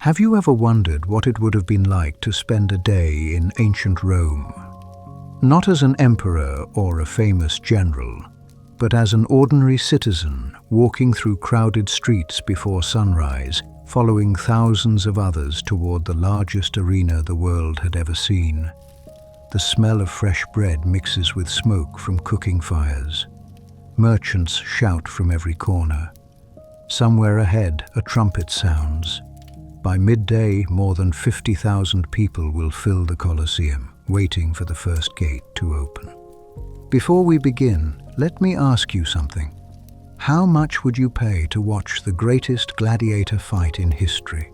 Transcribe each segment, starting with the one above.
Have you ever wondered what it would have been like to spend a day in ancient Rome? Not as an emperor or a famous general, but as an ordinary citizen walking through crowded streets before sunrise, following thousands of others toward the largest arena the world had ever seen. The smell of fresh bread mixes with smoke from cooking fires. Merchants shout from every corner. Somewhere ahead, a trumpet sounds. By midday, more than 50,000 people will fill the Colosseum, waiting for the first gate to open. Before we begin, let me ask you something. How much would you pay to watch the greatest gladiator fight in history?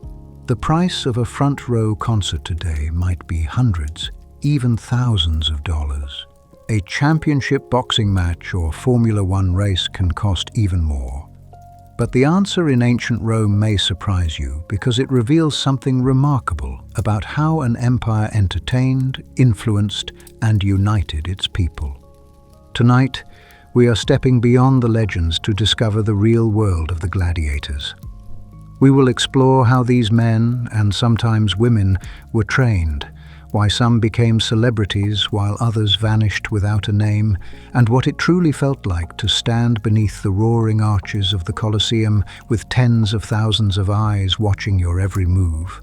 The price of a front-row concert today might be hundreds, even thousands of dollars. A championship boxing match or Formula One race can cost even more. But the answer in ancient Rome may surprise you because it reveals something remarkable about how an empire entertained, influenced, and united its people. Tonight, we are stepping beyond the legends to discover the real world of the gladiators. We will explore how these men, and sometimes women, were trained, why some became celebrities while others vanished without a name, and what it truly felt like to stand beneath the roaring arches of the Colosseum with tens of thousands of eyes watching your every move.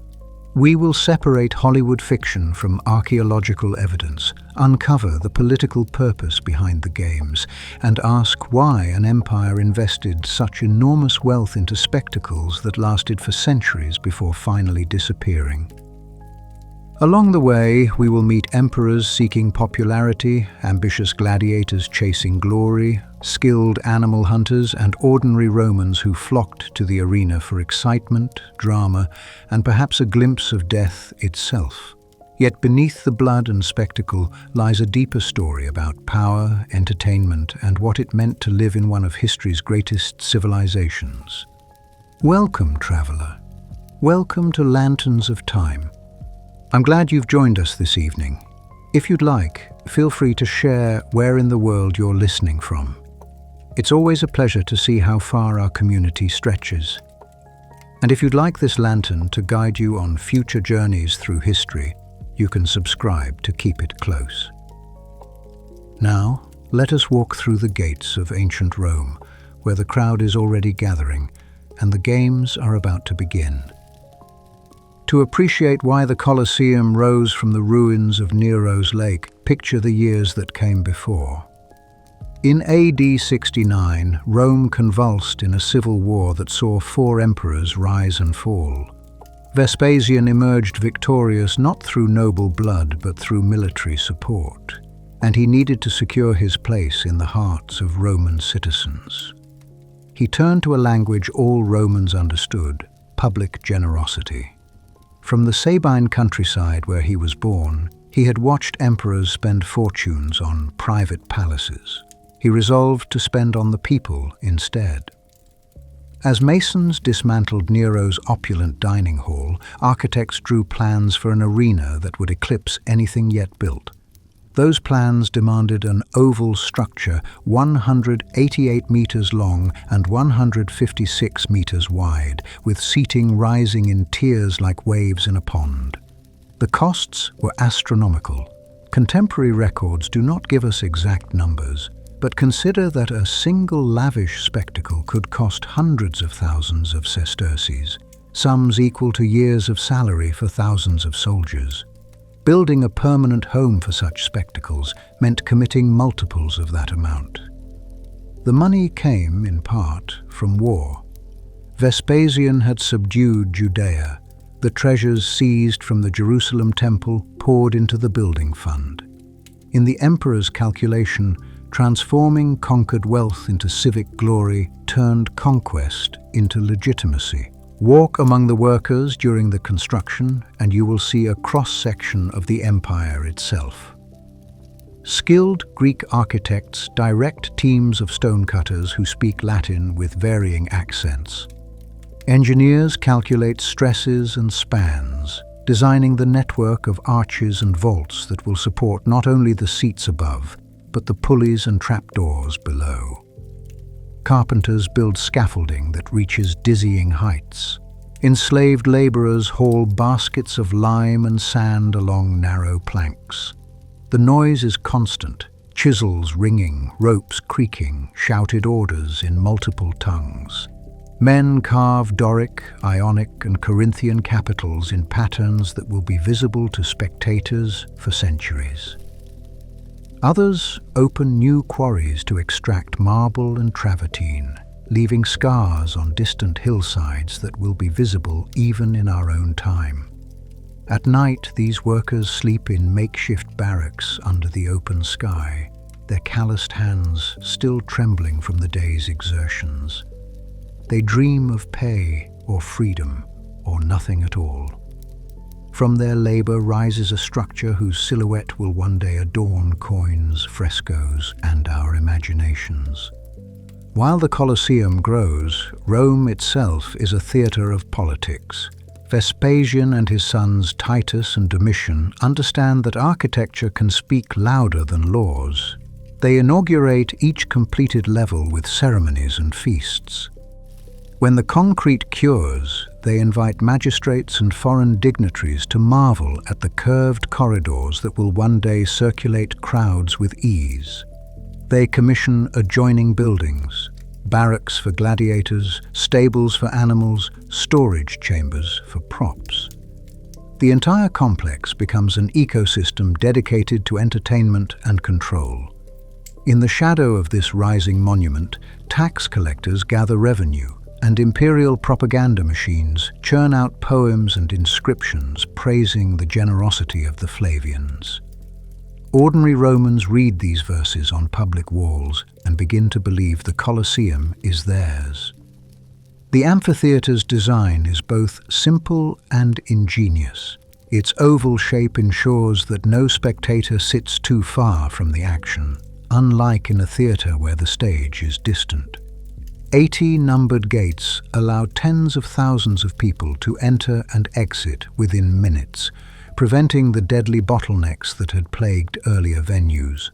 We will separate Hollywood fiction from archaeological evidence, uncover the political purpose behind the games, and ask why an empire invested such enormous wealth into spectacles that lasted for centuries before finally disappearing. Along the way, we will meet emperors seeking popularity, ambitious gladiators chasing glory, skilled animal hunters, and ordinary Romans who flocked to the arena for excitement, drama, and perhaps a glimpse of death itself. Yet beneath the blood and spectacle lies a deeper story about power, entertainment, and what it meant to live in one of history's greatest civilizations. Welcome, traveler. Welcome to Lanterns of Time. I'm glad you've joined us this evening. If you'd like, feel free to share where in the world you're listening from. It's always a pleasure to see how far our community stretches. And if you'd like this lantern to guide you on future journeys through history, you can subscribe to keep it close. Now, let us walk through the gates of ancient Rome, where the crowd is already gathering, and the games are about to begin. To appreciate why the Colosseum rose from the ruins of Nero's lake, picture the years that came before. In AD 69, Rome convulsed in a civil war that saw 4 emperors rise and fall. Vespasian emerged victorious not through noble blood but through military support, and he needed to secure his place in the hearts of Roman citizens. He turned to a language all Romans understood: public generosity. From the Sabine countryside where he was born, he had watched emperors spend fortunes on private palaces. He resolved to spend on the people instead. As masons dismantled Nero's opulent dining hall, architects drew plans for an arena that would eclipse anything yet built. Those plans demanded an oval structure 188 meters long and 156 meters wide, with seating rising in tiers like waves in a pond. The costs were astronomical. Contemporary records do not give us exact numbers, but consider that a single lavish spectacle could cost hundreds of thousands of sesterces, sums equal to years of salary for thousands of soldiers. Building a permanent home for such spectacles meant committing multiples of that amount. The money came, in part, from war. Vespasian had subdued Judea. The treasures seized from the Jerusalem temple poured into the building fund. In the emperor's calculation, transforming conquered wealth into civic glory turned conquest into legitimacy. Walk among the workers during the construction, and you will see a cross-section of the empire itself. Skilled Greek architects direct teams of stonecutters who speak Latin with varying accents. Engineers calculate stresses and spans, designing the network of arches and vaults that will support not only the seats above, but the pulleys and trapdoors below. Carpenters build scaffolding that reaches dizzying heights. Enslaved laborers haul baskets of lime and sand along narrow planks. The noise is constant, chisels ringing, ropes creaking, shouted orders in multiple tongues. Men carve Doric, Ionic, and Corinthian capitals in patterns that will be visible to spectators for centuries. Others open new quarries to extract marble and travertine, leaving scars on distant hillsides that will be visible even in our own time. At night, these workers sleep in makeshift barracks under the open sky, their calloused hands still trembling from the day's exertions. They dream of pay or freedom or nothing at all. From their labor rises a structure whose silhouette will one day adorn coins, frescoes, and our imaginations. While the Colosseum grows, Rome itself is a theater of politics. Vespasian and his sons Titus and Domitian understand that architecture can speak louder than laws. They inaugurate each completed level with ceremonies and feasts. When the concrete cures, they invite magistrates and foreign dignitaries to marvel at the curved corridors that will one day circulate crowds with ease. They commission adjoining buildings, barracks for gladiators, stables for animals, storage chambers for props. The entire complex becomes an ecosystem dedicated to entertainment and control. In the shadow of this rising monument, tax collectors gather revenue, and imperial propaganda machines churn out poems and inscriptions praising the generosity of the Flavians. Ordinary Romans read these verses on public walls and begin to believe the Colosseum is theirs. The amphitheater's design is both simple and ingenious. Its oval shape ensures that no spectator sits too far from the action, unlike in a theater where the stage is distant. 80 numbered gates allow tens of thousands of people to enter and exit within minutes, preventing the deadly bottlenecks that had plagued earlier venues.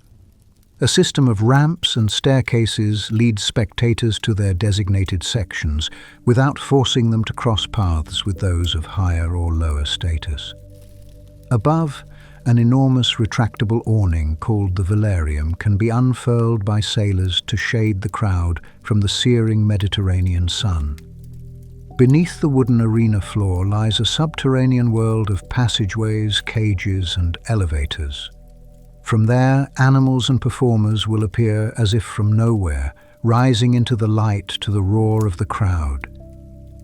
A system of ramps and staircases leads spectators to their designated sections without forcing them to cross paths with those of higher or lower status. Above, an enormous retractable awning called the velarium can be unfurled by sailors to shade the crowd from the searing Mediterranean sun. Beneath the wooden arena floor lies a subterranean world of passageways, cages, and elevators. From there, animals and performers will appear as if from nowhere, rising into the light to the roar of the crowd.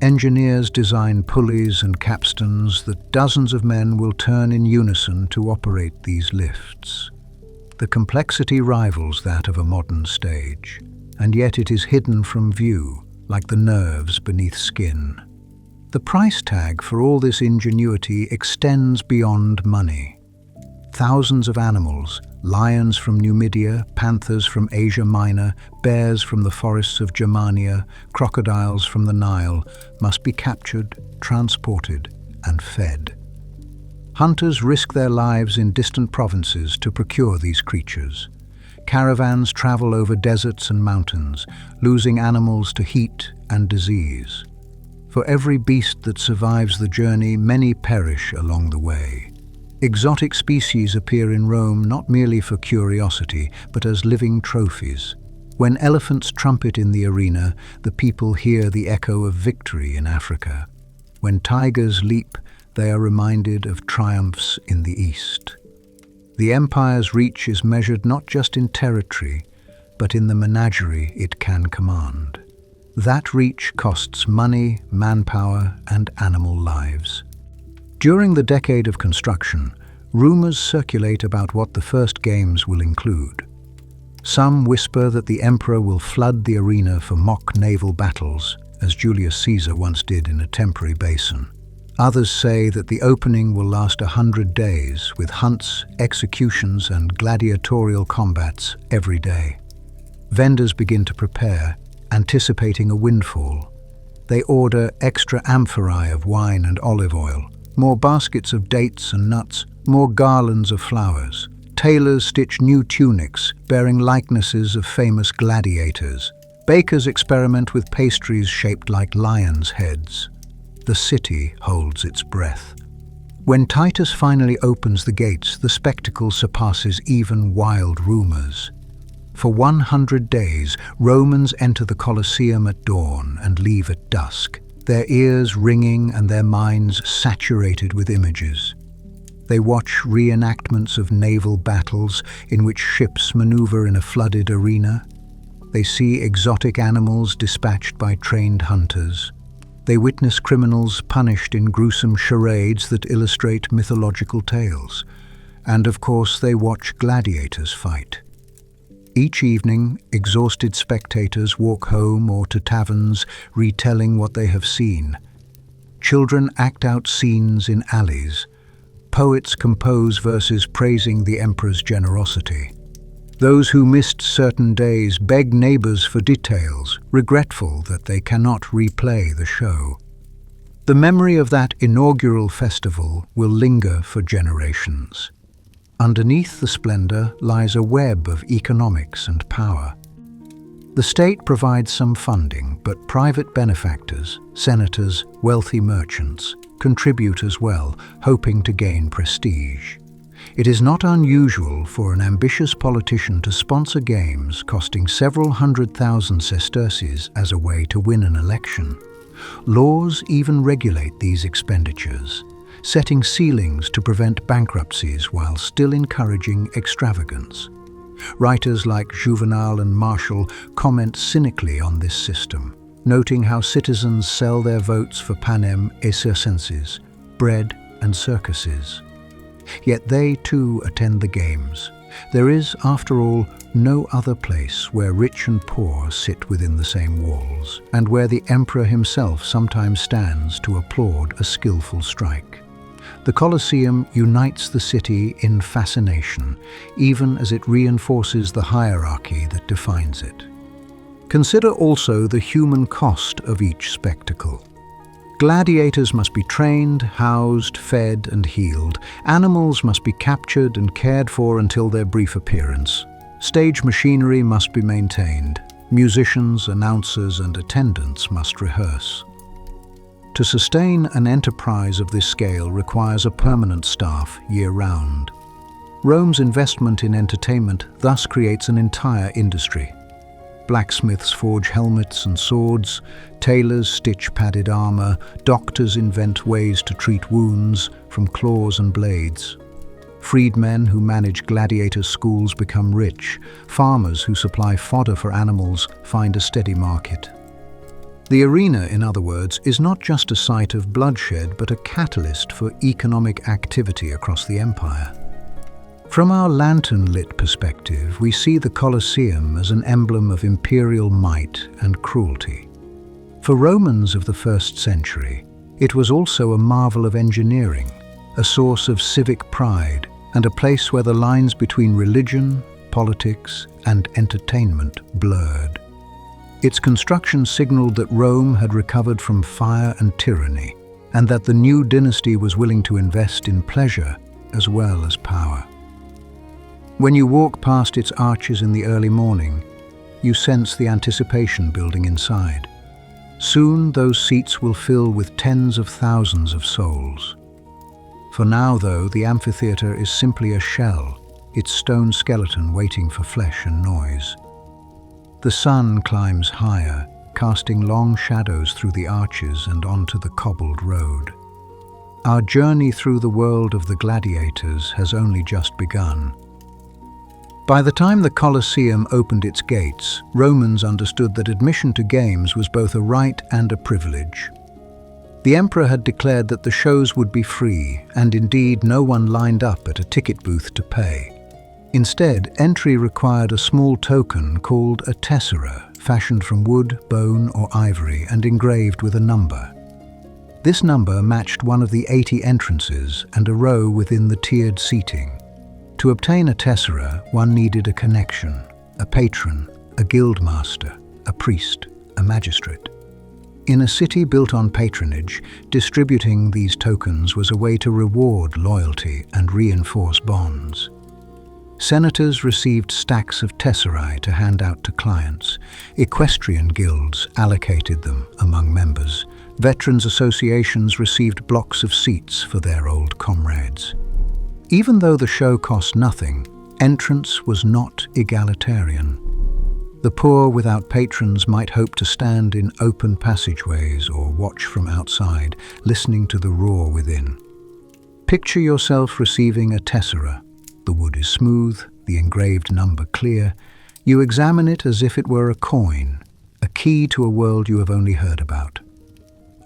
Engineers design pulleys and capstans that dozens of men will turn in unison to operate these lifts. The complexity rivals that of a modern stage, and yet it is hidden from view, like the nerves beneath skin. The price tag for all this ingenuity extends beyond money. Thousands of animals, lions from Numidia, panthers from Asia Minor, bears from the forests of Germania, crocodiles from the Nile, must be captured, transported, and fed. Hunters risk their lives in distant provinces to procure these creatures. Caravans travel over deserts and mountains, losing animals to heat and disease. For every beast that survives the journey, many perish along the way. Exotic species appear in Rome not merely for curiosity, but as living trophies. When elephants trumpet in the arena, the people hear the echo of victory in Africa. When tigers leap, they are reminded of triumphs in the East. The empire's reach is measured not just in territory, but in the menagerie it can command. That reach costs money, manpower, and animal lives. During the decade of construction, rumors circulate about what the first games will include. Some whisper that the emperor will flood the arena for mock naval battles, as Julius Caesar once did in a temporary basin. Others say that the opening will last 100 days, with hunts, executions, and gladiatorial combats every day. Vendors begin to prepare, anticipating a windfall. They order extra amphorae of wine and olive oil, more baskets of dates and nuts, more garlands of flowers. Tailors stitch new tunics bearing likenesses of famous gladiators. Bakers experiment with pastries shaped like lions' heads. The city holds its breath. When Titus finally opens the gates, the spectacle surpasses even wild rumors. For 100 days, Romans enter the Colosseum at dawn and leave at dusk, their ears ringing and their minds saturated with images. They watch reenactments of naval battles in which ships maneuver in a flooded arena. They see exotic animals dispatched by trained hunters. They witness criminals punished in gruesome charades that illustrate mythological tales. And of course, they watch gladiators fight. Each evening, exhausted spectators walk home or to taverns, retelling what they have seen. Children act out scenes in alleys. Poets compose verses praising the emperor's generosity. Those who missed certain days beg neighbors for details, regretful that they cannot replay the show. The memory of that inaugural festival will linger for generations. Underneath the splendor lies a web of economics and power. The state provides some funding, but private benefactors, senators, wealthy merchants contribute as well, hoping to gain prestige. It is not unusual for an ambitious politician to sponsor games costing several 100,000 sesterces as a way to win an election. Laws even regulate these expenditures, setting ceilings to prevent bankruptcies while still encouraging extravagance. Writers like Juvenal and Martial comment cynically on this system, noting how citizens sell their votes for panem et circenses, bread and circuses. Yet they too attend the games. There is, after all, no other place where rich and poor sit within the same walls, and where the emperor himself sometimes stands to applaud a skillful strike. The Colosseum unites the city in fascination, even as it reinforces the hierarchy that defines it. Consider also the human cost of each spectacle. Gladiators must be trained, housed, fed, and healed. Animals must be captured and cared for until their brief appearance. Stage machinery must be maintained. Musicians, announcers, and attendants must rehearse. To sustain an enterprise of this scale requires a permanent staff year-round. Rome's investment in entertainment thus creates an entire industry. Blacksmiths forge helmets and swords, tailors stitch padded armor, doctors invent ways to treat wounds from claws and blades. Freedmen who manage gladiator schools become rich. Farmers who supply fodder for animals find a steady market. The arena, in other words, is not just a site of bloodshed, but a catalyst for economic activity across the empire. From our lantern-lit perspective, we see the Colosseum as an emblem of imperial might and cruelty. For Romans of the 1st century, it was also a marvel of engineering, a source of civic pride, and a place where the lines between religion, politics, and entertainment blurred. Its construction signaled that Rome had recovered from fire and tyranny, and that the new dynasty was willing to invest in pleasure as well as power. When you walk past its arches in the early morning, you sense the anticipation building inside. Soon those seats will fill with tens of thousands of souls. For now, though, the amphitheater is simply a shell, its stone skeleton waiting for flesh and noise. The sun climbs higher, casting long shadows through the arches and onto the cobbled road. Our journey through the world of the gladiators has only just begun. By the time the Colosseum opened its gates, Romans understood that admission to games was both a right and a privilege. The emperor had declared that the shows would be free, and indeed no one lined up at a ticket booth to pay. Instead, entry required a small token called a tessera, fashioned from wood, bone, or ivory and engraved with a number. This number matched one of the 80 entrances and a row within the tiered seating. To obtain a tessera, one needed a connection, a patron, a guildmaster, a priest, a magistrate. In a city built on patronage, distributing these tokens was a way to reward loyalty and reinforce bonds. Senators received stacks of tesserae to hand out to clients. Equestrian guilds allocated them among members. Veterans associations received blocks of seats for their old comrades. Even though the show cost nothing, entrance was not egalitarian. The poor without patrons might hope to stand in open passageways or watch from outside, listening to the roar within. Picture yourself receiving a tessera. The wood is smooth, the engraved number clear. You examine it as if it were a coin, a key to a world you have only heard about.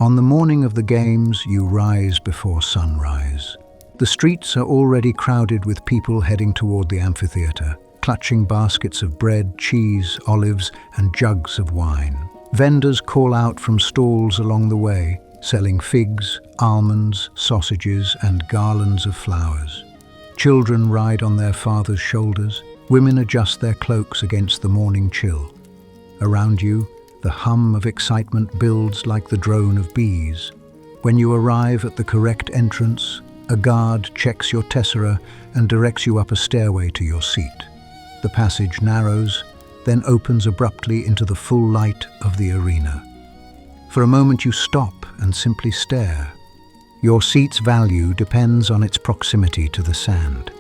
On the morning of the games, you rise before sunrise. The streets are already crowded with people heading toward the amphitheater, clutching baskets of bread, cheese, olives, and jugs of wine. Vendors call out from stalls along the way, selling figs, almonds, sausages, and garlands of flowers. Children ride on their fathers' shoulders. Women adjust their cloaks against the morning chill. Around you, the hum of excitement builds like the drone of bees. When you arrive at the correct entrance, a guard checks your tessera and directs you up a stairway to your seat. The passage narrows, then opens abruptly into the full light of the arena. For a moment you stop and simply stare. Your seat's value depends on its proximity to the sand.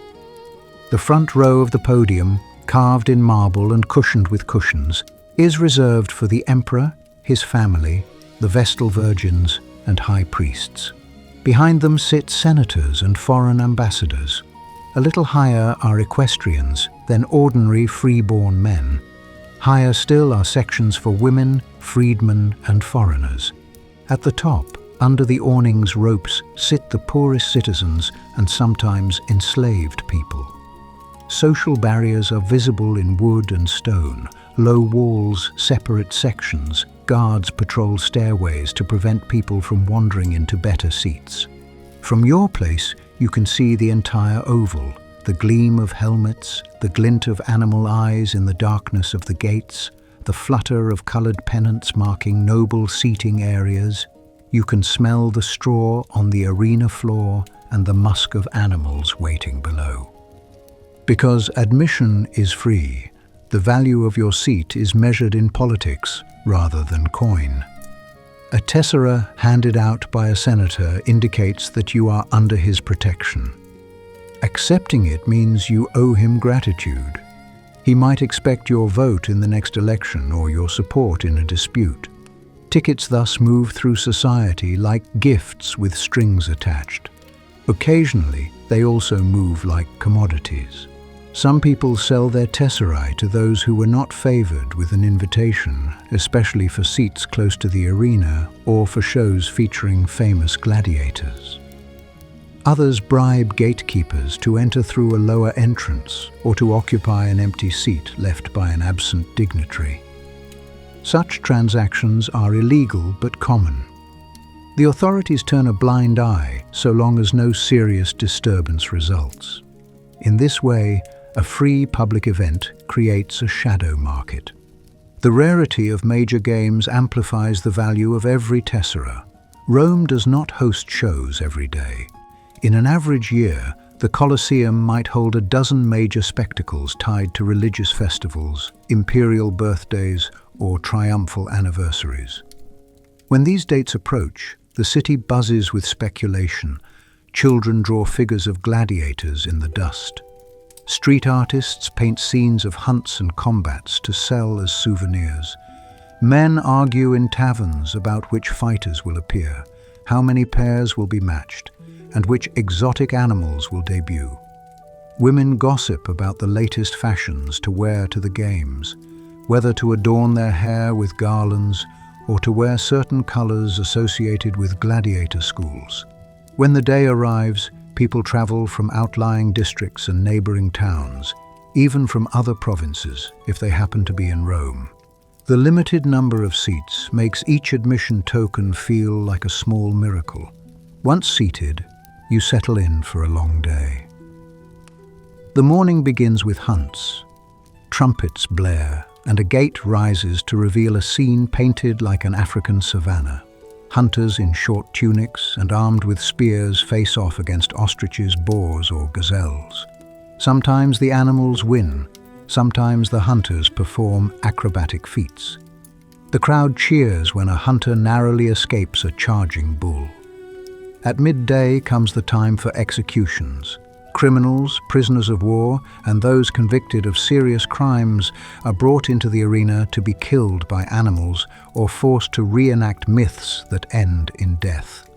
The front row of the podium, carved in marble and cushioned with cushions, is reserved for the emperor, his family, the Vestal Virgins, and high priests. Behind them sit senators and foreign ambassadors. A little higher are equestrians, then ordinary free-born men. Higher still are sections for women, freedmen, and foreigners. At the top, under the awning's ropes, sit the poorest citizens and sometimes enslaved people. Social barriers are visible in wood and stone. Low walls separate sections. Guards patrol stairways to prevent people from wandering into better seats. From your place, you can see the entire oval, the gleam of helmets, the glint of animal eyes in the darkness of the gates, the flutter of colored pennants marking noble seating areas. You can smell the straw on the arena floor and the musk of animals waiting below. Because admission is free, the value of your seat is measured in politics rather than coin. A tessera handed out by a senator indicates that you are under his protection. Accepting it means you owe him gratitude. He might expect your vote in the next election or your support in a dispute. Tickets thus move through society like gifts with strings attached. Occasionally, they also move like commodities. Some people sell their tesserae to those who were not favored with an invitation, especially for seats close to the arena or for shows featuring famous gladiators. Others bribe gatekeepers to enter through a lower entrance or to occupy an empty seat left by an absent dignitary. Such transactions are illegal but common. The authorities turn a blind eye so long as no serious disturbance results. In this way, a free public event creates a shadow market. The rarity of major games amplifies the value of every tessera. Rome does not host shows every day. In an average year, the Colosseum might hold a dozen major spectacles tied to religious festivals, imperial birthdays, or triumphal anniversaries. When these dates approach, the city buzzes with speculation. Children draw figures of gladiators in the dust. Street artists paint scenes of hunts and combats to sell as souvenirs. Men argue in taverns about which fighters will appear, how many pairs will be matched, and which exotic animals will debut. Women gossip about the latest fashions to wear to the games, whether to adorn their hair with garlands or to wear certain colors associated with gladiator schools. When the day arrives, people travel from outlying districts and neighboring towns, even from other provinces if they happen to be in Rome. The limited number of seats makes each admission token feel like a small miracle. Once seated, you settle in for a long day. The morning begins with hunts. Trumpets blare, and a gate rises to reveal a scene painted like an African savanna. Hunters in short tunics and armed with spears face off against ostriches, boars, or gazelles. Sometimes the animals win, sometimes the hunters perform acrobatic feats. The crowd cheers when a hunter narrowly escapes a charging bull. At midday comes the time for executions. Criminals, prisoners of war, and those convicted of serious crimes are brought into the arena to be killed by animals or forced to reenact myths that end in death.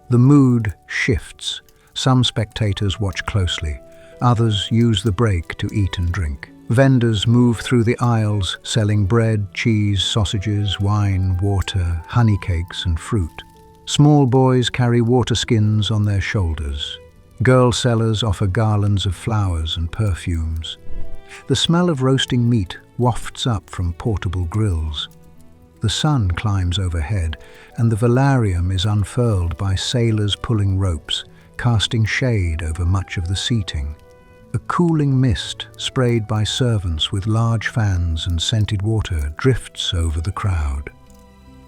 The mood shifts. Some spectators watch closely. Others use the break to eat and drink. Vendors move through the aisles selling bread, cheese, sausages, wine, water, honey cakes, and fruit. Small boys carry water skins on their shoulders. Girl sellers offer garlands of flowers and perfumes. The smell of roasting meat wafts up from portable grills. The sun climbs overhead, and the velarium is unfurled by sailors pulling ropes, casting shade over much of the seating. A cooling mist, sprayed by servants with large fans and scented water, drifts over the crowd.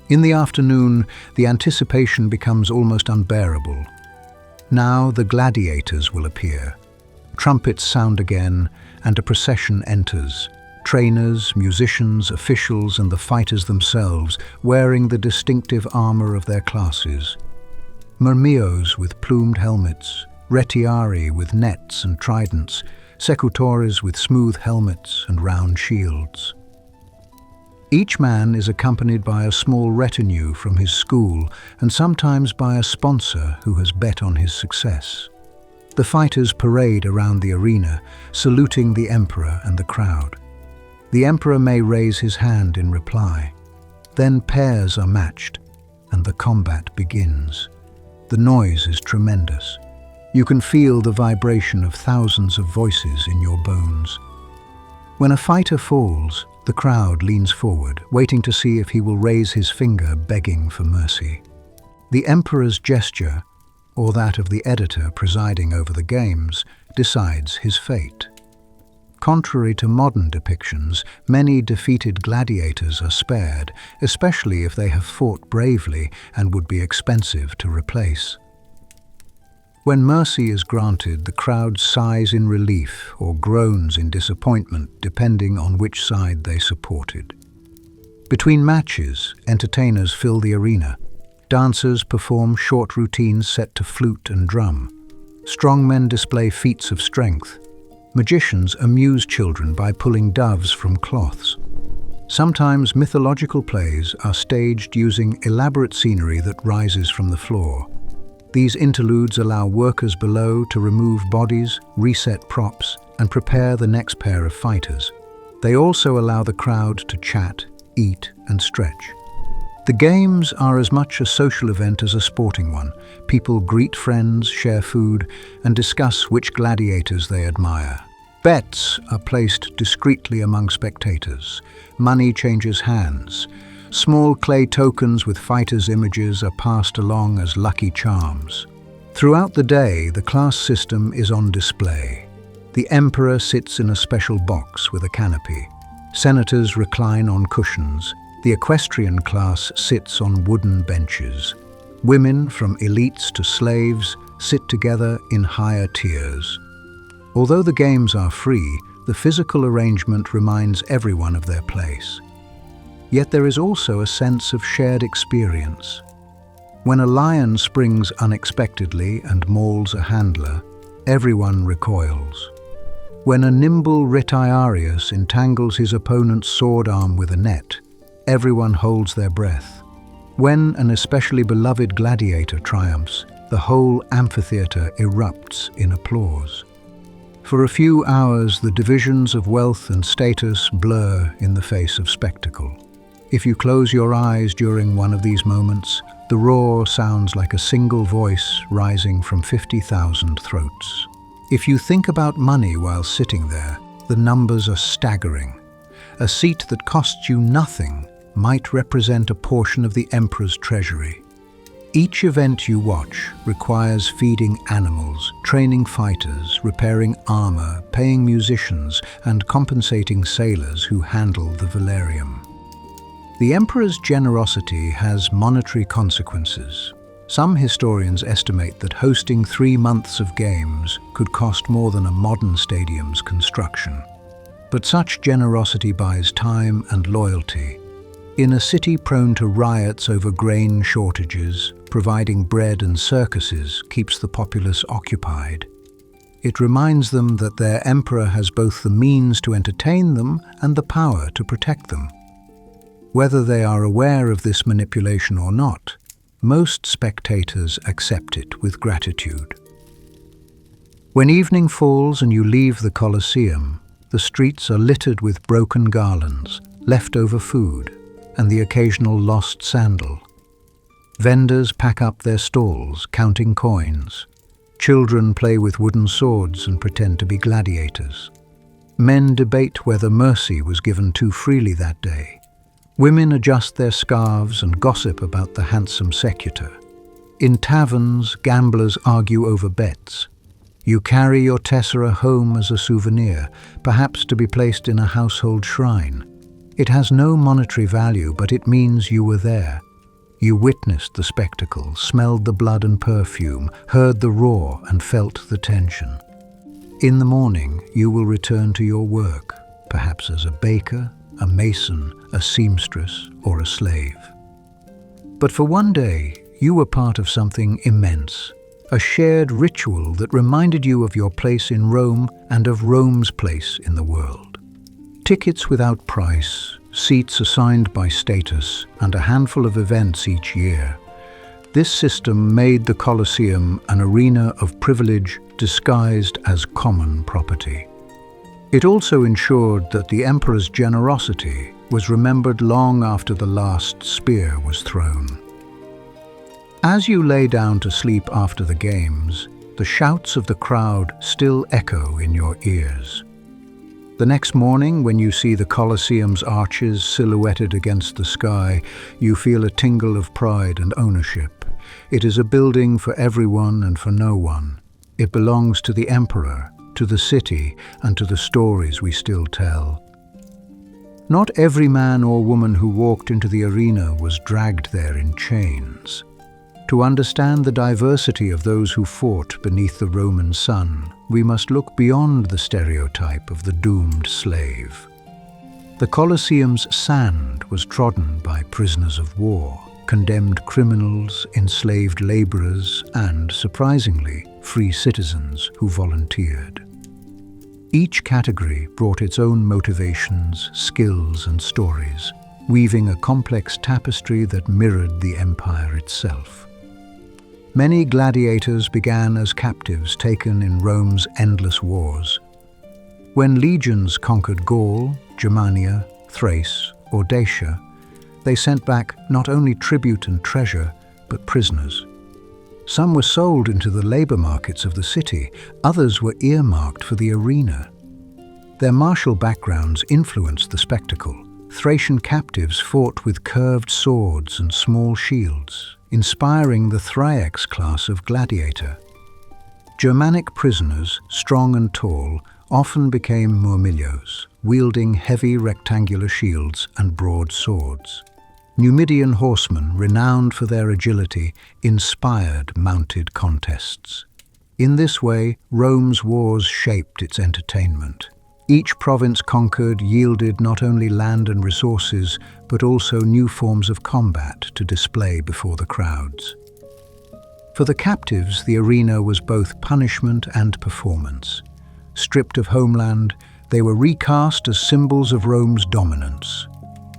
In the afternoon, the anticipation becomes almost unbearable. Now the gladiators will appear. Trumpets sound again, and a procession enters. Trainers, musicians, officials, and the fighters themselves, wearing the distinctive armor of their classes. Murmillos with plumed helmets, retiari with nets and tridents, secutores with smooth helmets and round shields. Each man is accompanied by a small retinue from his school and sometimes by a sponsor who has bet on his success. The fighters parade around the arena, saluting the emperor and the crowd. The emperor may raise his hand in reply. Then pairs are matched, and the combat begins. The noise is tremendous. You can feel the vibration of thousands of voices in your bones. When a fighter falls, the crowd leans forward, waiting to see if he will raise his finger, begging for mercy. The emperor's gesture, or that of the editor presiding over the games, decides his fate. Contrary to modern depictions, many defeated gladiators are spared, especially if they have fought bravely and would be expensive to replace. When mercy is granted, the crowd sighs in relief or groans in disappointment, depending on which side they supported. Between matches, entertainers fill the arena. Dancers perform short routines set to flute and drum. Strongmen display feats of strength. Magicians amuse children by pulling doves from cloths. Sometimes mythological plays are staged using elaborate scenery that rises from the floor. These interludes allow workers below to remove bodies, reset props, and prepare the next pair of fighters. They also allow the crowd to chat, eat, and stretch. The games are as much a social event as a sporting one. People greet friends, share food, and discuss which gladiators they admire. Bets are placed discreetly among spectators. Money changes hands. Small clay tokens with fighters' images are passed along as lucky charms. Throughout the day, the class system is on display. The emperor sits in a special box with a canopy. Senators recline on cushions. The equestrian class sits on wooden benches. Women, from elites to slaves, sit together in higher tiers. Although the games are free, the physical arrangement reminds everyone of their place. Yet there is also a sense of shared experience. When a lion springs unexpectedly and mauls a handler, everyone recoils. When a nimble retiarius entangles his opponent's sword arm with a net, everyone holds their breath. When an especially beloved gladiator triumphs, the whole amphitheater erupts in applause. For a few hours, the divisions of wealth and status blur in the face of spectacle. If you close your eyes during one of these moments, the roar sounds like a single voice rising from 50,000 throats. If you think about money while sitting there, the numbers are staggering. A seat that costs you nothing might represent a portion of the emperor's treasury. Each event you watch requires feeding animals, training fighters, repairing armor, paying musicians, and compensating sailors who handle the velarium. The emperor's generosity has monetary consequences. Some historians estimate that hosting 3 months of games could cost more than a modern stadium's construction. But such generosity buys time and loyalty. In a city prone to riots over grain shortages, providing bread and circuses keeps the populace occupied. It reminds them that their emperor has both the means to entertain them and the power to protect them. Whether they are aware of this manipulation or not, most spectators accept it with gratitude. When evening falls and you leave the Colosseum, the streets are littered with broken garlands, leftover food, and the occasional lost sandal. Vendors pack up their stalls, counting coins. Children play with wooden swords and pretend to be gladiators. Men debate whether mercy was given too freely that day. Women adjust their scarves and gossip about the handsome secutor. In taverns, gamblers argue over bets. You carry your tessera home as a souvenir, perhaps to be placed in a household shrine. It has no monetary value, but it means you were there. You witnessed the spectacle, smelled the blood and perfume, heard the roar and felt the tension. In the morning, you will return to your work, perhaps as a baker, a mason, a seamstress, or a slave. But for one day, you were part of something immense, a shared ritual that reminded you of your place in Rome and of Rome's place in the world. Tickets without price, seats assigned by status, and a handful of events each year. This system made the Colosseum an arena of privilege disguised as common property. It also ensured that the emperor's generosity was remembered long after the last spear was thrown. As you lay down to sleep after the games, the shouts of the crowd still echo in your ears. The next morning, when you see the Colosseum's arches silhouetted against the sky, you feel a tingle of pride and ownership. It is a building for everyone and for no one. It belongs to the emperor, to the city, and to the stories we still tell. Not every man or woman who walked into the arena was dragged there in chains. To understand the diversity of those who fought beneath the Roman sun, we must look beyond the stereotype of the doomed slave. The Colosseum's sand was trodden by prisoners of war, condemned criminals, enslaved laborers, and, surprisingly, free citizens who volunteered. Each category brought its own motivations, skills, and stories, weaving a complex tapestry that mirrored the empire itself. Many gladiators began as captives taken in Rome's endless wars. When legions conquered Gaul, Germania, Thrace, or Dacia, they sent back not only tribute and treasure, but prisoners. Some were sold into the labor markets of the city, others were earmarked for the arena. Their martial backgrounds influenced the spectacle. Thracian captives fought with curved swords and small shields, inspiring the Thraex class of gladiator. Germanic prisoners, strong and tall, often became murmillos, wielding heavy rectangular shields and broad swords. Numidian horsemen, renowned for their agility, inspired mounted contests. In this way, Rome's wars shaped its entertainment. Each province conquered yielded not only land and resources, but also new forms of combat to display before the crowds. For the captives, the arena was both punishment and performance. Stripped of homeland, they were recast as symbols of Rome's dominance.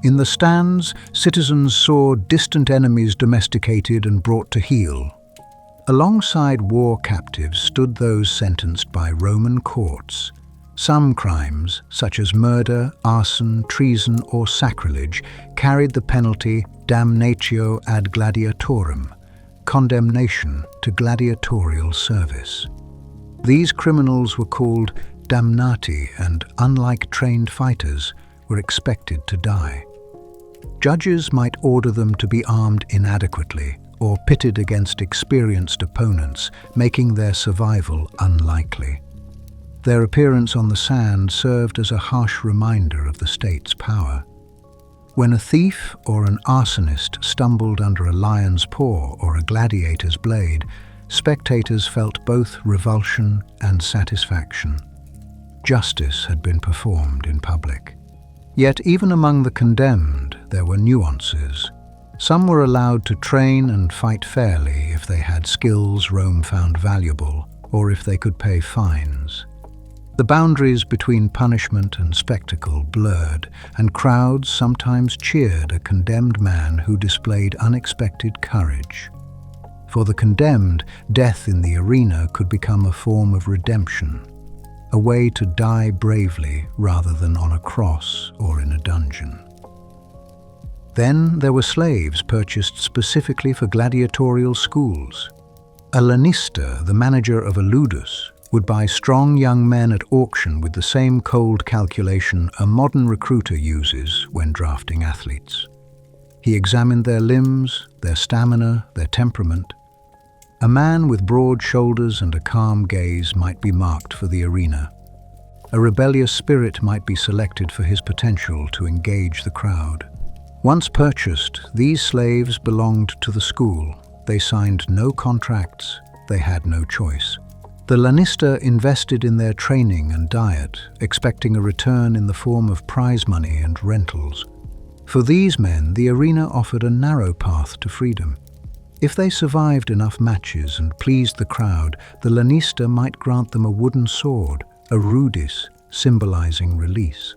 In the stands, citizens saw distant enemies domesticated and brought to heel. Alongside war captives stood those sentenced by Roman courts. Some crimes, such as murder, arson, treason, or sacrilege, carried the penalty damnatio ad gladiatorum, condemnation to gladiatorial service. These criminals were called damnati and, unlike trained fighters, were expected to die. Judges might order them to be armed inadequately or pitted against experienced opponents, making their survival unlikely. Their appearance on the sand served as a harsh reminder of the state's power. When a thief or an arsonist stumbled under a lion's paw or a gladiator's blade, spectators felt both revulsion and satisfaction. Justice had been performed in public. Yet even among the condemned, there were nuances. Some were allowed to train and fight fairly if they had skills Rome found valuable, or if they could pay fines. The boundaries between punishment and spectacle blurred, and crowds sometimes cheered a condemned man who displayed unexpected courage. For the condemned, death in the arena could become a form of redemption, a way to die bravely rather than on a cross or in a dungeon. Then there were slaves purchased specifically for gladiatorial schools. A lanista, the manager of a ludus, would buy strong young men at auction with the same cold calculation a modern recruiter uses when drafting athletes. He examined their limbs, their stamina, their temperament. A man with broad shoulders and a calm gaze might be marked for the arena. A rebellious spirit might be selected for his potential to engage the crowd. Once purchased, these slaves belonged to the school. They signed no contracts, they had no choice. The lanista invested in their training and diet, expecting a return in the form of prize money and rentals. For these men, the arena offered a narrow path to freedom. If they survived enough matches and pleased the crowd, the lanista might grant them a wooden sword, a rudis, symbolizing release.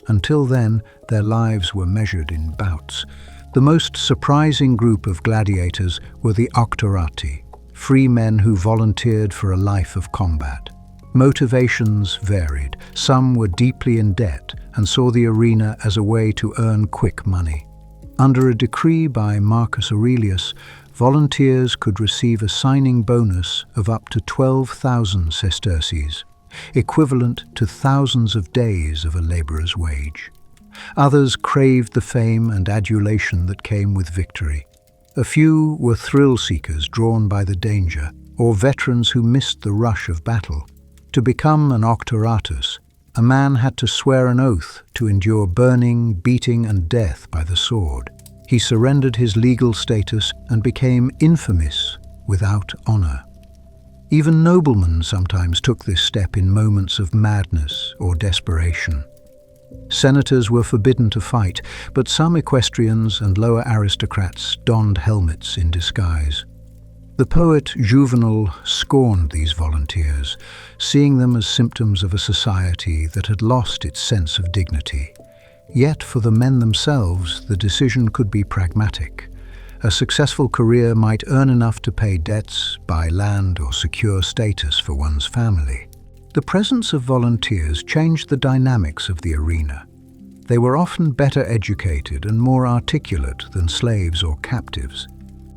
Until then, their lives were measured in bouts. The most surprising group of gladiators were the octorati, free men who volunteered for a life of combat. Motivations varied. Some were deeply in debt and saw the arena as a way to earn quick money. Under a decree by Marcus Aurelius, volunteers could receive a signing bonus of up to 12,000 sesterces, equivalent to thousands of days of a laborer's wage. Others craved the fame and adulation that came with victory. A few were thrill-seekers drawn by the danger, or veterans who missed the rush of battle. To become an octoratus, a man had to swear an oath to endure burning, beating, and death by the sword. He surrendered his legal status and became infamous without honor. Even noblemen sometimes took this step in moments of madness or desperation. Senators were forbidden to fight, but some equestrians and lower aristocrats donned helmets in disguise. The poet Juvenal scorned these volunteers, seeing them as symptoms of a society that had lost its sense of dignity. Yet for the men themselves, the decision could be pragmatic. A successful career might earn enough to pay debts, buy land, or secure status for one's family. The presence of volunteers changed the dynamics of the arena. They were often better educated and more articulate than slaves or captives.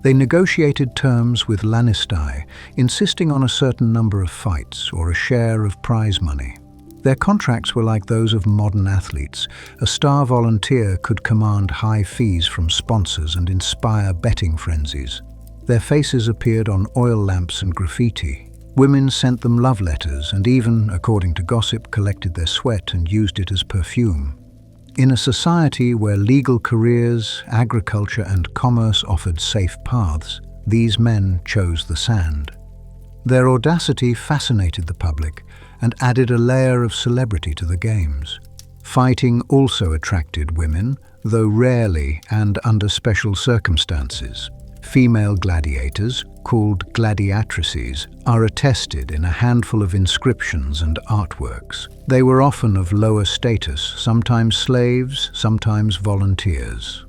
They negotiated terms with lanistae, insisting on a certain number of fights or a share of prize money. Their contracts were like those of modern athletes. A star volunteer could command high fees from sponsors and inspire betting frenzies. Their faces appeared on oil lamps and graffiti. Women sent them love letters and even, according to gossip, collected their sweat and used it as perfume. In a society where legal careers, agriculture, and commerce offered safe paths, these men chose the sand. Their audacity fascinated the public and added a layer of celebrity to the games. Fighting also attracted women, though rarely and under special circumstances. Female gladiators, called gladiatrices, are attested in a handful of inscriptions and artworks. They were often of lower status, sometimes slaves, sometimes volunteers.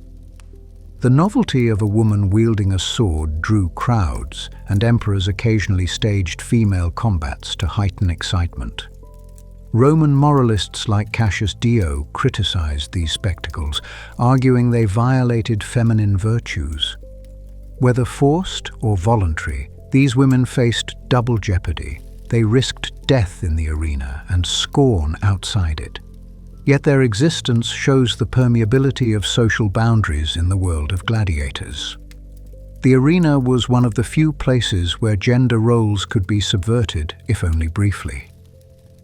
The novelty of a woman wielding a sword drew crowds, and emperors occasionally staged female combats to heighten excitement. Roman moralists like Cassius Dio criticized these spectacles, arguing they violated feminine virtues. Whether forced or voluntary, these women faced double jeopardy. They risked death in the arena and scorn outside it. Yet their existence shows the permeability of social boundaries in the world of gladiators. The arena was one of the few places where gender roles could be subverted, if only briefly.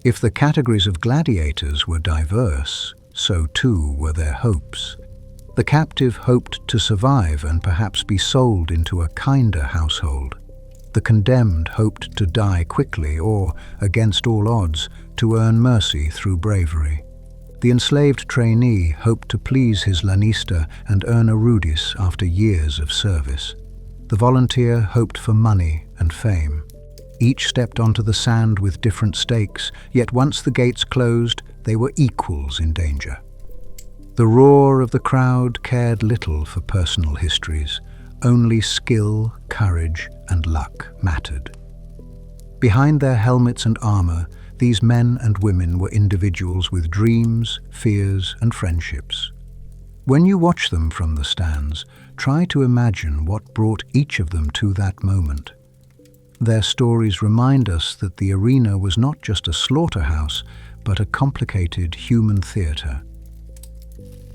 If the categories of gladiators were diverse, so too were their hopes. The captive hoped to survive and perhaps be sold into a kinder household. The condemned hoped to die quickly or, against all odds, to earn mercy through bravery. The enslaved trainee hoped to please his lanista and earn a rudis after years of service. The volunteer hoped for money and fame. Each stepped onto the sand with different stakes, yet once the gates closed, they were equals in danger. The roar of the crowd cared little for personal histories. Only skill, courage, and luck mattered. Behind their helmets and armor, these men and women were individuals with dreams, fears, and friendships. When you watch them from the stands, try to imagine what brought each of them to that moment. Their stories remind us that the arena was not just a slaughterhouse, but a complicated human theater.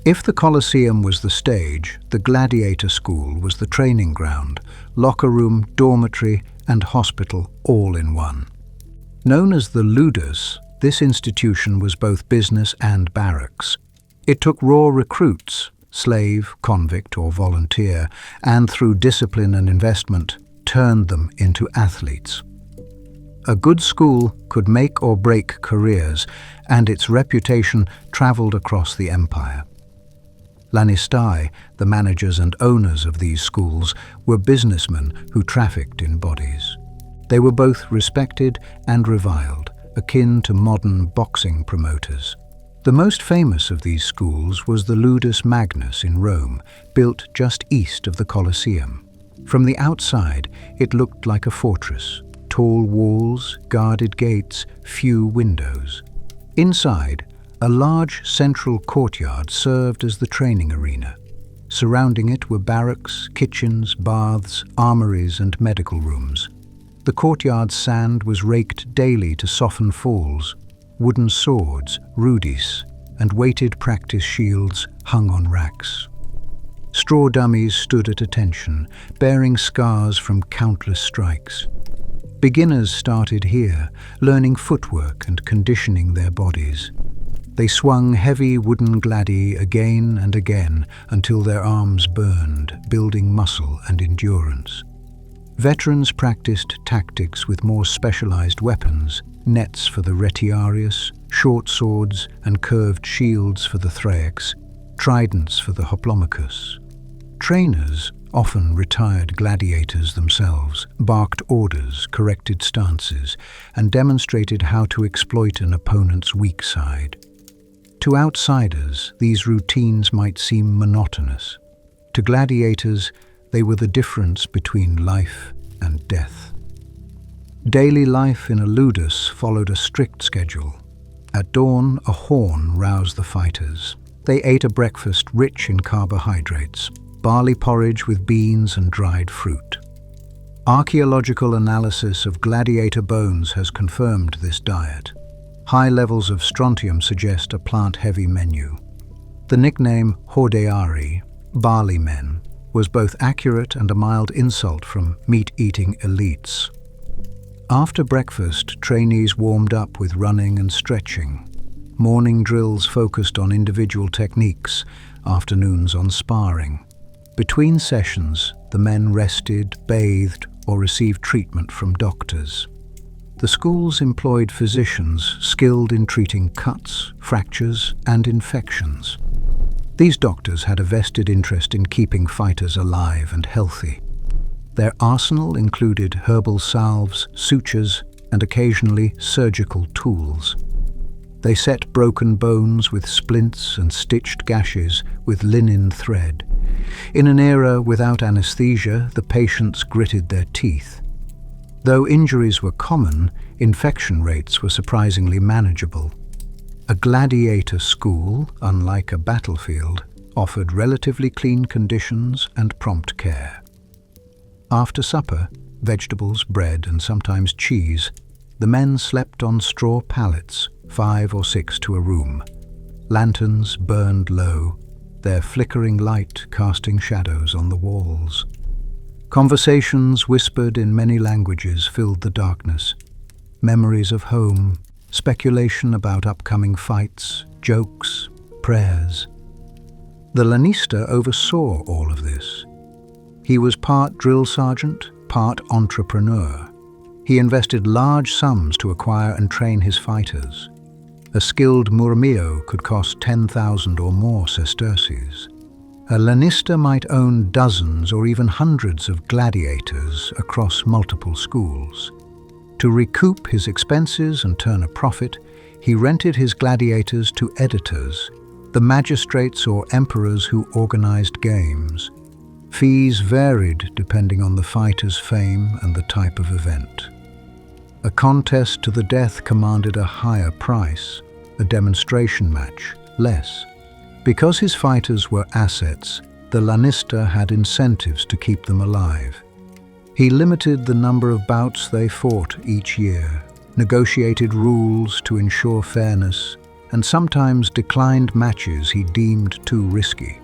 If the Colosseum was the stage, the Gladiator school was the training ground, locker room, dormitory, and hospital all in one. Known as the Ludus, this institution was both business and barracks. It took raw recruits, slave, convict, or volunteer, and through discipline and investment, turned them into athletes. A good school could make or break careers, and its reputation traveled across the empire. Lanistai, the managers and owners of these schools, were businessmen who trafficked in bodies. They were both respected and reviled, akin to modern boxing promoters. The most famous of these schools was the Ludus Magnus in Rome, built just east of the Colosseum. From the outside, it looked like a fortress. Tall walls, guarded gates, few windows. Inside, a large central courtyard served as the training arena. Surrounding it were barracks, kitchens, baths, armories, and medical rooms. The courtyard's sand was raked daily to soften falls. Wooden swords, rudis, and weighted practice shields hung on racks. Straw dummies stood at attention, bearing scars from countless strikes. Beginners started here, learning footwork and conditioning their bodies. They swung heavy wooden gladi again and again until their arms burned, building muscle and endurance. Veterans practiced tactics with more specialized weapons, nets for the retiarius, short swords and curved shields for the thraex, tridents for the hoplomachus. Trainers, often retired gladiators themselves, barked orders, corrected stances, and demonstrated how to exploit an opponent's weak side. To outsiders, these routines might seem monotonous. To gladiators, they were the difference between life and death. Daily life in a ludus followed a strict schedule. At dawn, a horn roused the fighters. They ate a breakfast rich in carbohydrates, barley porridge with beans and dried fruit. Archaeological analysis of gladiator bones has confirmed this diet. High levels of strontium suggest a plant-heavy menu. The nickname hordeari, barley men, was both accurate and a mild insult from meat-eating elites. After breakfast, trainees warmed up with running and stretching. Morning drills focused on individual techniques, afternoons on sparring. Between sessions, the men rested, bathed, or received treatment from doctors. The schools employed physicians skilled in treating cuts, fractures, and infections. These doctors had a vested interest in keeping fighters alive and healthy. Their arsenal included herbal salves, sutures, and occasionally surgical tools. They set broken bones with splints and stitched gashes with linen thread. In an era without anesthesia, the patients gritted their teeth. Though injuries were common, infection rates were surprisingly manageable. A gladiator school, unlike a battlefield, offered relatively clean conditions and prompt care. After supper, vegetables, bread, and sometimes cheese, the men slept on straw pallets, 5 or 6 to a room. Lanterns burned low, their flickering light casting shadows on the walls. Conversations whispered in many languages filled the darkness. Memories of home, speculation about upcoming fights, jokes, prayers. The lanista oversaw all of this. He was part drill sergeant, part entrepreneur. He invested large sums to acquire and train his fighters. A skilled murmillo could cost 10,000 or more sesterces. A lanista might own dozens or even hundreds of gladiators across multiple schools. To recoup his expenses and turn a profit, he rented his gladiators to editors, the magistrates or emperors who organized games. Fees varied depending on the fighter's fame and the type of event. A contest to the death commanded a higher price, a demonstration match less. Because his fighters were assets, the lanista had incentives to keep them alive. He limited the number of bouts they fought each year, negotiated rules to ensure fairness, and sometimes declined matches he deemed too risky.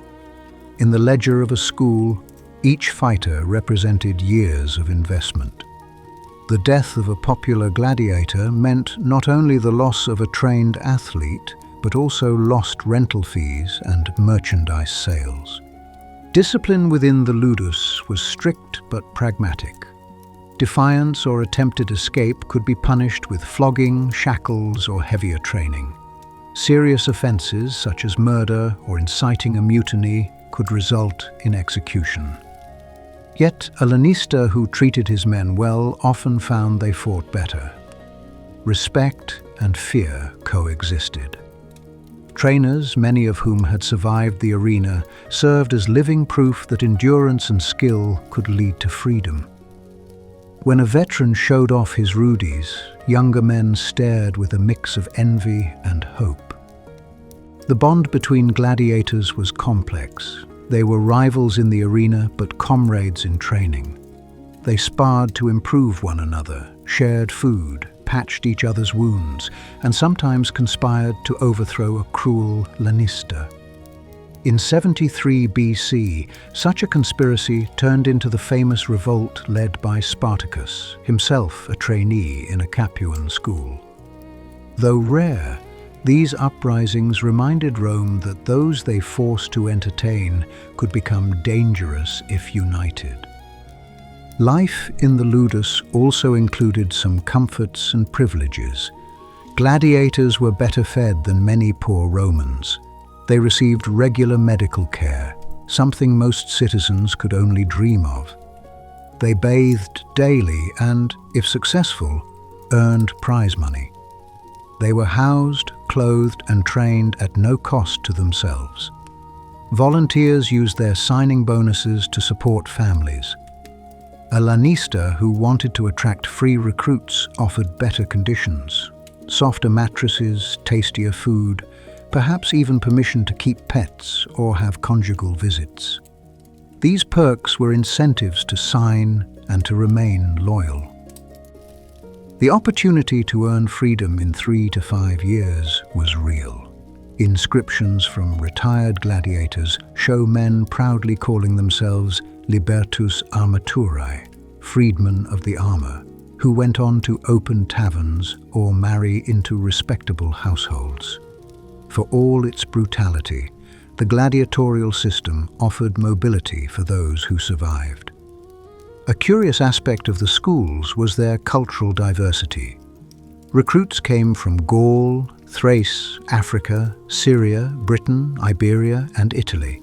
In the ledger of a school, each fighter represented years of investment. The death of a popular gladiator meant not only the loss of a trained athlete, but also lost rental fees and merchandise sales. Discipline within the ludus was strict but pragmatic. Defiance or attempted escape could be punished with flogging, shackles, or heavier training. Serious offenses, such as murder or inciting a mutiny, could result in execution. Yet a lanista who treated his men well often found they fought better. Respect and fear coexisted. Trainers, many of whom had survived the arena, served as living proof that endurance and skill could lead to freedom. When a veteran showed off his rudies, younger men stared with a mix of envy and hope. The bond between gladiators was complex. They were rivals in the arena, but comrades in training. They sparred to improve one another, shared food, patched each other's wounds, and sometimes conspired to overthrow a cruel lanista. In 73 BC, such a conspiracy turned into the famous revolt led by Spartacus, himself a trainee in a Capuan school. Though rare, these uprisings reminded Rome that those they forced to entertain could become dangerous if united. Life in the ludus also included some comforts and privileges. Gladiators were better fed than many poor Romans. They received regular medical care, something most citizens could only dream of. They bathed daily and, if successful, earned prize money. They were housed, clothed, and trained at no cost to themselves. Volunteers used their signing bonuses to support families. A lanista who wanted to attract free recruits offered better conditions, softer mattresses, tastier food, perhaps even permission to keep pets or have conjugal visits. These perks were incentives to sign and to remain loyal. The opportunity to earn freedom in 3 to 5 years was real. Inscriptions from retired gladiators show men proudly calling themselves libertus armaturae, freedmen of the armor, who went on to open taverns or marry into respectable households. For all its brutality, the gladiatorial system offered mobility for those who survived. A curious aspect of the schools was their cultural diversity. Recruits came from Gaul, Thrace, Africa, Syria, Britain, Iberia, and Italy.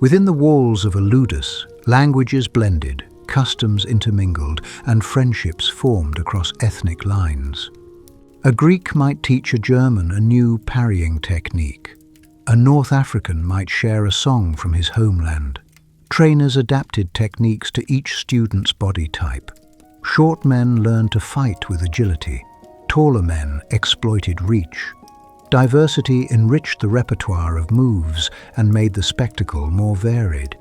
Within the walls of a ludus, languages blended, customs intermingled, and friendships formed across ethnic lines. A Greek might teach a German a new parrying technique. A North African might share a song from his homeland. Trainers adapted techniques to each student's body type. Short men learned to fight with agility. Taller men exploited reach. Diversity enriched the repertoire of moves and made the spectacle more varied.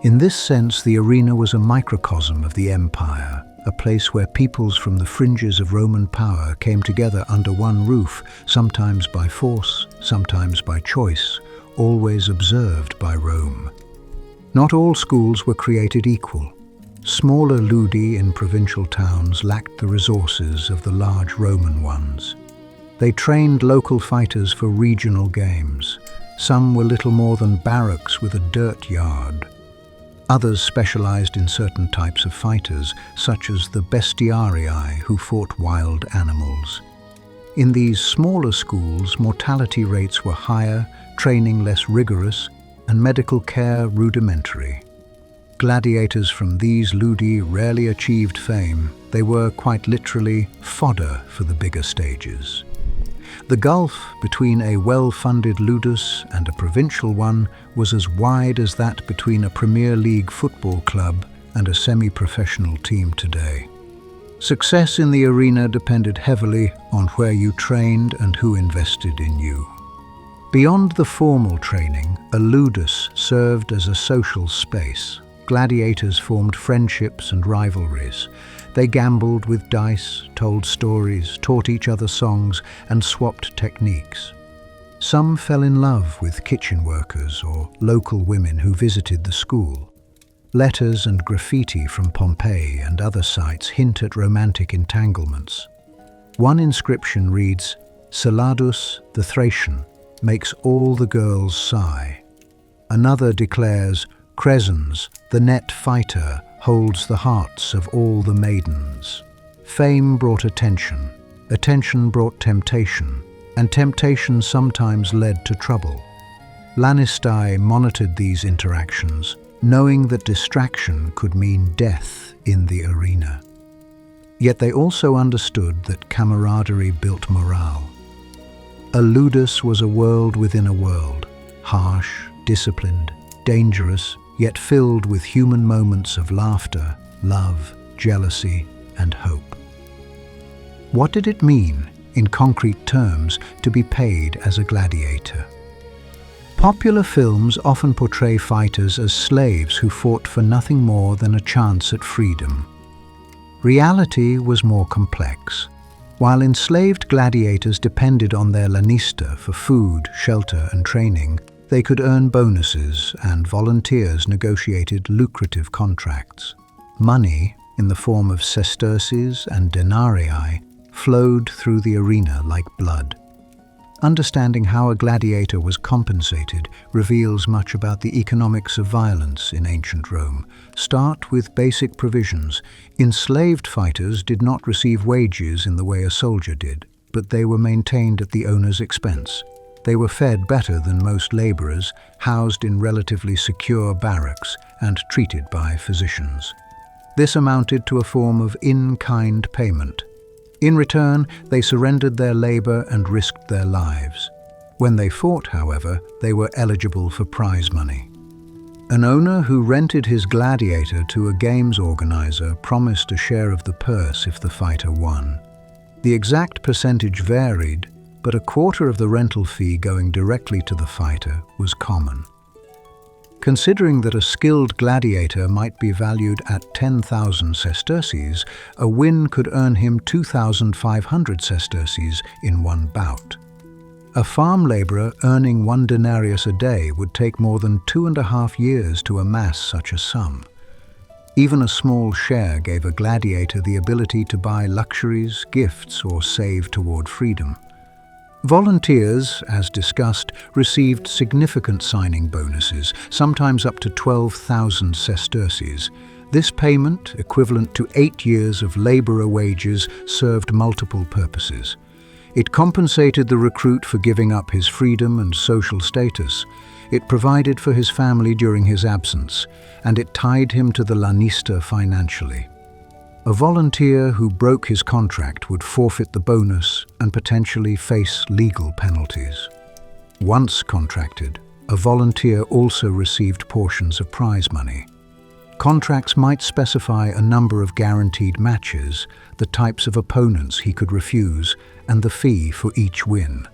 In this sense, the arena was a microcosm of the empire, a place where peoples from the fringes of Roman power came together under one roof, sometimes by force, sometimes by choice, always observed by Rome. Not all schools were created equal. Smaller ludi in provincial towns lacked the resources of the large Roman ones. They trained local fighters for regional games. Some were little more than barracks with a dirt yard. Others specialized in certain types of fighters, such as the bestiarii who fought wild animals. In these smaller schools, mortality rates were higher, training less rigorous, and medical care rudimentary. Gladiators from these ludi rarely achieved fame. They were, quite literally, fodder for the bigger stages. The gulf between a well-funded ludus and a provincial one was as wide as that between a Premier League football club and a semi-professional team today. Success in the arena depended heavily on where you trained and who invested in you. Beyond the formal training, a ludus served as a social space. Gladiators formed friendships and rivalries. They gambled with dice, told stories, taught each other songs, and swapped techniques. Some fell in love with kitchen workers or local women who visited the school. Letters and graffiti from Pompeii and other sites hint at romantic entanglements. One inscription reads, "Celadus, the Thracian, makes all the girls sigh." Another declares, "Crescens, the net fighter, holds the hearts of all the maidens." Fame brought attention, attention brought temptation, and temptation sometimes led to trouble. Lannistai monitored these interactions, knowing that distraction could mean death in the arena. Yet they also understood that camaraderie built morale. A ludus was a world within a world, harsh, disciplined, dangerous, yet filled with human moments of laughter, love, jealousy, and hope. What did it mean, in concrete terms, to be paid as a gladiator? Popular films often portray fighters as slaves who fought for nothing more than a chance at freedom. Reality was more complex. While enslaved gladiators depended on their lanista for food, shelter, and training, they could earn bonuses, and volunteers negotiated lucrative contracts. Money, in the form of sesterces and denarii, flowed through the arena like blood. Understanding how a gladiator was compensated reveals much about the economics of violence in ancient Rome. Start with basic provisions. Enslaved fighters did not receive wages in the way a soldier did, but they were maintained at the owner's expense. They were fed better than most laborers, housed in relatively secure barracks, and treated by physicians. This amounted to a form of in-kind payment. In return, they surrendered their labor and risked their lives. When they fought, however, they were eligible for prize money. An owner who rented his gladiator to a games organizer promised a share of the purse if the fighter won. The exact percentage varied, but a quarter of the rental fee going directly to the fighter was common. Considering that a skilled gladiator might be valued at 10,000 sesterces, a win could earn him 2,500 sesterces in one bout. A farm laborer earning 1 denarius a day would take more than 2.5 years to amass such a sum. Even a small share gave a gladiator the ability to buy luxuries, gifts, or save toward freedom. Volunteers, as discussed, received significant signing bonuses, sometimes up to 12,000 sesterces. This payment, equivalent to 8 years of laborer wages, served multiple purposes. It compensated the recruit for giving up his freedom and social status. It provided for his family during his absence, and it tied him to the lanista financially. A volunteer who broke his contract would forfeit the bonus and potentially face legal penalties. Once contracted, a volunteer also received portions of prize money. Contracts might specify a number of guaranteed matches, the types of opponents he could refuse, and the fee for each win.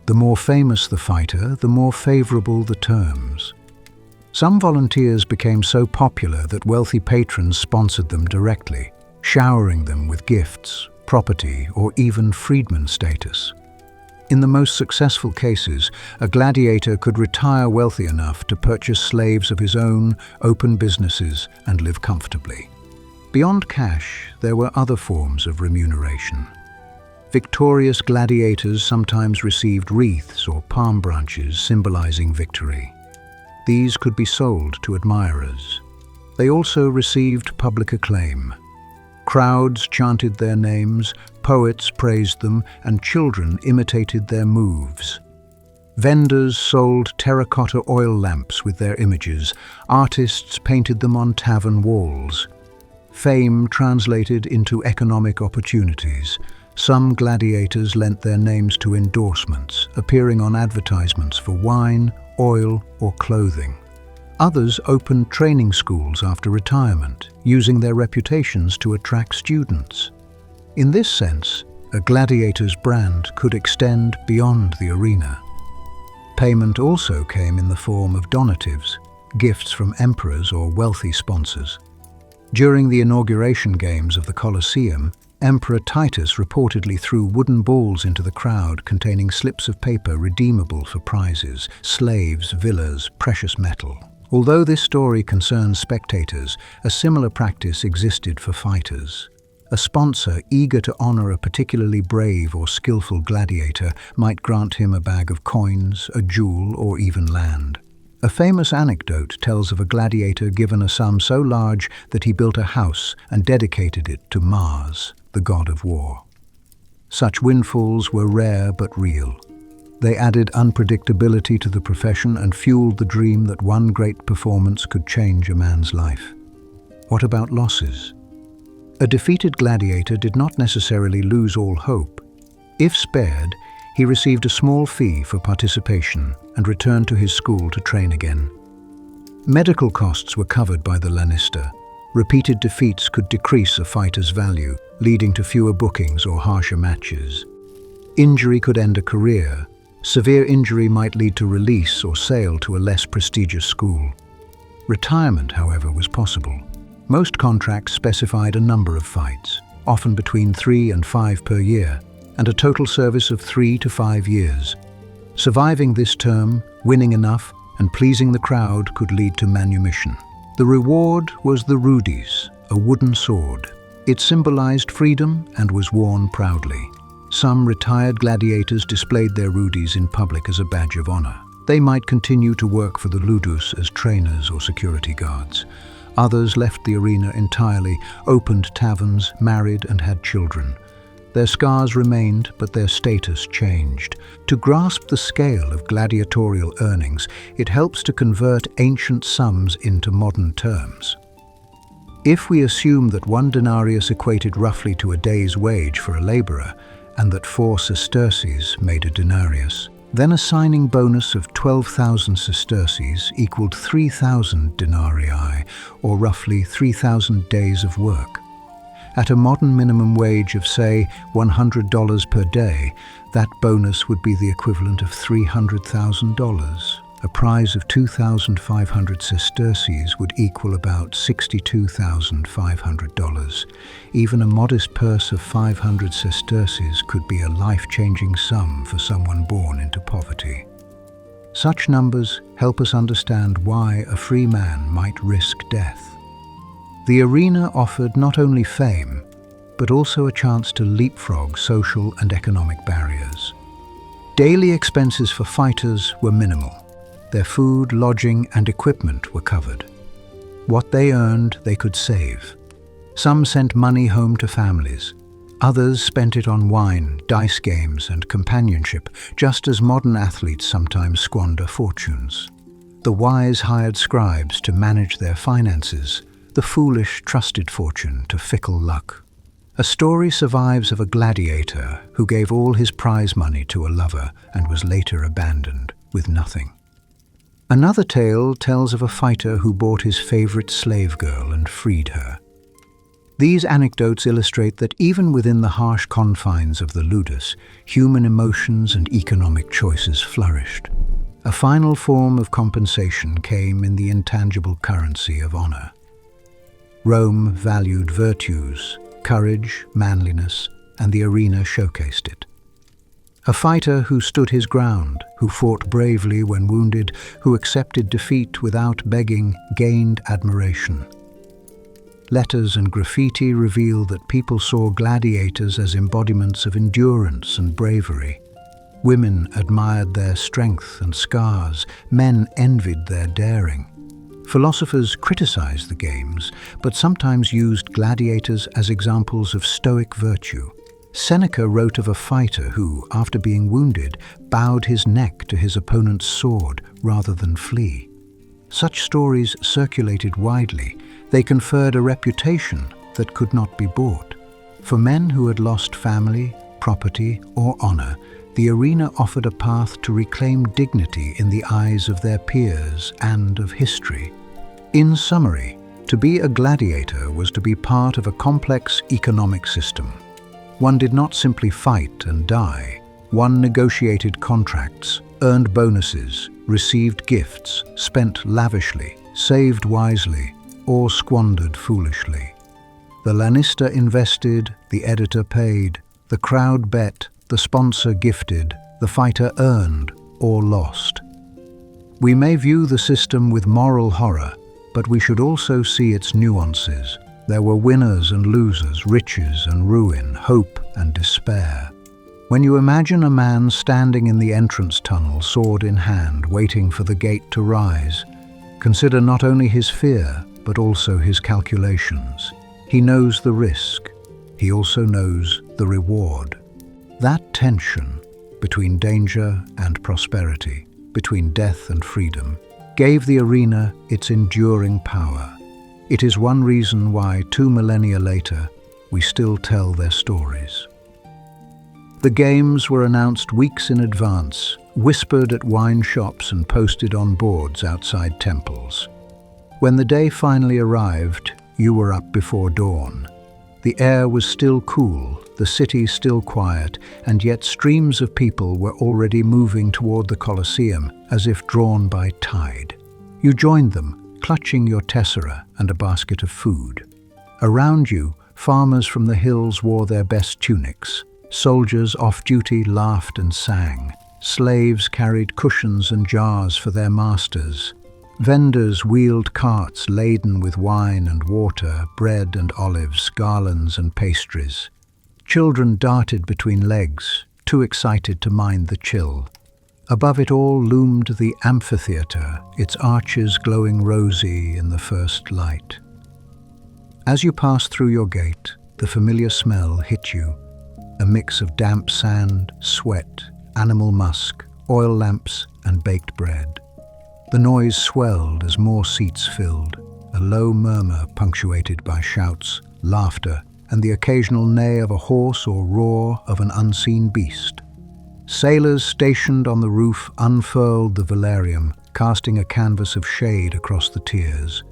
The more famous the fighter, the more favorable the terms. Some volunteers became so popular that wealthy patrons sponsored them directly, showering them with gifts, property, or even freedman status. In the most successful cases, a gladiator could retire wealthy enough to purchase slaves of his own, open businesses, and live comfortably. Beyond cash, there were other forms of remuneration. Victorious gladiators sometimes received wreaths or palm branches symbolizing victory. These could be sold to admirers. They also received public acclaim. Crowds chanted their names, poets praised them, and children imitated their moves. Vendors sold terracotta oil lamps with their images. Artists painted them on tavern walls. Fame translated into economic opportunities. Some gladiators lent their names to endorsements, appearing on advertisements for wine, oil, or clothing. Others opened training schools after retirement, using their reputations to attract students. In this sense, a gladiator's brand could extend beyond the arena. Payment also came in the form of donatives, gifts from emperors or wealthy sponsors. During the inauguration games of the Colosseum, Emperor Titus reportedly threw wooden balls into the crowd containing slips of paper redeemable for prizes, slaves, villas, precious metal. Although this story concerns spectators, a similar practice existed for fighters. A sponsor eager to honor a particularly brave or skillful gladiator might grant him a bag of coins, a jewel, or even land. A famous anecdote tells of a gladiator given a sum so large that he built a house and dedicated it to Mars, the god of war. Such windfalls were rare but real. They added unpredictability to the profession and fueled the dream that one great performance could change a man's life. What about losses? A defeated gladiator did not necessarily lose all hope. If spared, he received a small fee for participation and returned to his school to train again. Medical costs were covered by the lanista. Repeated defeats could decrease a fighter's value, leading to fewer bookings or harsher matches. Injury could end a career. Severe injury might lead to release or sale to a less prestigious school. Retirement, however, was possible. Most contracts specified a number of fights, often between 3 and 5 per year, and a total service of 3 to 5 years. Surviving this term, winning enough, and pleasing the crowd could lead to manumission. The reward was the rudis, a wooden sword. It symbolized freedom and was worn proudly. Some retired gladiators displayed their rudis in public as a badge of honor. They might continue to work for the ludus as trainers or security guards. Others left the arena entirely, opened taverns, married, and had children. Their scars remained, but their status changed. To grasp the scale of gladiatorial earnings, it helps to convert ancient sums into modern terms. If we assume that 1 denarius equated roughly to a day's wage for a laborer, and that 4 sesterces made a denarius, then a signing bonus of 12,000 sesterces equaled 3,000 denarii, or roughly 3,000 days of work. At a modern minimum wage of, say, $100 per day, that bonus would be the equivalent of $300,000. A prize of 2,500 sesterces would equal about $62,500. Even a modest purse of 500 sesterces could be a life-changing sum for someone born into poverty. Such numbers help us understand why a free man might risk death. The arena offered not only fame, but also a chance to leapfrog social and economic barriers. Daily expenses for fighters were minimal. Their food, lodging, and equipment were covered. What they earned, they could save. Some sent money home to families. Others spent it on wine, dice games, and companionship, just as modern athletes sometimes squander fortunes. The wise hired scribes to manage their finances. The foolish trusted fortune to fickle luck. A story survives of a gladiator who gave all his prize money to a lover and was later abandoned with nothing. Another tale tells of a fighter who bought his favorite slave girl and freed her. These anecdotes illustrate that even within the harsh confines of the ludus, human emotions and economic choices flourished. A final form of compensation came in the intangible currency of honor. Rome valued virtues, courage, manliness, and the arena showcased it. A fighter who stood his ground, who fought bravely when wounded, who accepted defeat without begging, gained admiration. Letters and graffiti reveal that people saw gladiators as embodiments of endurance and bravery. Women admired their strength and scars. Men envied their daring. Philosophers criticized the games, but sometimes used gladiators as examples of stoic virtue. Seneca wrote of a fighter who, after being wounded, bowed his neck to his opponent's sword rather than flee. Such stories circulated widely. They conferred a reputation that could not be bought. For men who had lost family, property, or honor, the arena offered a path to reclaim dignity in the eyes of their peers and of history. In summary, to be a gladiator was to be part of a complex economic system. One did not simply fight and die. One negotiated contracts, earned bonuses, received gifts, spent lavishly, saved wisely, or squandered foolishly. The lanista invested, the editor paid, the crowd bet, the sponsor gifted, the fighter earned or lost. We may view the system with moral horror, but we should also see its nuances. There were winners and losers, riches and ruin, hope and despair. When you imagine a man standing in the entrance tunnel, sword in hand, waiting for the gate to rise, consider not only his fear, but also his calculations. He knows the risk. He also knows the reward. That tension between danger and prosperity, between death and freedom, gave the arena its enduring power. It is one reason why 2 millennia later, we still tell their stories. The games were announced weeks in advance, whispered at wine shops and posted on boards outside temples. When the day finally arrived, you were up before dawn. The air was still cool, the city still quiet, and yet streams of people were already moving toward the Colosseum as if drawn by tide. You joined them, clutching your tessera and a basket of food. Around you, farmers from the hills wore their best tunics. Soldiers off-duty laughed and sang. Slaves carried cushions and jars for their masters. Vendors wheeled carts laden with wine and water, bread and olives, garlands and pastries. Children darted between legs, too excited to mind the chill. Above it all loomed the amphitheater, its arches glowing rosy in the first light. As you passed through your gate, the familiar smell hit you, a mix of damp sand, sweat, animal musk, oil lamps, and baked bread. The noise swelled as more seats filled, a low murmur punctuated by shouts, laughter, and the occasional neigh of a horse or roar of an unseen beast. Sailors stationed on the roof unfurled the velarium, casting a canvas of shade across the tiers.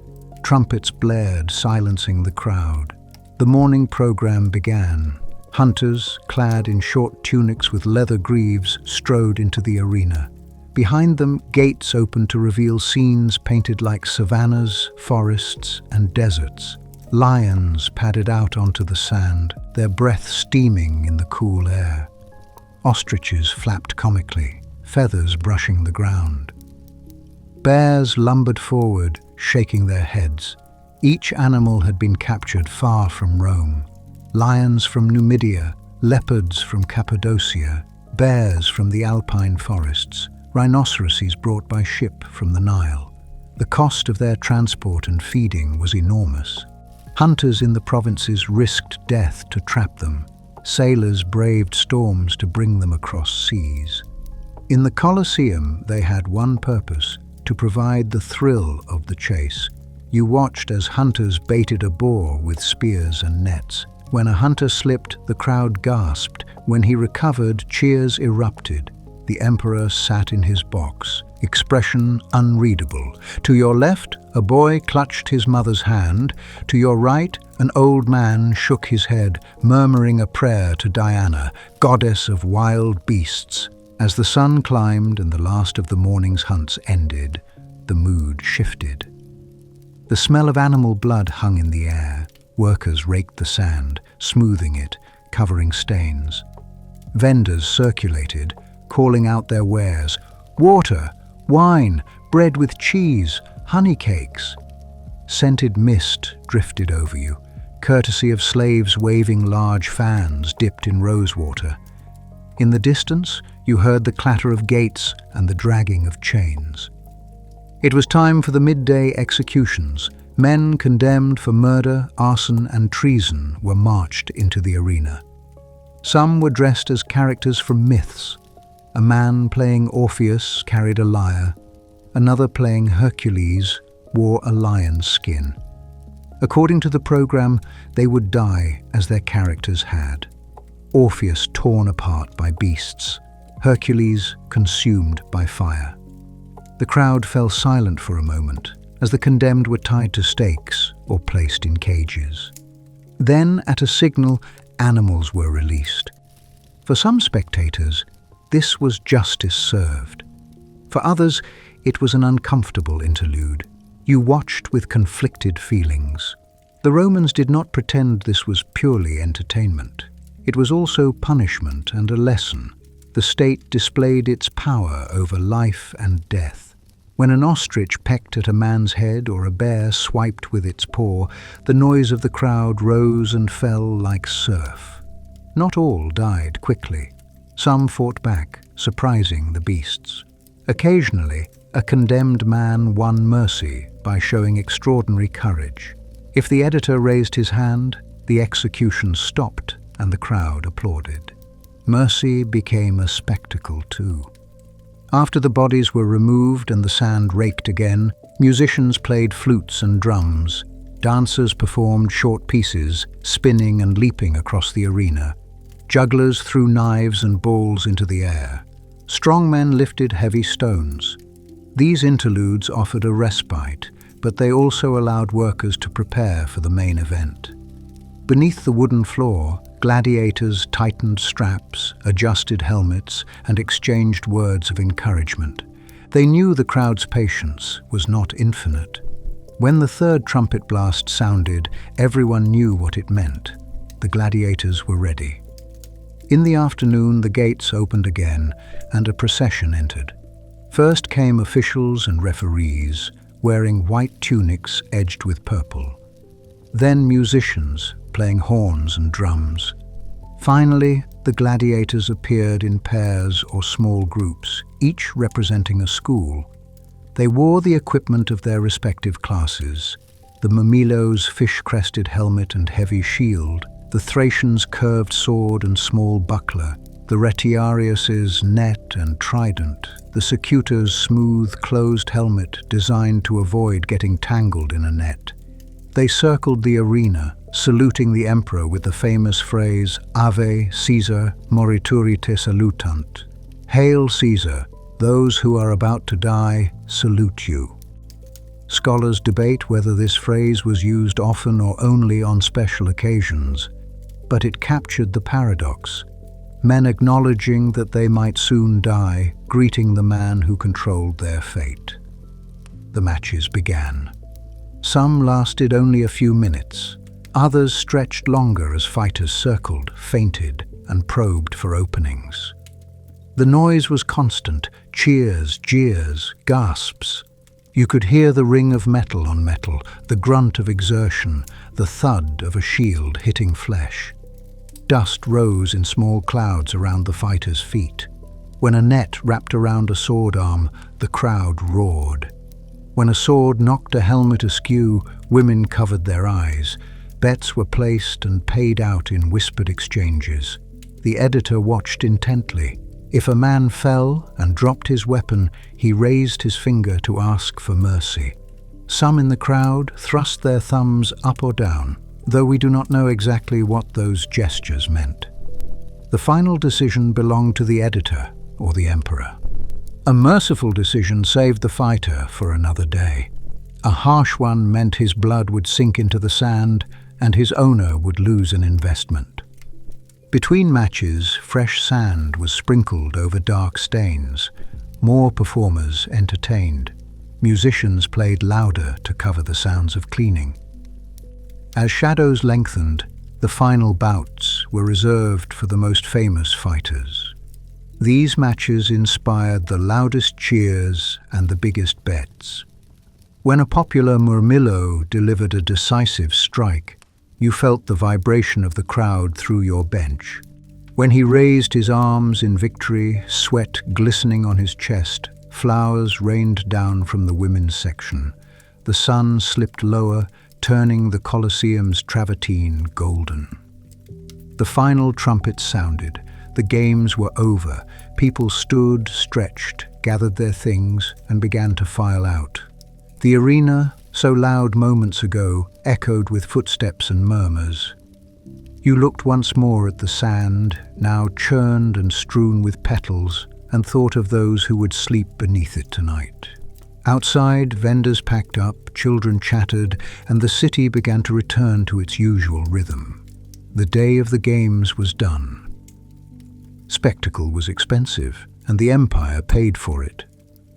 Trumpets blared, silencing the crowd. The morning program began. Hunters, clad in short tunics with leather greaves, strode into the arena. Behind them, gates opened to reveal scenes painted like savannas, forests, and deserts. Lions padded out onto the sand, their breath steaming in the cool air. Ostriches flapped comically, feathers brushing the ground. Bears lumbered forward, shaking their heads. Each animal had been captured far from Rome. Lions from Numidia, leopards from Cappadocia, bears from the alpine forests, rhinoceroses brought by ship from the Nile. The cost of their transport and feeding was enormous. Hunters in the provinces risked death to trap them. Sailors braved storms to bring them across seas. In the Colosseum, they had one purpose: to provide the thrill of the chase. You watched as hunters baited a boar with spears and nets. When a hunter slipped, the crowd gasped. When he recovered, cheers erupted. The emperor sat in his box, expression unreadable. To your left, a boy clutched his mother's hand. To your right, an old man shook his head, murmuring a prayer to Diana, goddess of wild beasts. As the sun climbed and the last of the morning's hunts ended, the mood shifted. The smell of animal blood hung in the air. Workers raked the sand, smoothing it, covering stains. Vendors circulated, calling out their wares: water, wine, bread with cheese, honey cakes. Scented mist drifted over you, courtesy of slaves waving large fans dipped in rosewater. In the distance, you heard the clatter of gates and the dragging of chains. It was time for the midday executions. Men condemned for murder, arson, and treason were marched into the arena. Some were dressed as characters from myths. A man playing Orpheus carried a lyre. Another playing Hercules wore a lion's skin. According to the program, they would die as their characters had. Orpheus torn apart by beasts, Hercules consumed by fire. The crowd fell silent for a moment as the condemned were tied to stakes or placed in cages. Then, at a signal, animals were released. For some spectators, this was justice served. For others, it was an uncomfortable interlude. You watched with conflicted feelings. The Romans did not pretend this was purely entertainment. It was also punishment and a lesson. The state displayed its power over life and death. When an ostrich pecked at a man's head or a bear swiped with its paw, the noise of the crowd rose and fell like surf. Not all died quickly. Some fought back, surprising the beasts. Occasionally, a condemned man won mercy by showing extraordinary courage. If the editor raised his hand, the execution stopped and the crowd applauded. Mercy became a spectacle too. After the bodies were removed and the sand raked again, musicians played flutes and drums. Dancers performed short pieces, spinning and leaping across the arena. Jugglers threw knives and balls into the air. Strong men lifted heavy stones. These interludes offered a respite, but they also allowed workers to prepare for the main event. Beneath the wooden floor, gladiators tightened straps, adjusted helmets, and exchanged words of encouragement. They knew the crowd's patience was not infinite. When the third trumpet blast sounded, everyone knew what it meant. The gladiators were ready. In the afternoon, the gates opened again, and a procession entered. First came officials and referees, wearing white tunics edged with purple. Then musicians, playing horns and drums. Finally, the gladiators appeared in pairs or small groups, each representing a school. They wore the equipment of their respective classes: the Mamilos' fish-crested helmet and heavy shield, the Thracians' curved sword and small buckler, the Retiarius' net and trident, the Secutors' smooth, closed helmet designed to avoid getting tangled in a net. They circled the arena, saluting the emperor with the famous phrase, Ave Caesar morituri te salutant. Hail Caesar, those who are about to die salute you. Scholars debate whether this phrase was used often or only on special occasions, but it captured the paradox. Men acknowledging that they might soon die, greeting the man who controlled their fate. The matches began. Some lasted only a few minutes. Others stretched longer as fighters circled, feinted, and probed for openings. The noise was constant: cheers, jeers, gasps. You could hear the ring of metal on metal, the grunt of exertion, the thud of a shield hitting flesh. Dust rose in small clouds around the fighters' feet. When a net wrapped around a sword arm, the crowd roared. When a sword knocked a helmet askew, women covered their eyes. Bets were placed and paid out in whispered exchanges. The editor watched intently. If a man fell and dropped his weapon, he raised his finger to ask for mercy. Some in the crowd thrust their thumbs up or down, though we do not know exactly what those gestures meant. The final decision belonged to the editor or the emperor. A merciful decision saved the fighter for another day. A harsh one meant his blood would sink into the sand and his owner would lose an investment. Between matches, fresh sand was sprinkled over dark stains. More performers entertained. Musicians played louder to cover the sounds of cleaning. As shadows lengthened, the final bouts were reserved for the most famous fighters. These matches inspired the loudest cheers and the biggest bets. When a popular murmillo delivered a decisive strike, you felt the vibration of the crowd through your bench. When he raised his arms in victory, sweat glistening on his chest, Flowers rained down from the women's section. The sun slipped lower, turning the Colosseum's travertine golden. The final trumpet sounded. The games were over. People stood, stretched, gathered their things, and began to file out. The arena, so loud moments ago, echoed with footsteps and murmurs. You looked once more at the sand, now churned and strewn with petals, and thought of those who would sleep beneath it tonight. Outside, vendors packed up, children chattered, and the city began to return to its usual rhythm. The day of the games was done. Spectacle was expensive, and the empire paid for it.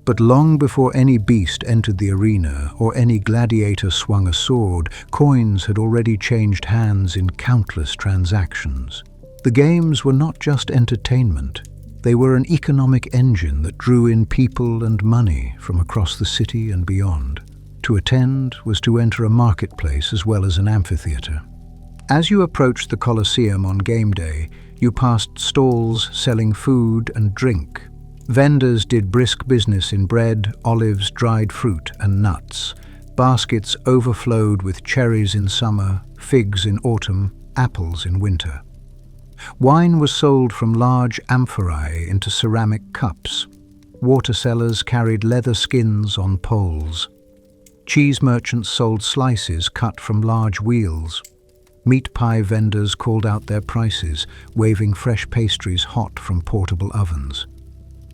But long before any beast entered the arena or any gladiator swung a sword, coins had already changed hands in countless transactions. The games were not just entertainment. They were an economic engine that drew in people and money from across the city and beyond. To attend was to enter a marketplace as well as an amphitheater. As you approached the Colosseum on game day, you passed stalls selling food and drink. Vendors did brisk business in bread, olives, dried fruit, and nuts. Baskets overflowed with cherries in summer, figs in autumn, apples in winter. Wine was sold from large amphorae into ceramic cups. Water sellers carried leather skins on poles. Cheese merchants sold slices cut from large wheels. Meat pie vendors called out their prices, waving fresh pastries hot from portable ovens.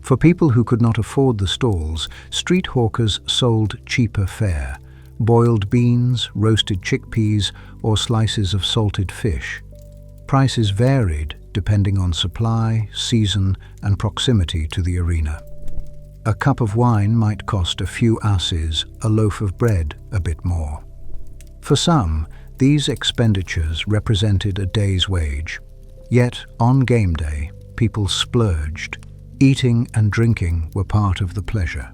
For people who could not afford the stalls, street hawkers sold cheaper fare: boiled beans, roasted chickpeas, or slices of salted fish. Prices varied depending on supply, season, and proximity to the arena. A cup of wine might cost a few asses, a loaf of bread a bit more. For some, these expenditures represented a day's wage. Yet, on game day, people splurged. Eating and drinking were part of the pleasure.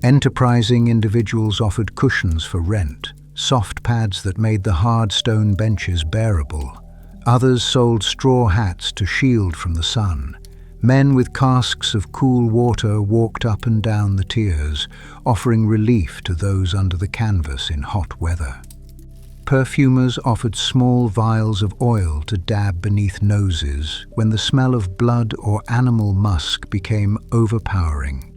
Enterprising individuals offered cushions for rent, soft pads that made the hard stone benches bearable. Others sold straw hats to shield from the sun. Men with casks of cool water walked up and down the tiers, offering relief to those under the canvas in hot weather. Perfumers offered small vials of oil to dab beneath noses when the smell of blood or animal musk became overpowering.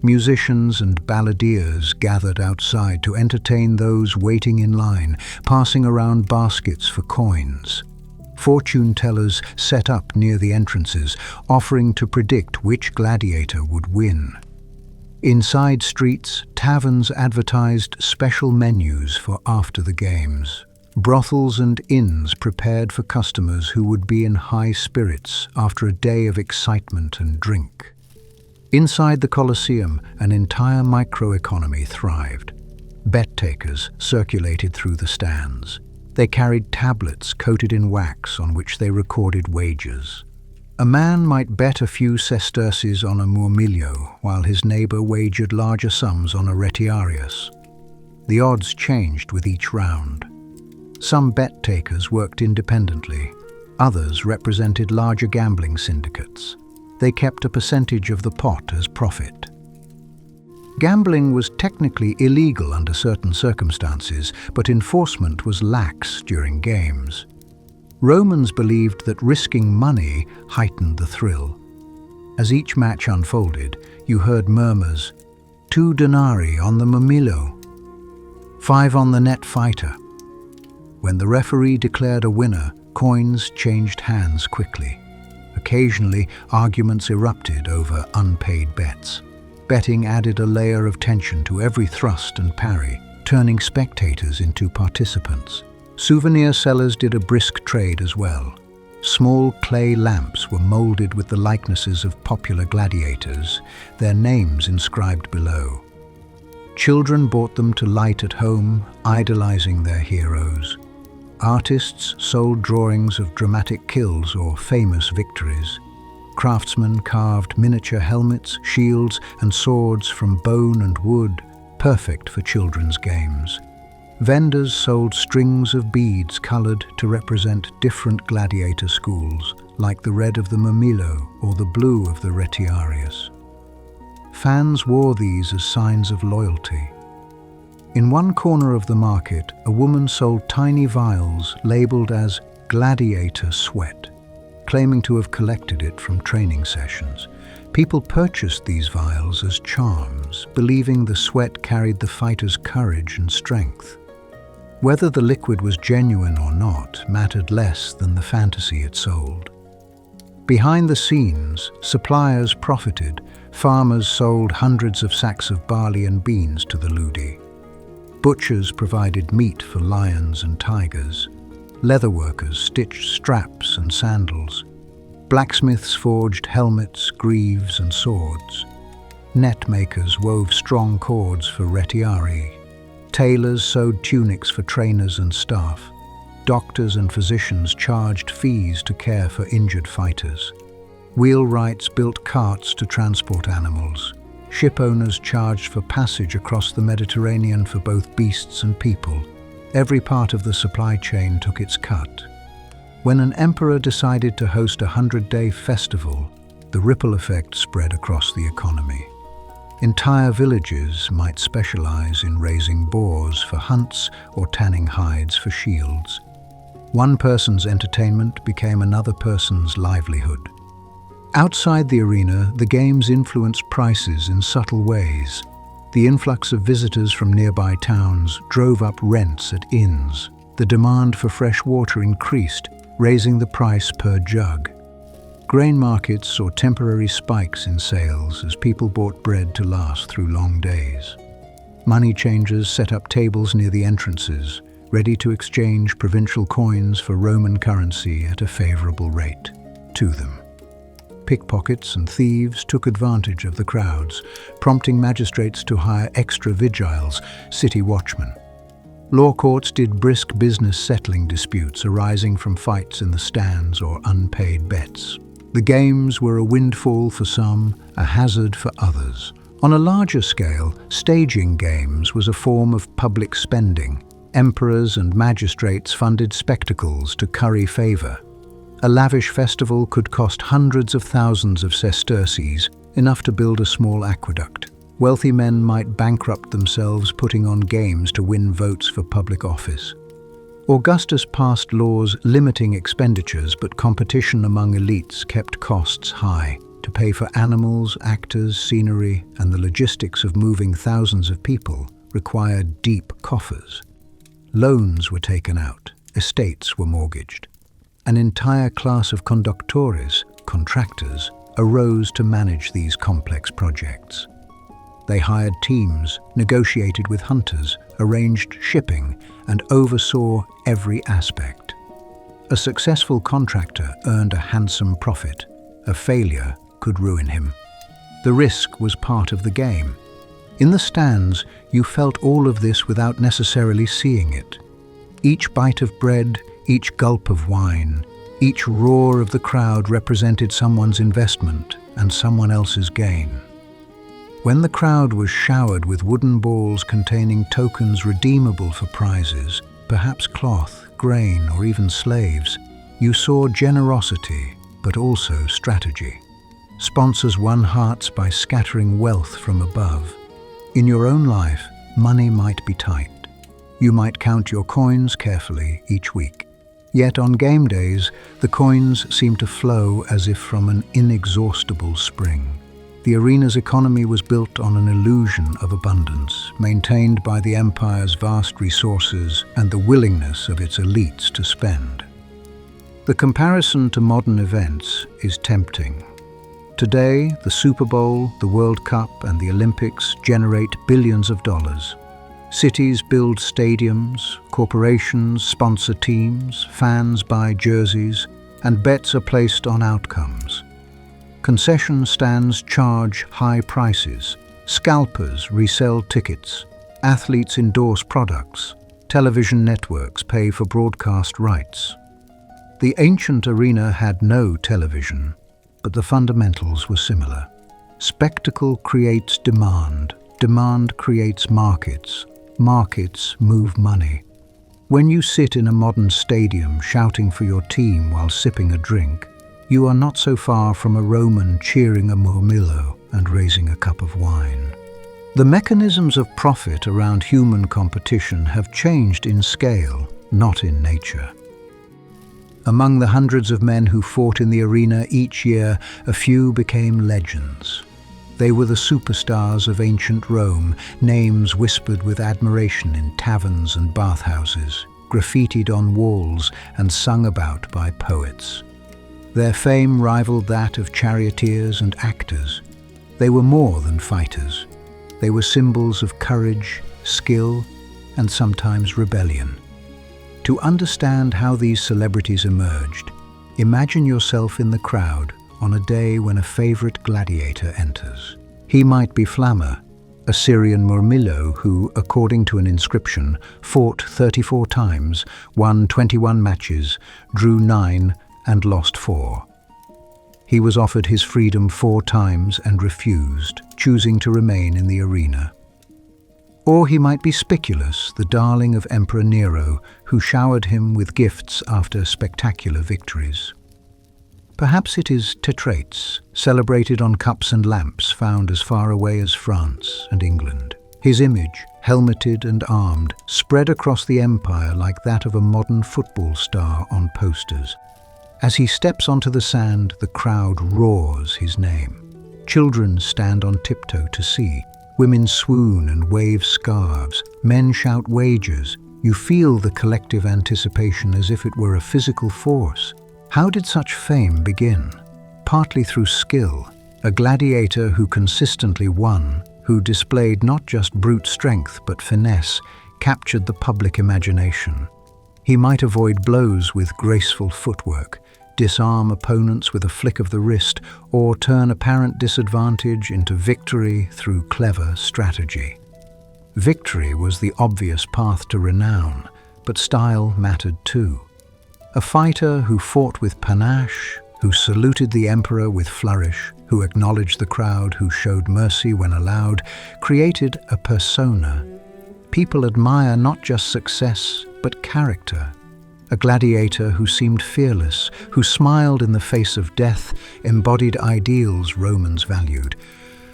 Musicians and balladeers gathered outside to entertain those waiting in line, passing around baskets for coins. Fortune tellers set up near the entrances, offering to predict which gladiator would win. Inside streets, taverns advertised special menus for after the games. Brothels and inns prepared for customers who would be in high spirits after a day of excitement and drink. Inside the Colosseum, an entire microeconomy thrived. Bet-takers circulated through the stands. They carried tablets coated in wax on which they recorded wagers. A man might bet a few sesterces on a murmillo, while his neighbor wagered larger sums on a retiarius. The odds changed with each round. Some bet-takers worked independently. Others represented larger gambling syndicates. They kept a percentage of the pot as profit. Gambling was technically illegal under certain circumstances, but enforcement was lax during games. Romans believed that risking money heightened the thrill. As each match unfolded, you heard murmurs: 2 denarii on the murmillo, 5 on the net fighter. When the referee declared a winner, coins changed hands quickly. Occasionally, arguments erupted over unpaid bets. Betting added a layer of tension to every thrust and parry, turning spectators into participants. Souvenir sellers did a brisk trade as well. Small clay lamps were molded with the likenesses of popular gladiators, their names inscribed below. Children bought them to light at home, idolizing their heroes. Artists sold drawings of dramatic kills or famous victories. Craftsmen carved miniature helmets, shields, and swords from bone and wood, perfect for children's games. Vendors sold strings of beads colored to represent different gladiator schools, like the red of the murmillo or the blue of the retiarius. fans wore these as signs of loyalty. In one corner of the market, a woman sold tiny vials labeled as Gladiator sweat, claiming to have collected it from training sessions. People purchased these vials as charms, believing the sweat carried the fighter's courage and strength. Whether the liquid was genuine or not mattered less than the fantasy it sold. Behind the scenes, suppliers profited. Farmers sold hundreds of sacks of barley and beans to the ludi. Butchers provided meat for lions and tigers. Leatherworkers stitched straps and sandals. Blacksmiths forged helmets, greaves, and swords. Net makers wove strong cords for retiari. Tailors sewed tunics for trainers and staff. Doctors and physicians charged fees to care for injured fighters. Wheelwrights built carts to transport animals. Ship owners charged for passage across the Mediterranean for both beasts and people. Every part of the supply chain took its cut. When an emperor decided to host a 100-day festival, the ripple effect spread across the economy. Entire villages might specialize in raising boars for hunts or tanning hides for shields. One person's entertainment became another person's livelihood. Outside the arena, the games influenced prices in subtle ways. The influx of visitors from nearby towns drove up rents at inns. The demand for fresh water increased, raising the price per jug. Grain markets saw temporary spikes in sales as people bought bread to last through long days. Money changers set up tables near the entrances, ready to exchange provincial coins for Roman currency at a favorable rate to them. Pickpockets and thieves took advantage of the crowds, prompting magistrates to hire extra vigiles, city watchmen. Law courts did brisk business settling disputes arising from fights in the stands or unpaid bets. The games were a windfall for some, a hazard for others. On a larger scale, staging games was a form of public spending. Emperors and magistrates funded spectacles to curry favor. A lavish festival could cost hundreds of thousands of sesterces, enough to build a small aqueduct. Wealthy men might bankrupt themselves putting on games to win votes for public office. Augustus passed laws limiting expenditures, but competition among elites kept costs high. To pay for animals, actors, scenery, and the logistics of moving thousands of people required deep coffers. Loans were taken out, estates were mortgaged. An entire class of conductores, contractors, arose to manage these complex projects. They hired teams, negotiated with hunters, arranged shipping, and oversaw every aspect. A successful contractor earned a handsome profit. A failure could ruin him. The risk was part of the game. In the stands, you felt all of this without necessarily seeing it. Each bite of bread, each gulp of wine, each roar of the crowd represented someone's investment and someone else's gain. When the crowd was showered with wooden balls containing tokens redeemable for prizes, perhaps cloth, grain, or even slaves, you saw generosity, but also strategy. Sponsors won hearts by scattering wealth from above. In your own life, money might be tight. You might count your coins carefully each week. Yet on game days, the coins seemed to flow as if from an inexhaustible spring. The arena's economy was built on an illusion of abundance, maintained by the empire's vast resources and the willingness of its elites to spend. The comparison to modern events is tempting. Today, the Super Bowl, the World Cup, and the Olympics generate billions of dollars. Cities build stadiums, corporations sponsor teams, fans buy jerseys, and bets are placed on outcomes. Concession stands charge high prices, scalpers resell tickets, athletes endorse products, television networks pay for broadcast rights. The ancient arena had no television, but the fundamentals were similar. Spectacle creates demand, demand creates markets, markets move money. When you sit in a modern stadium shouting for your team while sipping a drink, you are not so far from a Roman cheering a murmillo. and raising a cup of wine. The mechanisms of profit around human competition have changed in scale, not in nature. Among the hundreds of men who fought in the arena each year, a few became legends. They were the superstars of ancient Rome, names whispered with admiration in taverns and bathhouses, graffitied on walls and sung about by poets. Their fame rivaled that of charioteers and actors. They were more than fighters. They were symbols of courage, skill, and sometimes rebellion. To understand how these celebrities emerged, imagine yourself in the crowd on a day when a favorite gladiator enters. He might be Flamma, a Syrian murmillo who, according to an inscription, fought 34 times, won 21 matches, drew 9, and lost 4. He was offered his freedom 4 times and refused, choosing to remain in the arena. Or he might be Spiculus, the darling of Emperor Nero, who showered him with gifts after spectacular victories. Perhaps it is Tetrates, celebrated on cups and lamps found as far away as France and England. His image, helmeted and armed, spread across the empire like that of a modern football star on posters. As he steps onto the sand, the crowd roars his name. Children stand on tiptoe to see. Women swoon and wave scarves. Men shout wagers. You feel the collective anticipation as if it were a physical force. How did such fame begin? Partly through skill. A gladiator who consistently won, who displayed not just brute strength but finesse, captured the public imagination. He might avoid blows with graceful footwork, disarm opponents with a flick of the wrist, or turn apparent disadvantage into victory through clever strategy. Victory was the obvious path to renown, but style mattered too. A fighter who fought with panache, who saluted the emperor with flourish, who acknowledged the crowd, who showed mercy when allowed, created a persona. People admire not just success, but character. A gladiator who seemed fearless, who smiled in the face of death, embodied ideals Romans valued.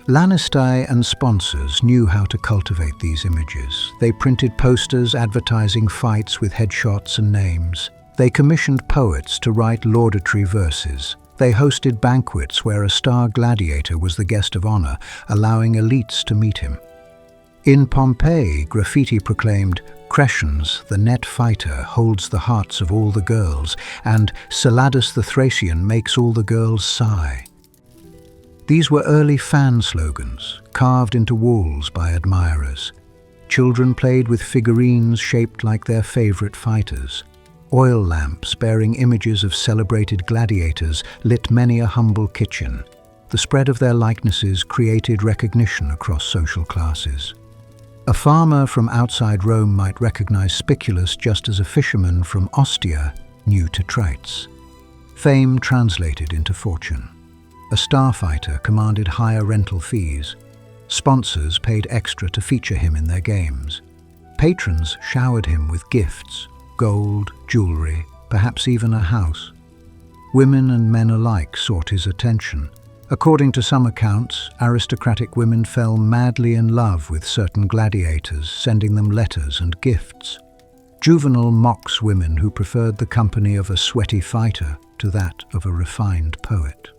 Lannister and sponsors knew how to cultivate these images. They printed posters advertising fights with headshots and names. They commissioned poets to write laudatory verses. They hosted banquets where a star gladiator was the guest of honor, allowing elites to meet him. In Pompeii, graffiti proclaimed, "Crescens, the net fighter, holds the hearts of all the girls," and "Celadus the Thracian makes all the girls sigh." These were early fan slogans, carved into walls by admirers. Children played with figurines shaped like their favorite fighters. Oil lamps bearing images of celebrated gladiators lit many a humble kitchen. The spread of their likenesses created recognition across social classes. A farmer from outside Rome might recognize Spiculus just as a fisherman from Ostia knew Tetrates. Fame translated into fortune. A starfighter commanded higher rental fees. Sponsors paid extra to feature him in their games. Patrons showered him with gifts, gold, jewelry, perhaps even a house. Women and men alike sought his attention. According to some accounts, aristocratic women fell madly in love with certain gladiators, sending them letters and gifts. Juvenal mocks women who preferred the company of a sweaty fighter to that of a refined poet.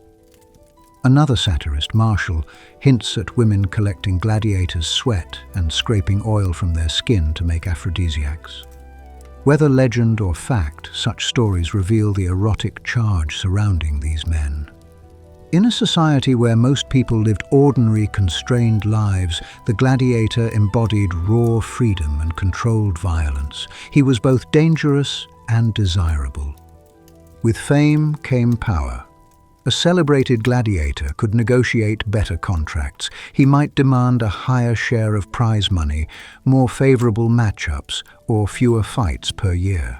Another satirist, Martial, hints at women collecting gladiators' sweat and scraping oil from their skin to make aphrodisiacs. Whether legend or fact, such stories reveal the erotic charge surrounding these men. In a society where most people lived ordinary, constrained lives, the gladiator embodied raw freedom and controlled violence. He was both dangerous and desirable. With fame came power. A celebrated gladiator could negotiate better contracts. He might demand a higher share of prize money, more favorable matchups, or fewer fights per year.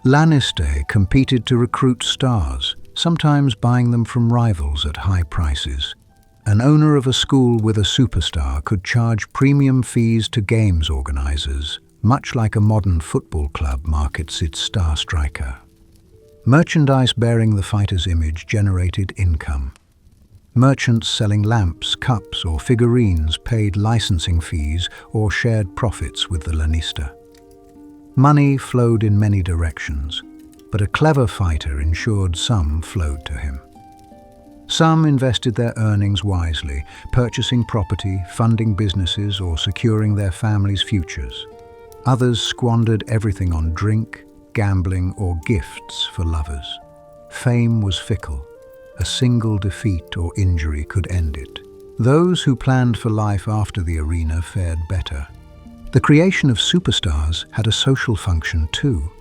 Lannister competed to recruit stars, sometimes buying them from rivals at high prices. An owner of a school with a superstar could charge premium fees to games organizers, much like a modern football club markets its star striker. Merchandise bearing the fighter's image generated income. Merchants selling lamps, cups, or figurines paid licensing fees or shared profits with the lanista. Money flowed in many directions, but a clever fighter ensured some flowed to him. Some invested their earnings wisely, purchasing property, funding businesses, or securing their families' futures. Others squandered everything on drink, gambling, or gifts for lovers. Fame was fickle. A single defeat or injury could end it. Those who planned for life after the arena fared better. The creation of superstars had a social function too.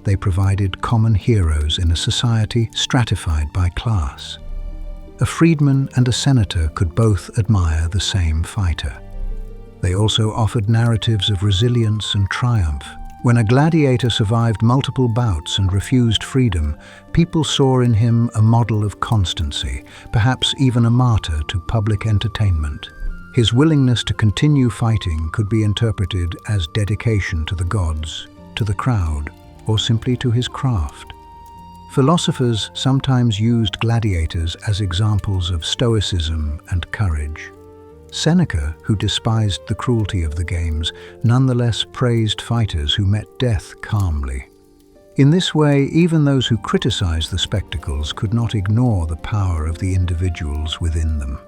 They provided common heroes in a society stratified by class. A freedman and a senator could both admire the same fighter. They also offered narratives of resilience and triumph. When a gladiator survived multiple bouts and refused freedom, people saw in him a model of constancy, perhaps even a martyr to public entertainment. His willingness to continue fighting could be interpreted as dedication to the gods, to the crowd, or simply to his craft. Philosophers sometimes used gladiators as examples of stoicism and courage. Seneca, who despised the cruelty of the games, nonetheless praised fighters who met death calmly. In this way, even those who criticized the spectacles could not ignore the power of the individuals within them.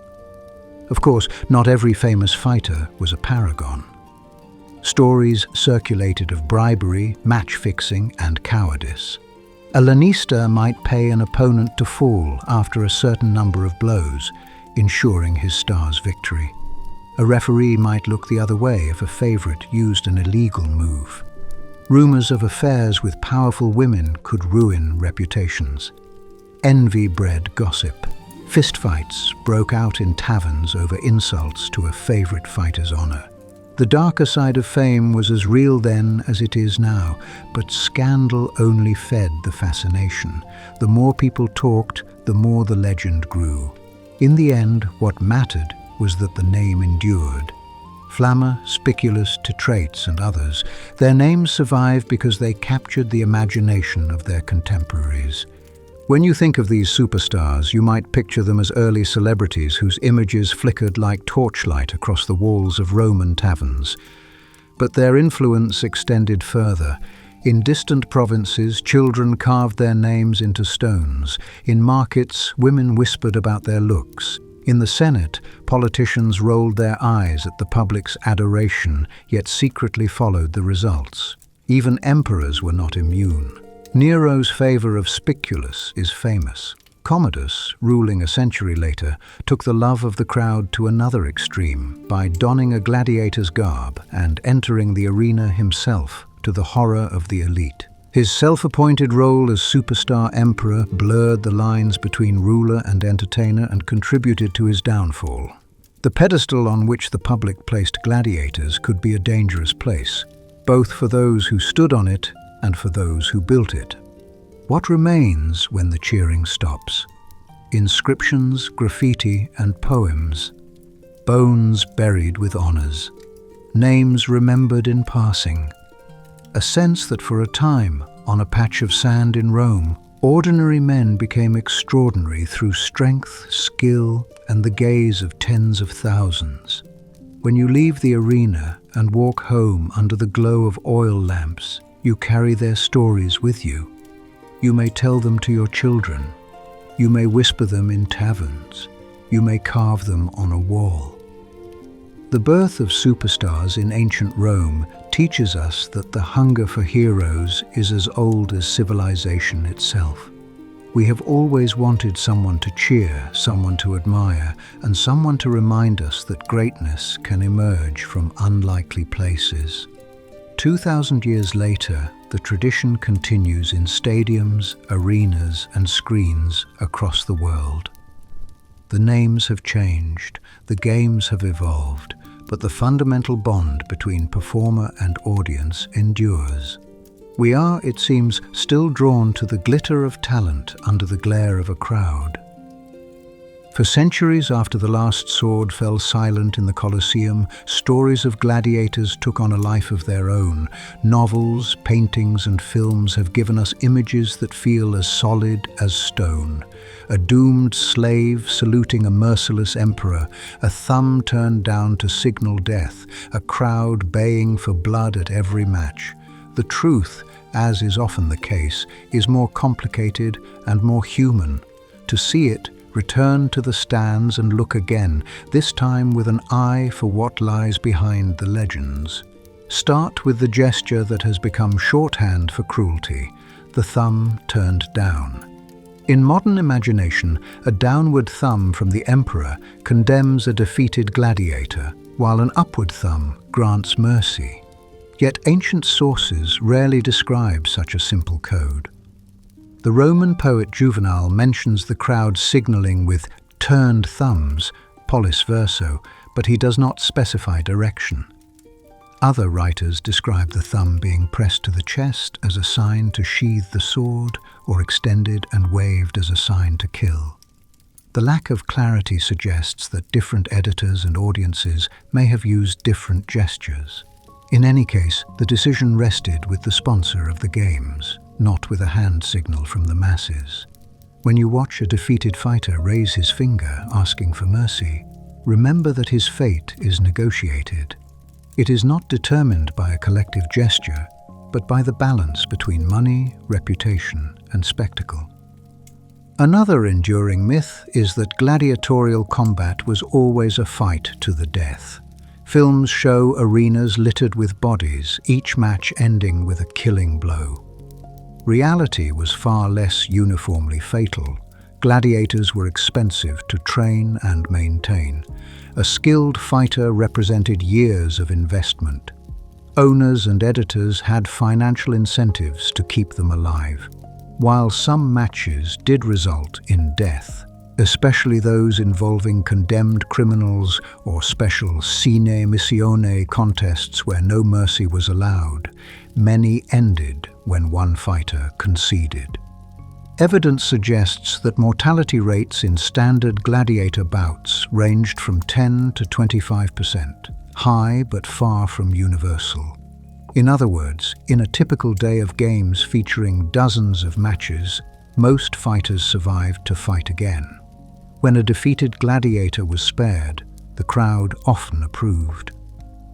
Of course, not every famous fighter was a paragon. Stories circulated of bribery, match-fixing, and cowardice. A lanista might pay an opponent to fall after a certain number of blows, ensuring his star's victory. A referee might look the other way if a favorite used an illegal move. Rumors of affairs with powerful women could ruin reputations. Envy bred gossip. Fistfights broke out in taverns over insults to a favorite fighter's honor. The darker side of fame was as real then as it is now, but scandal only fed the fascination. The more people talked, the more the legend grew. In the end, what mattered was that the name endured. Flamma, Spiculus, Tetrates, and others, their names survived because they captured the imagination of their contemporaries. When you think of these superstars, you might picture them as early celebrities whose images flickered like torchlight across the walls of Roman taverns. But their influence extended further. In distant provinces, children carved their names into stones. In markets, women whispered about their looks. In the Senate, politicians rolled their eyes at the public's adoration, yet secretly followed the results. Even emperors were not immune. Nero's favor of Spiculus is famous. Commodus, ruling a century later, took the love of the crowd to another extreme by donning a gladiator's garb and entering the arena himself, to the horror of the elite. His self-appointed role as superstar emperor blurred the lines between ruler and entertainer and contributed to his downfall. The pedestal on which the public placed gladiators could be a dangerous place, both for those who stood on it and for those who built it. What remains when the cheering stops? Inscriptions, graffiti, and poems. Bones buried with honors. Names remembered in passing. A sense that for a time, on a patch of sand in Rome, ordinary men became extraordinary through strength, skill, and the gaze of tens of thousands. When you leave the arena and walk home under the glow of oil lamps, you carry their stories with you. You may tell them to your children. You may whisper them in taverns. You may carve them on a wall. The birth of superstars in ancient Rome teaches us that the hunger for heroes is as old as civilization itself. We have always wanted someone to cheer, someone to admire, and someone to remind us that greatness can emerge from unlikely places. 2,000 years later, the tradition continues in stadiums, arenas, and screens across the world. The names have changed, the games have evolved, but the fundamental bond between performer and audience endures. We are, it seems, still drawn to the glitter of talent under the glare of a crowd. For centuries after the last sword fell silent in the Colosseum, stories of gladiators took on a life of their own. Novels, paintings, and films have given us images that feel as solid as stone. A doomed slave saluting a merciless emperor, a thumb turned down to signal death, a crowd baying for blood at every match. The truth, as is often the case, is more complicated and more human. To see it, return to the stands and look again, this time with an eye for what lies behind the legends. Start with the gesture that has become shorthand for cruelty, the thumb turned down. In modern imagination, a downward thumb from the emperor condemns a defeated gladiator, while an upward thumb grants mercy. Yet ancient sources rarely describe such a simple code. The Roman poet Juvenal mentions the crowd signaling with turned thumbs, pollis verso, but he does not specify direction. Other writers describe the thumb being pressed to the chest as a sign to sheathe the sword, or extended and waved as a sign to kill. The lack of clarity suggests that different editors and audiences may have used different gestures. In any case, the decision rested with the sponsor of the games, not with a hand signal from the masses. When you watch a defeated fighter raise his finger asking for mercy, remember that his fate is negotiated. It is not determined by a collective gesture, but by the balance between money, reputation, and spectacle. Another enduring myth is that gladiatorial combat was always a fight to the death. Films show arenas littered with bodies, each match ending with a killing blow. Reality was far less uniformly fatal. Gladiators were expensive to train and maintain. A skilled fighter represented years of investment. Owners and editors had financial incentives to keep them alive. While some matches did result in death, especially those involving condemned criminals or special sine missione contests where no mercy was allowed, many ended when one fighter conceded. Evidence suggests that mortality rates in standard gladiator bouts ranged from 10 to 25%, high but far from universal. In other words, in a typical day of games featuring dozens of matches, most fighters survived to fight again. When a defeated gladiator was spared, the crowd often approved.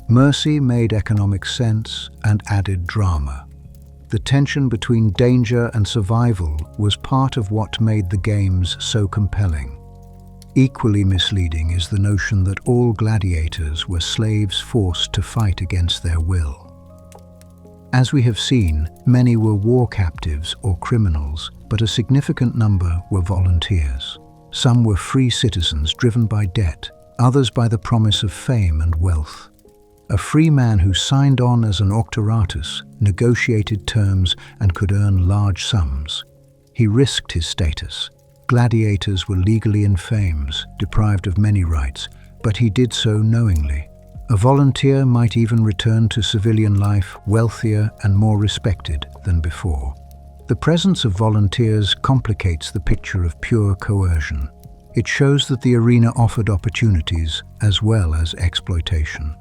Mercy made economic sense and added drama. The tension between danger and survival was part of what made the games so compelling. Equally misleading is the notion that all gladiators were slaves forced to fight against their will. As we have seen, many were war captives or criminals, but a significant number were volunteers. Some were free citizens driven by debt, others by the promise of fame and wealth. A free man who signed on as an auctoratus, negotiated terms, and could earn large sums. He risked his status. Gladiators were legally infirm, deprived of many rights, but he did so knowingly. A volunteer might even return to civilian life wealthier and more respected than before. The presence of volunteers complicates the picture of pure coercion. It shows that the arena offered opportunities as well as exploitation.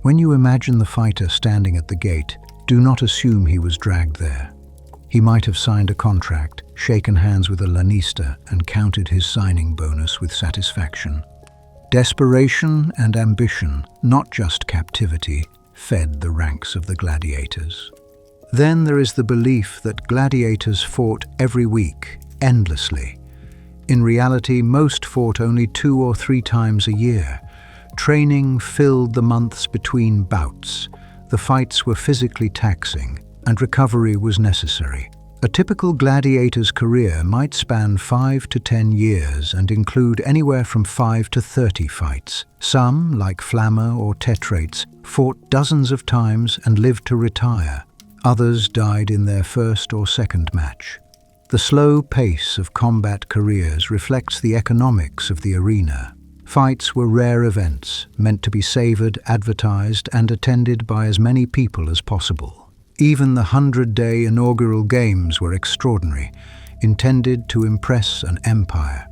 When you imagine the fighter standing at the gate, do not assume he was dragged there. He might have signed a contract, shaken hands with a lanista, and counted his signing bonus with satisfaction. Desperation and ambition, not just captivity, fed the ranks of the gladiators. Then there is the belief that gladiators fought every week, endlessly. In reality, most fought only 2 or 3 times a year. Training filled the months between bouts. The fights were physically taxing, and recovery was necessary. A typical gladiator's career might span 5 to 10 years and include anywhere from 5 to 30 fights. Some, like Flamma or Tetrates, fought dozens of times and lived to retire. Others died in their first or second match. The slow pace of combat careers reflects the economics of the arena. Fights were rare events, meant to be savored, advertised, and attended by as many people as possible. Even the 100-day inaugural games were extraordinary, intended to impress an empire.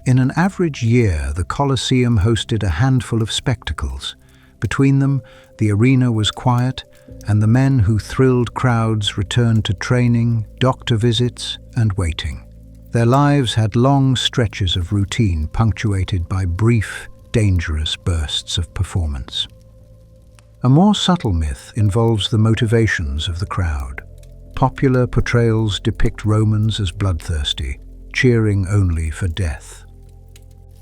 In an average year, the Colosseum hosted a handful of spectacles. Between them, the arena was quiet, and the men who thrilled crowds returned to training, doctor visits, and waiting. Their lives had long stretches of routine punctuated by brief, dangerous bursts of performance. A more subtle myth involves the motivations of the crowd. Popular portrayals depict Romans as bloodthirsty, cheering only for death.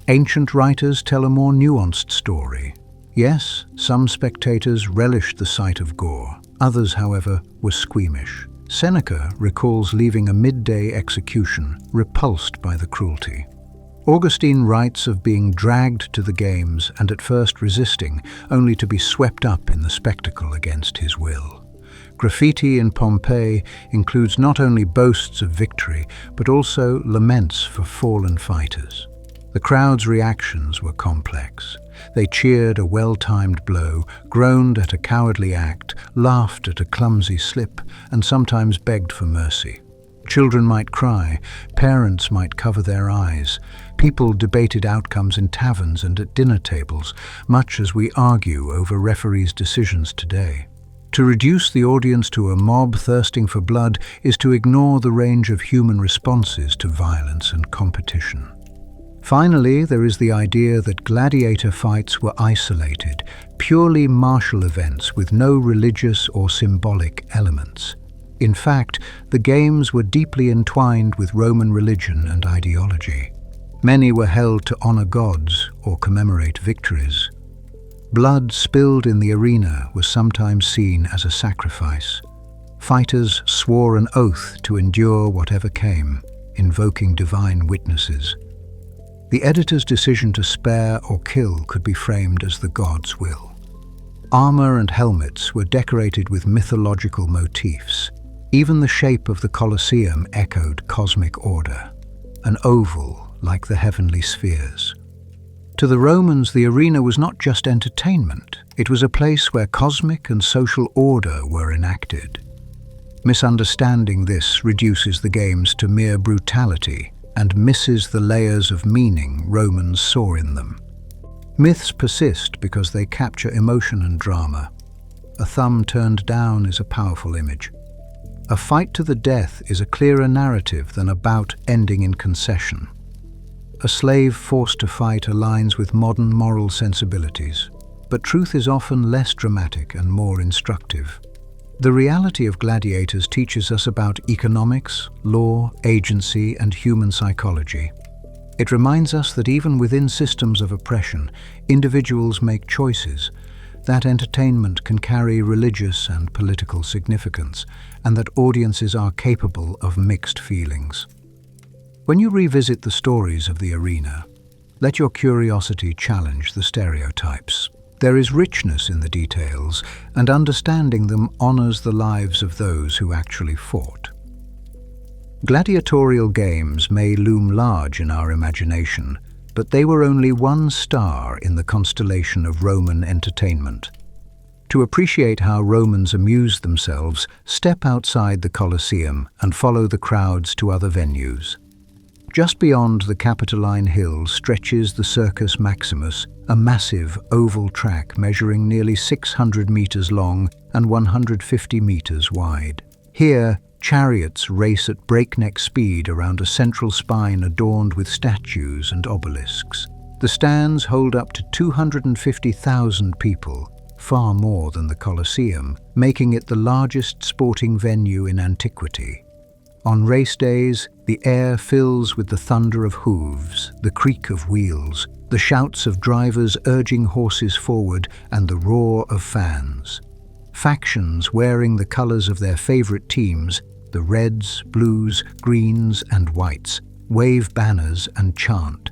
Ancient writers tell a more nuanced story. Yes, some spectators relished the sight of gore. Others, however, were squeamish. Seneca recalls leaving a midday execution, repulsed by the cruelty. Augustine writes of being dragged to the games and at first resisting, only to be swept up in the spectacle against his will. Graffiti in Pompeii includes not only boasts of victory, but also laments for fallen fighters. The crowd's reactions were complex. They cheered a well-timed blow, groaned at a cowardly act, laughed at a clumsy slip, and sometimes begged for mercy. Children might cry, parents might cover their eyes. People debated outcomes in taverns and at dinner tables, much as we argue over referees' decisions today. To reduce the audience to a mob thirsting for blood is to ignore the range of human responses to violence and competition. Finally, there is the idea that gladiator fights were isolated, purely martial events with no religious or symbolic elements. In fact, the games were deeply entwined with Roman religion and ideology. Many were held to honor gods or commemorate victories. Blood spilled in the arena was sometimes seen as a sacrifice. Fighters swore an oath to endure whatever came, invoking divine witnesses. The editor's decision to spare or kill could be framed as the god's will. Armor and helmets were decorated with mythological motifs. Even the shape of the Colosseum echoed cosmic order, an oval like the heavenly spheres. To the Romans, the arena was not just entertainment. It was a place where cosmic and social order were enacted. Misunderstanding this reduces the games to mere brutality and misses the layers of meaning Romans saw in them. Myths persist because they capture emotion and drama. A thumb turned down is a powerful image. A fight to the death is a clearer narrative than a bout ending in concession. A slave forced to fight aligns with modern moral sensibilities, but truth is often less dramatic and more instructive. The reality of gladiators teaches us about economics, law, agency, and human psychology. It reminds us that even within systems of oppression, individuals make choices, that entertainment can carry religious and political significance, and that audiences are capable of mixed feelings. When you revisit the stories of the arena, let your curiosity challenge the stereotypes. There is richness in the details, and understanding them honors the lives of those who actually fought. Gladiatorial games may loom large in our imagination, but they were only one star in the constellation of Roman entertainment. To appreciate how Romans amused themselves, step outside the Colosseum and follow the crowds to other venues. Just beyond the Capitoline Hill stretches the Circus Maximus, a massive oval track measuring nearly 600 meters long and 150 meters wide. Here, chariots race at breakneck speed around a central spine adorned with statues and obelisks. The stands hold up to 250,000 people, far more than the Colosseum, making it the largest sporting venue in antiquity. On race days, the air fills with the thunder of hooves, the creak of wheels, the shouts of drivers urging horses forward, and the roar of fans. Factions wearing the colors of their favorite teams, the reds, blues, greens, and whites, wave banners and chant.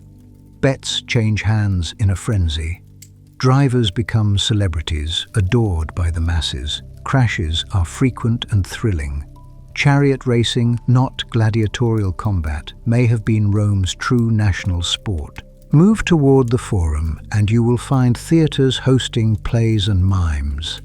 Bets change hands in a frenzy. Drivers become celebrities, adored by the masses. Crashes are frequent and thrilling. Chariot racing, not gladiatorial combat, may have been Rome's true national sport. Move toward the Forum and you will find theaters hosting plays and mimes.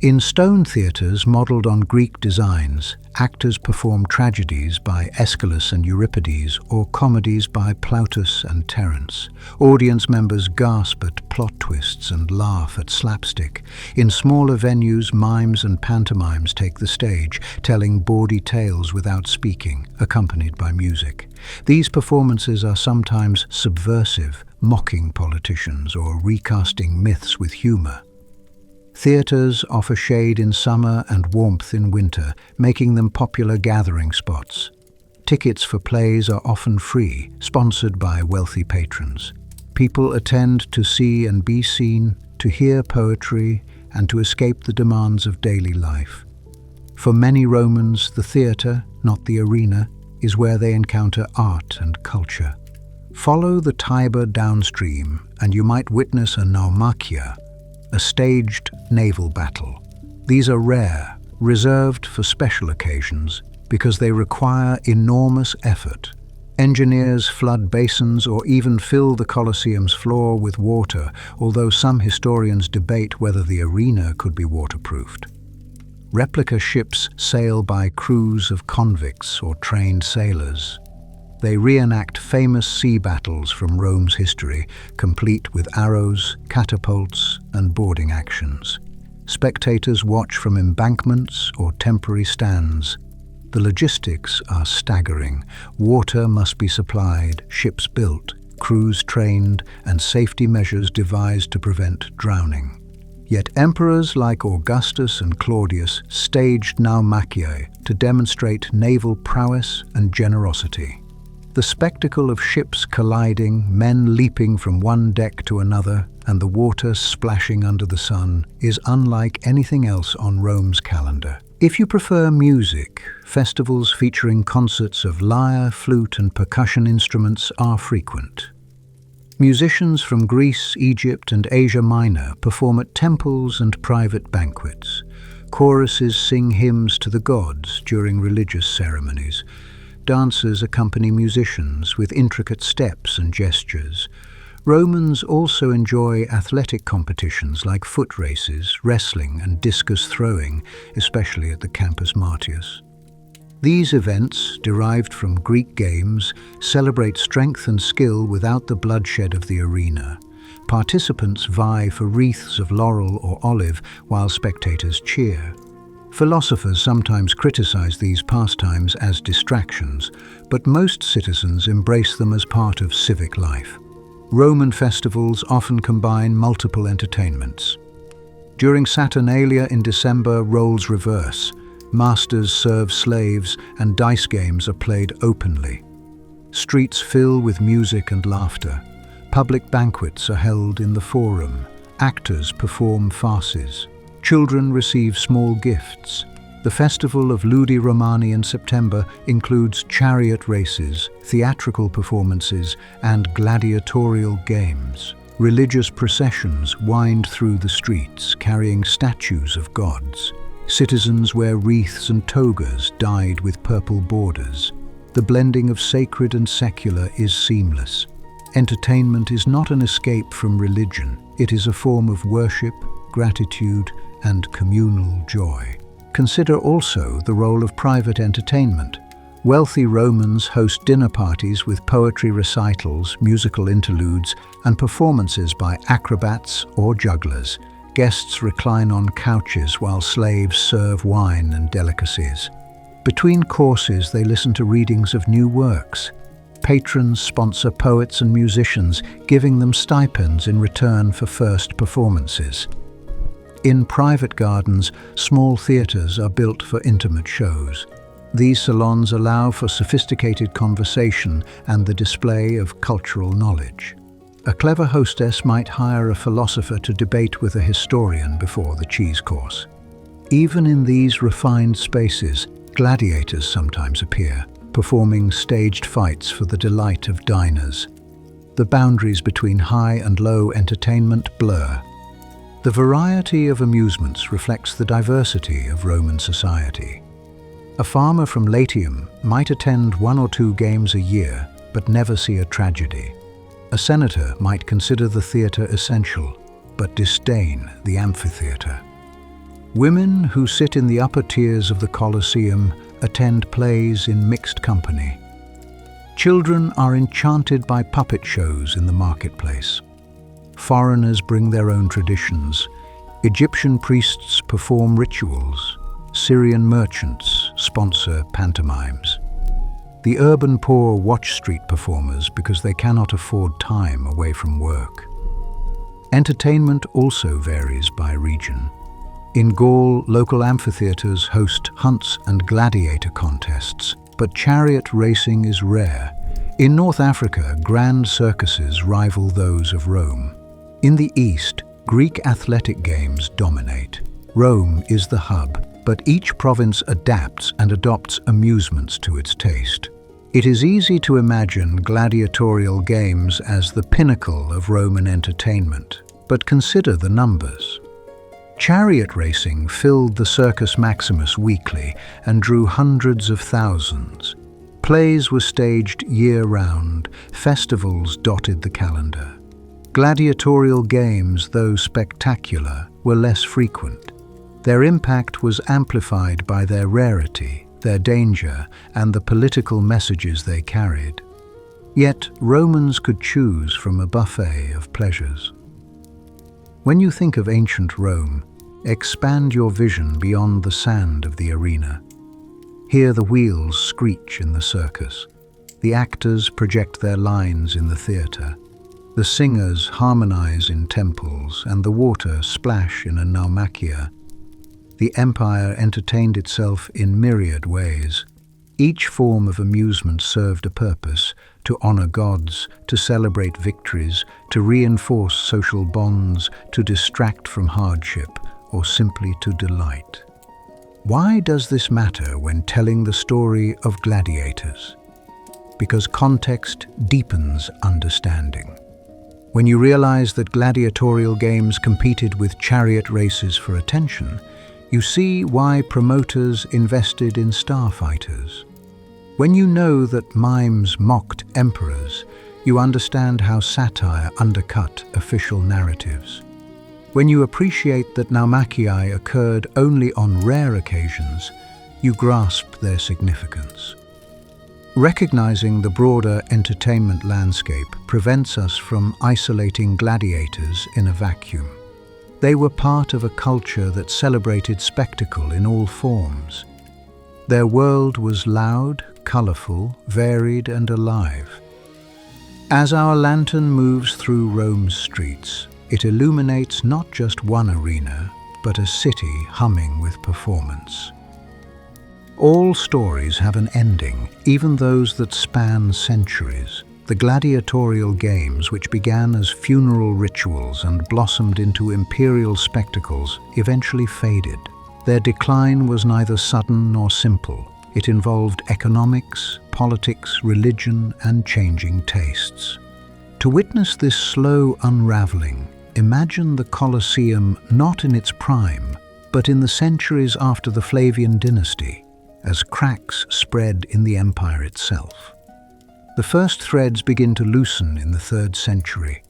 In stone theatres modelled on Greek designs, actors perform tragedies by Aeschylus and Euripides or comedies by Plautus and Terence. Audience members gasp at plot twists and laugh at slapstick. In smaller venues, mimes and pantomimes take the stage, telling bawdy tales without speaking, accompanied by music. These performances are sometimes subversive, mocking politicians or recasting myths with humour. Theatres offer shade in summer and warmth in winter, making them popular gathering spots. Tickets for plays are often free, sponsored by wealthy patrons. People attend to see and be seen, to hear poetry, and to escape the demands of daily life. For many Romans, the theatre, not the arena, is where they encounter art and culture. Follow the Tiber downstream, and you might witness a naumachia, a staged naval battle. These are rare, reserved for special occasions, because they require enormous effort. Engineers flood basins or even fill the Colosseum's floor with water, although some historians debate whether the arena could be waterproofed. Replica ships sail by crews of convicts or trained sailors. They reenact famous sea battles from Rome's history, complete with arrows, catapults, and boarding actions. Spectators watch from embankments or temporary stands. The logistics are staggering. Water must be supplied, ships built, crews trained, and safety measures devised to prevent drowning. Yet emperors like Augustus and Claudius staged naumachiae to demonstrate naval prowess and generosity. The spectacle of ships colliding, men leaping from one deck to another, and the water splashing under the sun is unlike anything else on Rome's calendar. If you prefer music, festivals featuring concerts of lyre, flute, and percussion instruments are frequent. Musicians from Greece, Egypt, and Asia Minor perform at temples and private banquets. Choruses sing hymns to the gods during religious ceremonies. Dancers accompany musicians with intricate steps and gestures. Romans also enjoy athletic competitions like foot races, wrestling, and discus throwing, especially at the Campus Martius. These events, derived from Greek games, celebrate strength and skill without the bloodshed of the arena. Participants vie for wreaths of laurel or olive while spectators cheer. Philosophers sometimes criticize these pastimes as distractions, but most citizens embrace them as part of civic life. Roman festivals often combine multiple entertainments. During Saturnalia in December, roles reverse. Masters serve slaves, and dice games are played openly. Streets fill with music and laughter. Public banquets are held in the forum. Actors perform farces. Children receive small gifts. The festival of Ludi Romani in September includes chariot races, theatrical performances, and gladiatorial games. Religious processions wind through the streets, carrying statues of gods. Citizens wear wreaths and togas dyed with purple borders. The blending of sacred and secular is seamless. Entertainment is not an escape from religion. It is a form of worship, gratitude, and communal joy. Consider also the role of private entertainment. Wealthy Romans host dinner parties with poetry recitals, musical interludes, and performances by acrobats or jugglers. Guests recline on couches while slaves serve wine and delicacies. Between courses, they listen to readings of new works. Patrons sponsor poets and musicians, giving them stipends in return for first performances. In private gardens, small theatres are built for intimate shows. These salons allow for sophisticated conversation and the display of cultural knowledge. A clever hostess might hire a philosopher to debate with a historian before the cheese course. Even in these refined spaces, gladiators sometimes appear, performing staged fights for the delight of diners. The boundaries between high and low entertainment blur. The variety of amusements reflects the diversity of Roman society. A farmer from Latium might attend 1 or 2 games a year, but never see a tragedy. A senator might consider the theatre essential, but disdain the amphitheatre. Women who sit in the upper tiers of the Colosseum attend plays in mixed company. Children are enchanted by puppet shows in the marketplace. Foreigners bring their own traditions. Egyptian priests perform rituals. Syrian merchants sponsor pantomimes. The urban poor watch street performers because they cannot afford time away from work. Entertainment also varies by region. In Gaul, local amphitheaters host hunts and gladiator contests, but chariot racing is rare. In North Africa, grand circuses rival those of Rome. In the East, Greek athletic games dominate. Rome is the hub, but each province adapts and adopts amusements to its taste. It is easy to imagine gladiatorial games as the pinnacle of Roman entertainment, but consider the numbers. Chariot racing filled the Circus Maximus weekly and drew hundreds of thousands. Plays were staged year-round, festivals dotted the calendar. Gladiatorial games, though spectacular, were less frequent. Their impact was amplified by their rarity, their danger, and the political messages they carried. Yet Romans could choose from a buffet of pleasures. When you think of ancient Rome, expand your vision beyond the sand of the arena. Hear the wheels screech in the circus. The actors project their lines in the theatre. The singers harmonize in temples, and the water splash in a naumachia. The empire entertained itself in myriad ways. Each form of amusement served a purpose: to honor gods, to celebrate victories, to reinforce social bonds, to distract from hardship, or simply to delight. Why does this matter when telling the story of gladiators? Because context deepens understanding. When you realize that gladiatorial games competed with chariot races for attention, you see why promoters invested in starfighters. When you know that mimes mocked emperors, you understand how satire undercut official narratives. When you appreciate that naumachii occurred only on rare occasions, you grasp their significance. Recognizing the broader entertainment landscape prevents us from isolating gladiators in a vacuum. They were part of a culture that celebrated spectacle in all forms. Their world was loud, colorful, varied, and alive. As our lantern moves through Rome's streets, it illuminates not just one arena, but a city humming with performance. All stories have an ending, even those that span centuries. The gladiatorial games, which began as funeral rituals and blossomed into imperial spectacles, eventually faded. Their decline was neither sudden nor simple. It involved economics, politics, religion, and changing tastes. To witness this slow unraveling, imagine the Colosseum not in its prime, but in the centuries after the Flavian dynasty, as cracks spread in the empire itself. The first threads begin to loosen in the 3rd century.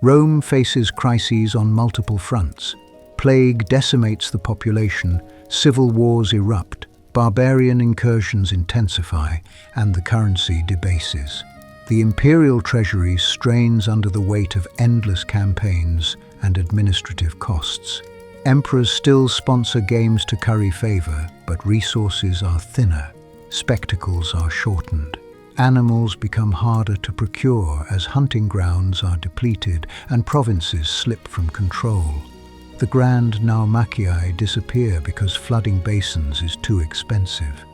Rome faces crises on multiple fronts. Plague decimates the population, civil wars erupt, barbarian incursions intensify, and the currency debases. The imperial treasury strains under the weight of endless campaigns and administrative costs. Emperors still sponsor games to curry favor, but resources are thinner, spectacles are shortened. Animals become harder to procure as hunting grounds are depleted and provinces slip from control. The grand naumachii disappear because flooding basins is too expensive.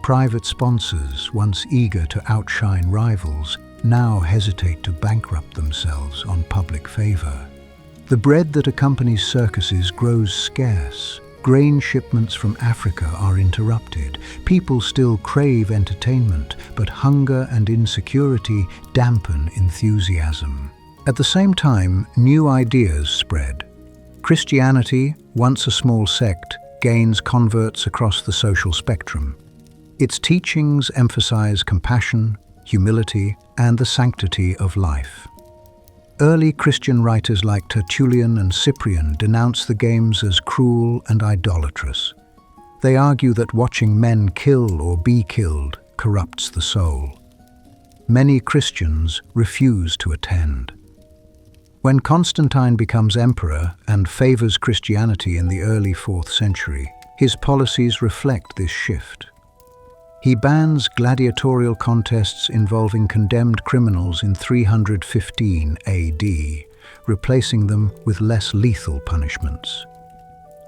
Private sponsors, once eager to outshine rivals, now hesitate to bankrupt themselves on public favor. The bread that accompanies circuses grows scarce. Grain shipments from Africa are interrupted. People still crave entertainment, but hunger and insecurity dampen enthusiasm. At the same time, new ideas spread. Christianity, once a small sect, gains converts across the social spectrum. Its teachings emphasize compassion, humility, and the sanctity of life. Early Christian writers like Tertullian and Cyprian denounce the games as cruel and idolatrous. They argue that watching men kill or be killed corrupts the soul. Many Christians refuse to attend. When Constantine becomes emperor and favors Christianity in the early 4th century, his policies reflect this shift. He bans gladiatorial contests involving condemned criminals in 315 AD, replacing them with less lethal punishments.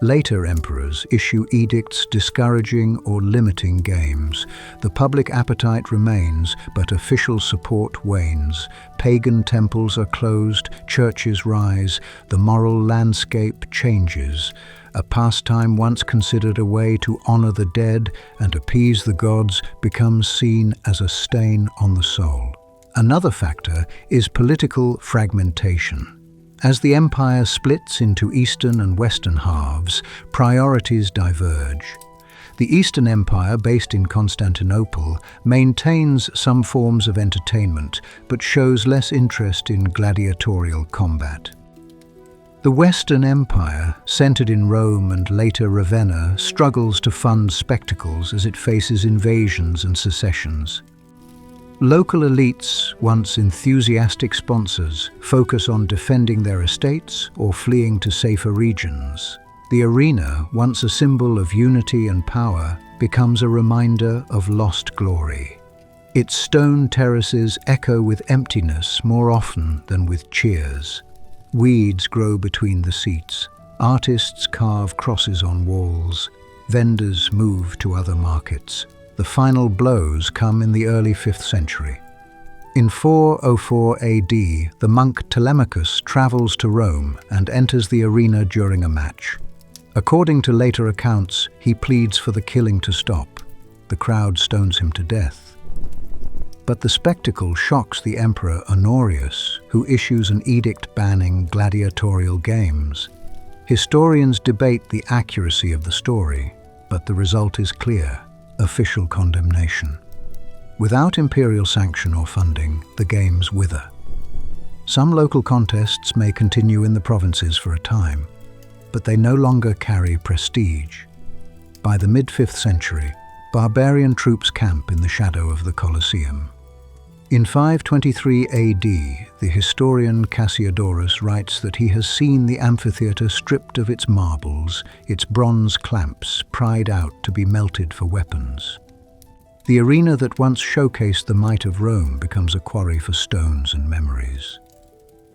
Later emperors issue edicts discouraging or limiting games. The public appetite remains, but official support wanes. Pagan temples are closed, churches rise, the moral landscape changes. A pastime once considered a way to honor the dead and appease the gods becomes seen as a stain on the soul. Another factor is political fragmentation. As the empire splits into eastern and western halves, priorities diverge. The Eastern Empire, based in Constantinople, maintains some forms of entertainment, but shows less interest in gladiatorial combat. The Western Empire, centered in Rome and later Ravenna, struggles to fund spectacles as it faces invasions and secessions. Local elites, once enthusiastic sponsors, focus on defending their estates or fleeing to safer regions. The arena, once a symbol of unity and power, becomes a reminder of lost glory. Its stone terraces echo with emptiness more often than with cheers. Weeds grow between the seats. Artists carve crosses on walls. Vendors move to other markets. The final blows come in the early 5th century. In 404 AD, the monk Telemachus travels to Rome and enters the arena during a match. According to later accounts, he pleads for the killing to stop. The crowd stones him to death. But the spectacle shocks the emperor Honorius, who issues an edict banning gladiatorial games. Historians debate the accuracy of the story, but the result is clear: official condemnation. Without imperial sanction or funding, the games wither. Some local contests may continue in the provinces for a time, but they no longer carry prestige. By the mid-5th century, barbarian troops camp in the shadow of the Colosseum. In 523 AD, the historian Cassiodorus writes that he has seen the amphitheatre stripped of its marbles, its bronze clamps pried out to be melted for weapons. The arena that once showcased the might of Rome becomes a quarry for stones and memories.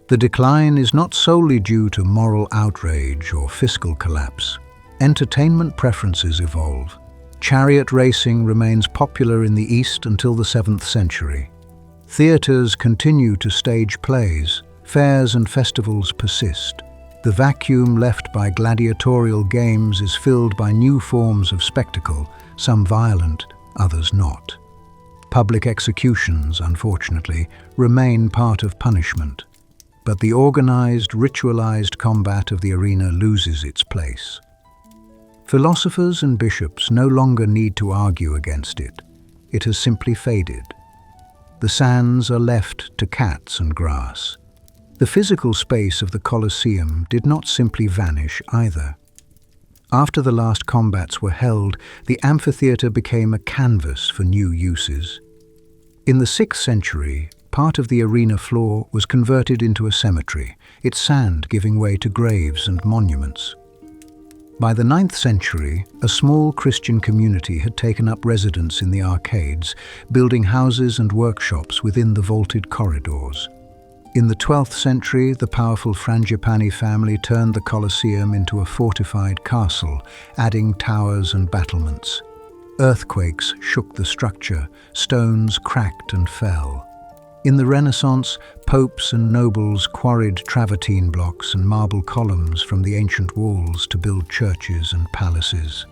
The decline is not solely due to moral outrage or fiscal collapse. Entertainment preferences evolve. Chariot racing remains popular in the East until the 7th century. Theatres continue to stage plays, fairs and festivals persist. The vacuum left by gladiatorial games is filled by new forms of spectacle, some violent, others not. Public executions, unfortunately, remain part of punishment, but the organized, ritualized combat of the arena loses its place. Philosophers and bishops no longer need to argue against it. It has simply faded. The sands are left to cats and grass. The physical space of the Colosseum did not simply vanish either. After the last combats were held, the amphitheatre became a canvas for new uses. In the 6th century, part of the arena floor was converted into a cemetery, its sand giving way to graves and monuments. By the 9th century, a small Christian community had taken up residence in the arcades, building houses and workshops within the vaulted corridors. In the 12th century, the powerful Frangipani family turned the Colosseum into a fortified castle, adding towers and battlements. Earthquakes shook the structure, stones cracked and fell. In the Renaissance, popes and nobles quarried travertine blocks and marble columns from the ancient walls to build churches and palaces.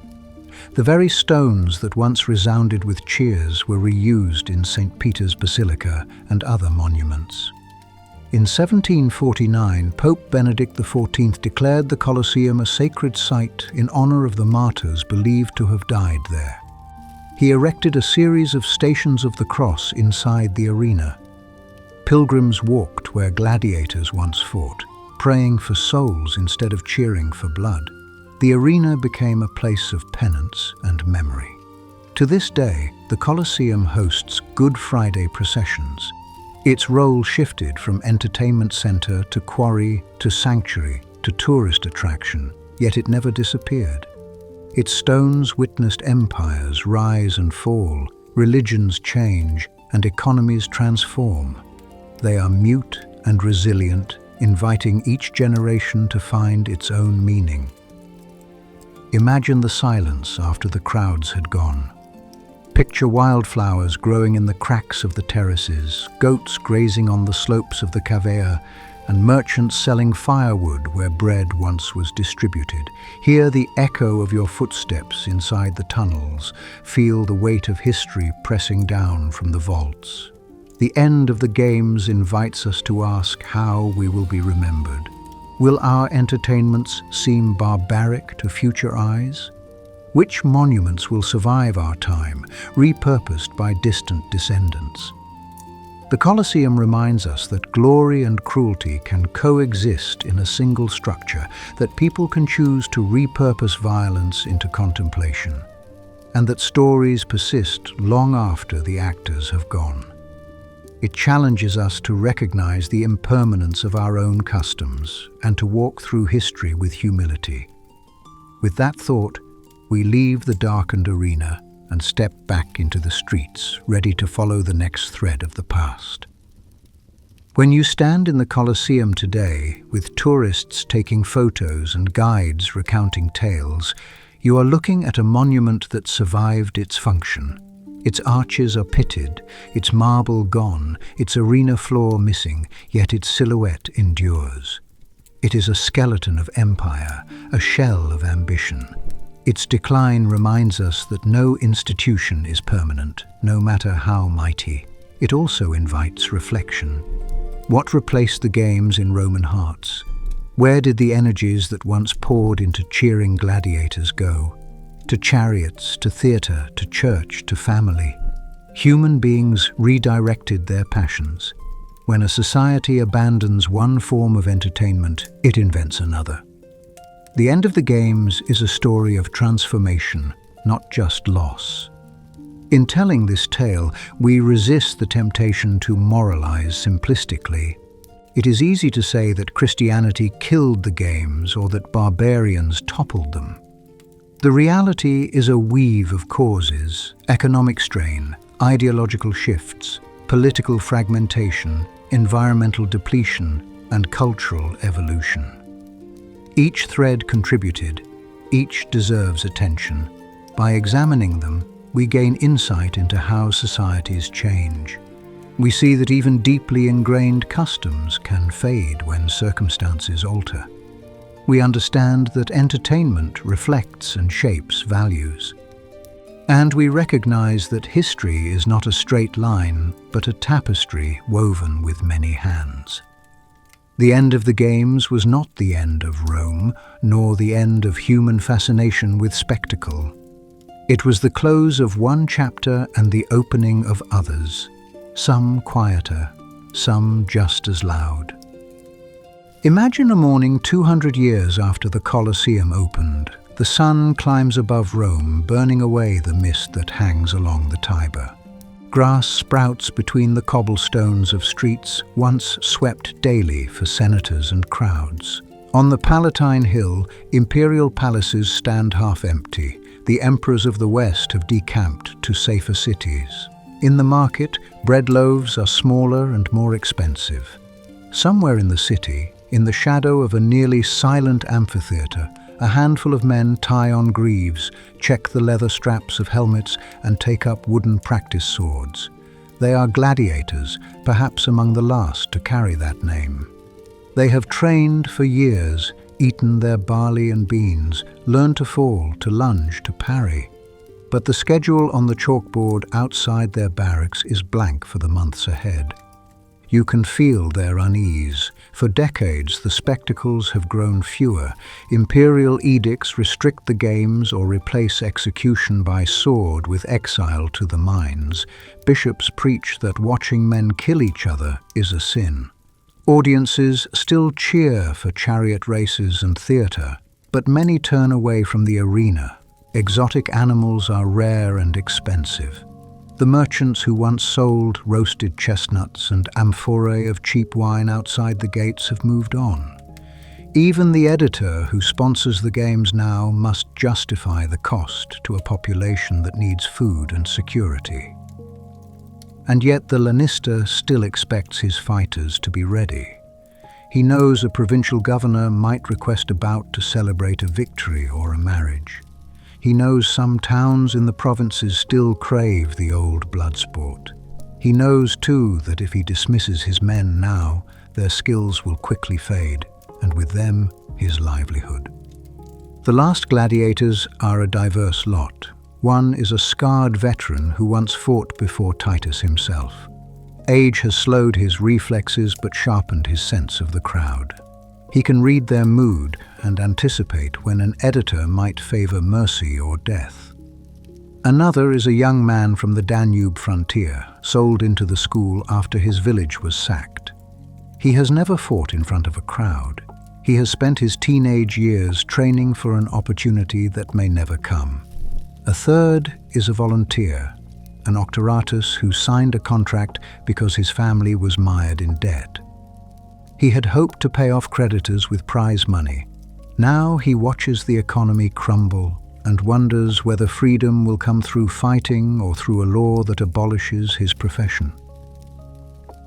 The very stones that once resounded with cheers were reused in St. Peter's Basilica and other monuments. In 1749, Pope Benedict XIV declared the Colosseum a sacred site in honor of the martyrs believed to have died there. He erected a series of Stations of the Cross inside the arena. Pilgrims walked where gladiators once fought, praying for souls instead of cheering for blood. The arena became a place of penance and memory. To this day, the Colosseum hosts Good Friday processions. Its role shifted from entertainment center to quarry to sanctuary to tourist attraction, yet it never disappeared. Its stones witnessed empires rise and fall, religions change, and economies transform. They are mute and resilient, inviting each generation to find its own meaning. Imagine the silence after the crowds had gone. Picture wildflowers growing in the cracks of the terraces, goats grazing on the slopes of the cavea, and merchants selling firewood where bread once was distributed. Hear the echo of your footsteps inside the tunnels. Feel the weight of history pressing down from the vaults. The end of the games invites us to ask how we will be remembered. Will our entertainments seem barbaric to future eyes? Which monuments will survive our time, repurposed by distant descendants? The Colosseum reminds us that glory and cruelty can coexist in a single structure, that people can choose to repurpose violence into contemplation, and that stories persist long after the actors have gone. It challenges us to recognize the impermanence of our own customs and to walk through history with humility. With that thought, we leave the darkened arena and step back into the streets, ready to follow the next thread of the past. When you stand in the Colosseum today, with tourists taking photos and guides recounting tales, you are looking at a monument that survived its function. Its arches are pitted, its marble gone, its arena floor missing, yet its silhouette endures. It is a skeleton of empire, a shell of ambition. Its decline reminds us that no institution is permanent, no matter how mighty. It also invites reflection. What replaced the games in Roman hearts? Where did the energies that once poured into cheering gladiators go? To chariots, to theatre, to church, to family. Human beings redirected their passions. When a society abandons one form of entertainment, it invents another. The end of the games is a story of transformation, not just loss. In telling this tale, we resist the temptation to moralize simplistically. It is easy to say that Christianity killed the games or that barbarians toppled them. The reality is a weave of causes: economic strain, ideological shifts, political fragmentation, environmental depletion, and cultural evolution. Each thread contributed, each deserves attention. By examining them, we gain insight into how societies change. We see that even deeply ingrained customs can fade when circumstances alter. We understand that entertainment reflects and shapes values. And we recognize that history is not a straight line, but a tapestry woven with many hands. The end of the games was not the end of Rome, nor the end of human fascination with spectacle. It was the close of one chapter and the opening of others, some quieter, some just as loud. Imagine a morning 200 years after the Colosseum opened. The sun climbs above Rome, burning away the mist that hangs along the Tiber. Grass sprouts between the cobblestones of streets once swept daily for senators and crowds. On the Palatine Hill, imperial palaces stand half empty. The emperors of the West have decamped to safer cities. In the market, bread loaves are smaller and more expensive. Somewhere in the city, in the shadow of a nearly silent amphitheater, a handful of men tie on greaves, check the leather straps of helmets, and take up wooden practice swords. They are gladiators, perhaps among the last to carry that name. They have trained for years, eaten their barley and beans, learned to fall, to lunge, to parry. But the schedule on the chalkboard outside their barracks is blank for the months ahead. You can feel their unease, For decades, the spectacles have grown fewer. Imperial edicts restrict the games or replace execution by sword with exile to the mines. Bishops preach that watching men kill each other is a sin. Audiences still cheer for chariot races and theatre, but many turn away from the arena. Exotic animals are rare and expensive. The merchants who once sold roasted chestnuts and amphorae of cheap wine outside the gates have moved on. Even the editor who sponsors the games now must justify the cost to a population that needs food and security. And yet the Lannister still expects his fighters to be ready. He knows a provincial governor might request a bout to celebrate a victory or a marriage. He knows some towns in the provinces still crave the old blood sport. He knows too that if he dismisses his men now, their skills will quickly fade, and with them, his livelihood. The last gladiators are a diverse lot. One is a scarred veteran who once fought before Titus himself. Age has slowed his reflexes but sharpened his sense of the crowd. He can read their mood and anticipate when an editor might favor mercy or death. Another is a young man from the Danube frontier, sold into the school after his village was sacked. He has never fought in front of a crowd. He has spent his teenage years training for an opportunity that may never come. A third is a volunteer, an octoratus who signed a contract because his family was mired in debt. He had hoped to pay off creditors with prize money. Now he watches the economy crumble and wonders whether freedom will come through fighting or through a law that abolishes his profession.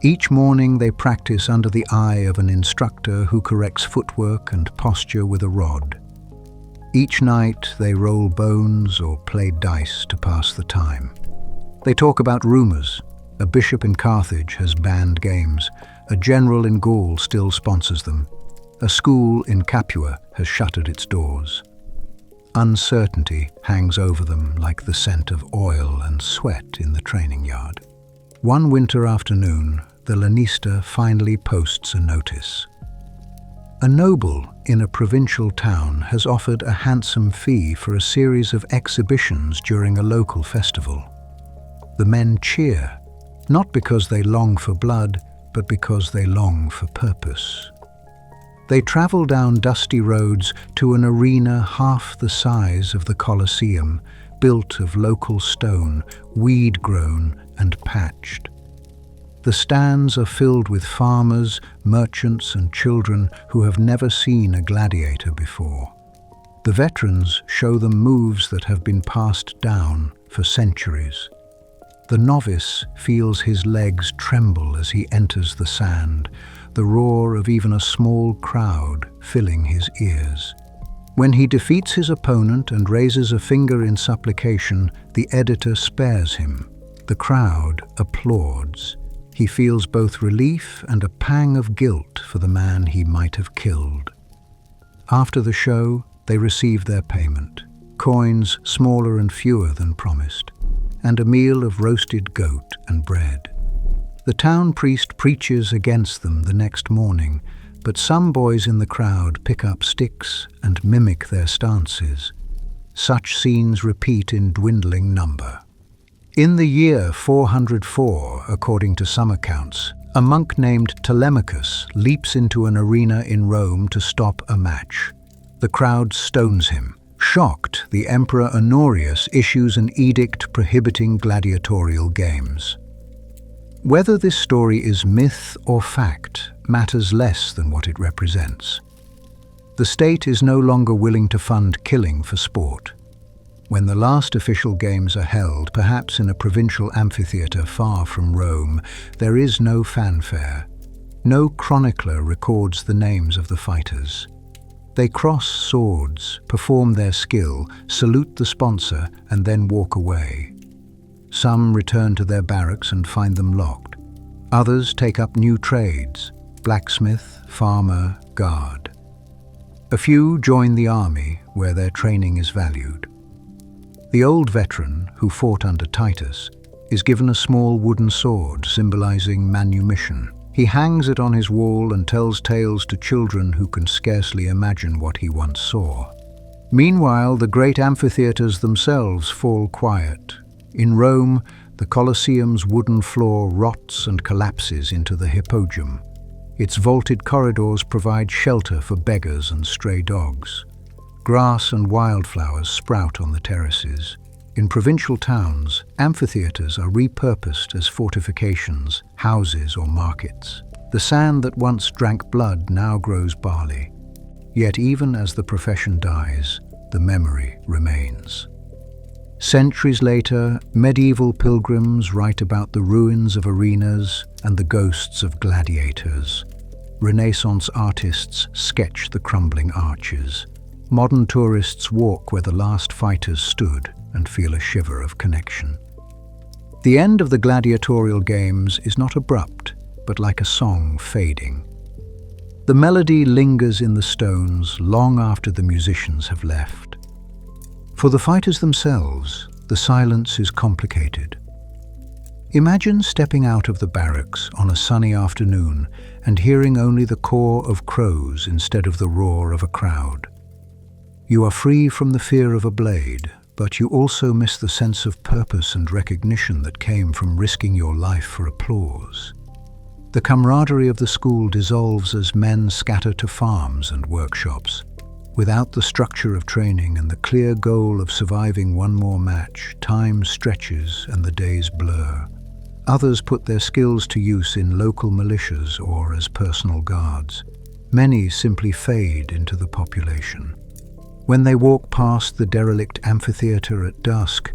Each morning they practice under the eye of an instructor who corrects footwork and posture with a rod. Each night they roll bones or play dice to pass the time. They talk about rumors. A bishop in Carthage has banned games. A general in Gaul still sponsors them. A school in Capua has shuttered its doors. Uncertainty hangs over them like the scent of oil and sweat in the training yard. One winter afternoon, the Lannister finally posts a notice. A noble in a provincial town has offered a handsome fee for a series of exhibitions during a local festival. The men cheer, not because they long for blood, but because they long for purpose. They travel down dusty roads to an arena half the size of the Colosseum, built of local stone, weed-grown and patched. The stands are filled with farmers, merchants and children who have never seen a gladiator before. The veterans show them moves that have been passed down for centuries. The novice feels his legs tremble as he enters the sand, the roar of even a small crowd filling his ears. When he defeats his opponent and raises a finger in supplication, the editor spares him. The crowd applauds. He feels both relief and a pang of guilt for the man he might have killed. After the show, they receive their payment, coins smaller and fewer than promised, and a meal of roasted goat and bread. The town priest preaches against them the next morning, but some boys in the crowd pick up sticks and mimic their stances. Such scenes repeat in dwindling number. In the year 404, according to some accounts, a monk named Telemachus leaps into an arena in Rome to stop a match. The crowd stones him. Shocked, the Emperor Honorius issues an edict prohibiting gladiatorial games. Whether this story is myth or fact matters less than what it represents. The state is no longer willing to fund killing for sport. When the last official games are held, perhaps in a provincial amphitheatre far from Rome, there is no fanfare. No chronicler records the names of the fighters. They cross swords, perform their skill, salute the sponsor, and then walk away. Some return to their barracks and find them locked. Others take up new trades: blacksmith, farmer, guard. A few join the army, where their training is valued. The old veteran, who fought under Titus, is given a small wooden sword symbolizing manumission. He hangs it on his wall and tells tales to children who can scarcely imagine what he once saw. Meanwhile, the great amphitheaters themselves fall quiet. In Rome, the Colosseum's wooden floor rots and collapses into the hippodrome. Its vaulted corridors provide shelter for beggars and stray dogs. Grass and wildflowers sprout on the terraces. In provincial towns, amphitheaters are repurposed as fortifications, houses or markets. The sand that once drank blood now grows barley. Yet even as the profession dies, the memory remains. Centuries later, medieval pilgrims write about the ruins of arenas and the ghosts of gladiators. Renaissance artists sketch the crumbling arches. Modern tourists walk where the last fighters stood and feel a shiver of connection. The end of the gladiatorial games is not abrupt, but like a song fading. The melody lingers in the stones long after the musicians have left. For the fighters themselves, the silence is complicated. Imagine stepping out of the barracks on a sunny afternoon and hearing only the caw of crows instead of the roar of a crowd. You are free from the fear of a blade, but you also miss the sense of purpose and recognition that came from risking your life for applause. The camaraderie of the school dissolves as men scatter to farms and workshops. Without the structure of training and the clear goal of surviving one more match, time stretches and the days blur. Others put their skills to use in local militias or as personal guards. Many simply fade into the population. When they walk past the derelict amphitheater at dusk,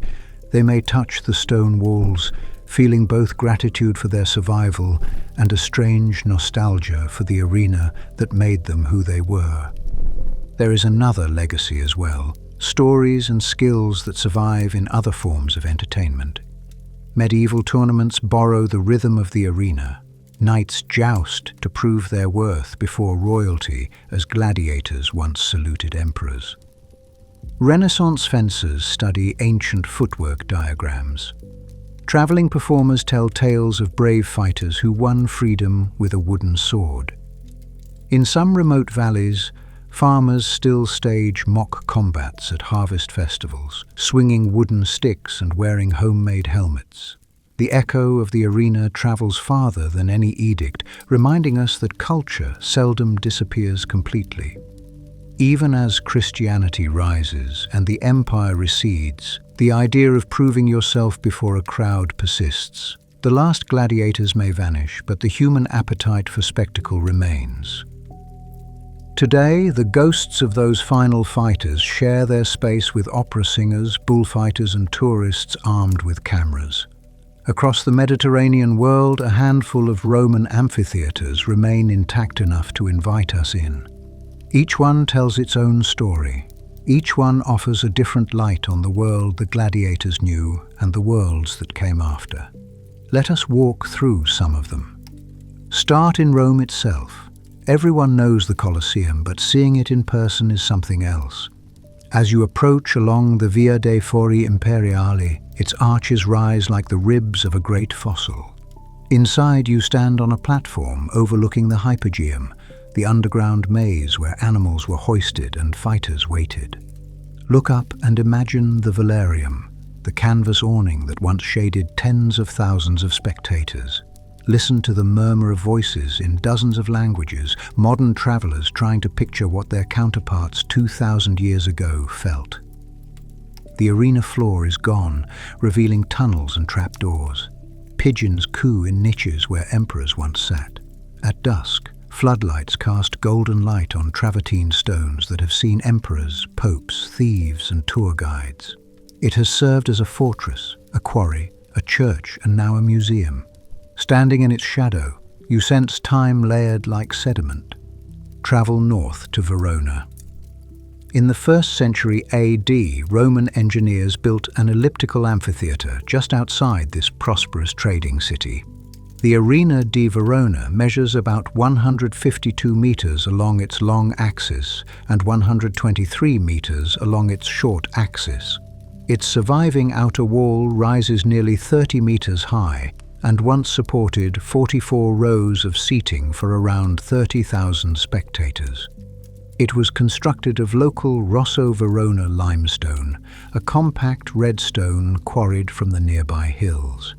they may touch the stone walls, feeling both gratitude for their survival and a strange nostalgia for the arena that made them who they were. There is another legacy as well, stories and skills that survive in other forms of entertainment. Medieval tournaments borrow the rhythm of the arena. Knights joust to prove their worth before royalty as gladiators once saluted emperors. Renaissance fencers study ancient footwork diagrams. Traveling performers tell tales of brave fighters who won freedom with a wooden sword. In some remote valleys, farmers still stage mock combats at harvest festivals, swinging wooden sticks and wearing homemade helmets. The echo of the arena travels farther than any edict, reminding us that culture seldom disappears completely. Even as Christianity rises and the empire recedes, the idea of proving yourself before a crowd persists. The last gladiators may vanish, but the human appetite for spectacle remains. Today, the ghosts of those final fighters share their space with opera singers, bullfighters, and tourists armed with cameras. Across the Mediterranean world, a handful of Roman amphitheaters remain intact enough to invite us in. Each one tells its own story. Each one offers a different light on the world the gladiators knew and the worlds that came after. Let us walk through some of them. Start in Rome itself. Everyone knows the Colosseum, but seeing it in person is something else. As you approach along the Via dei Fori Imperiali, its arches rise like the ribs of a great fossil. Inside, you stand on a platform overlooking the Hypogeum, the underground maze where animals were hoisted and fighters waited. Look up and imagine the Velarium, the canvas awning that once shaded tens of thousands of spectators. Listen to the murmur of voices in dozens of languages, modern travelers trying to picture what their counterparts 2,000 years ago felt. The arena floor is gone, revealing tunnels and trapdoors. Pigeons coo in niches where emperors once sat. At dusk, floodlights cast golden light on travertine stones that have seen emperors, popes, thieves, and tour guides. It has served as a fortress, a quarry, a church, and now a museum. Standing in its shadow, you sense time layered like sediment. Travel north to Verona. In the 1st century AD, Roman engineers built an elliptical amphitheater just outside this prosperous trading city. The Arena di Verona measures about 152 meters along its long axis and 123 meters along its short axis. Its surviving outer wall rises nearly 30 meters high, and once supported 44 rows of seating for around 30,000 spectators. It was constructed of local Rosso Verona limestone, a compact red stone quarried from the nearby hills.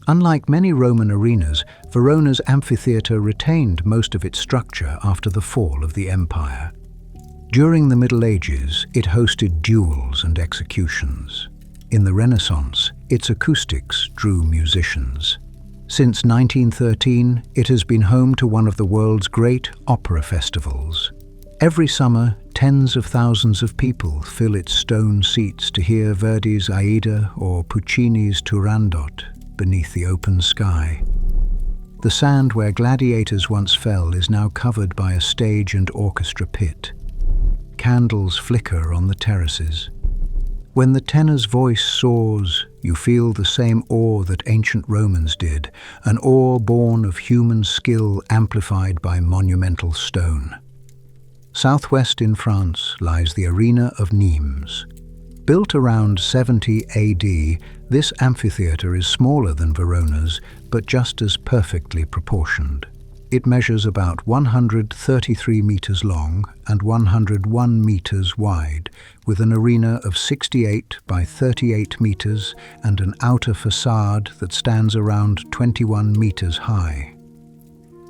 Unlike many Roman arenas, Verona's amphitheatre retained most of its structure after the fall of the empire. During the Middle Ages, it hosted duels and executions. In the Renaissance, its acoustics drew musicians. Since 1913, it has been home to one of the world's great opera festivals. Every summer, tens of thousands of people fill its stone seats to hear Verdi's Aida or Puccini's Turandot beneath the open sky. The sand where Gladiators once fell is now covered by a stage and orchestra pit. Candles flicker on the terraces. When the tenor's voice soars, you feel the same awe that ancient Romans did, an awe born of human skill amplified by monumental stone. Southwest in France lies the Arena of Nimes. Built around 70 AD, this amphitheatre is smaller than Verona's, but just as perfectly proportioned. It measures about 133 meters long and 101 meters wide, with an arena of 68 by 38 meters and an outer facade that stands around 21 meters high.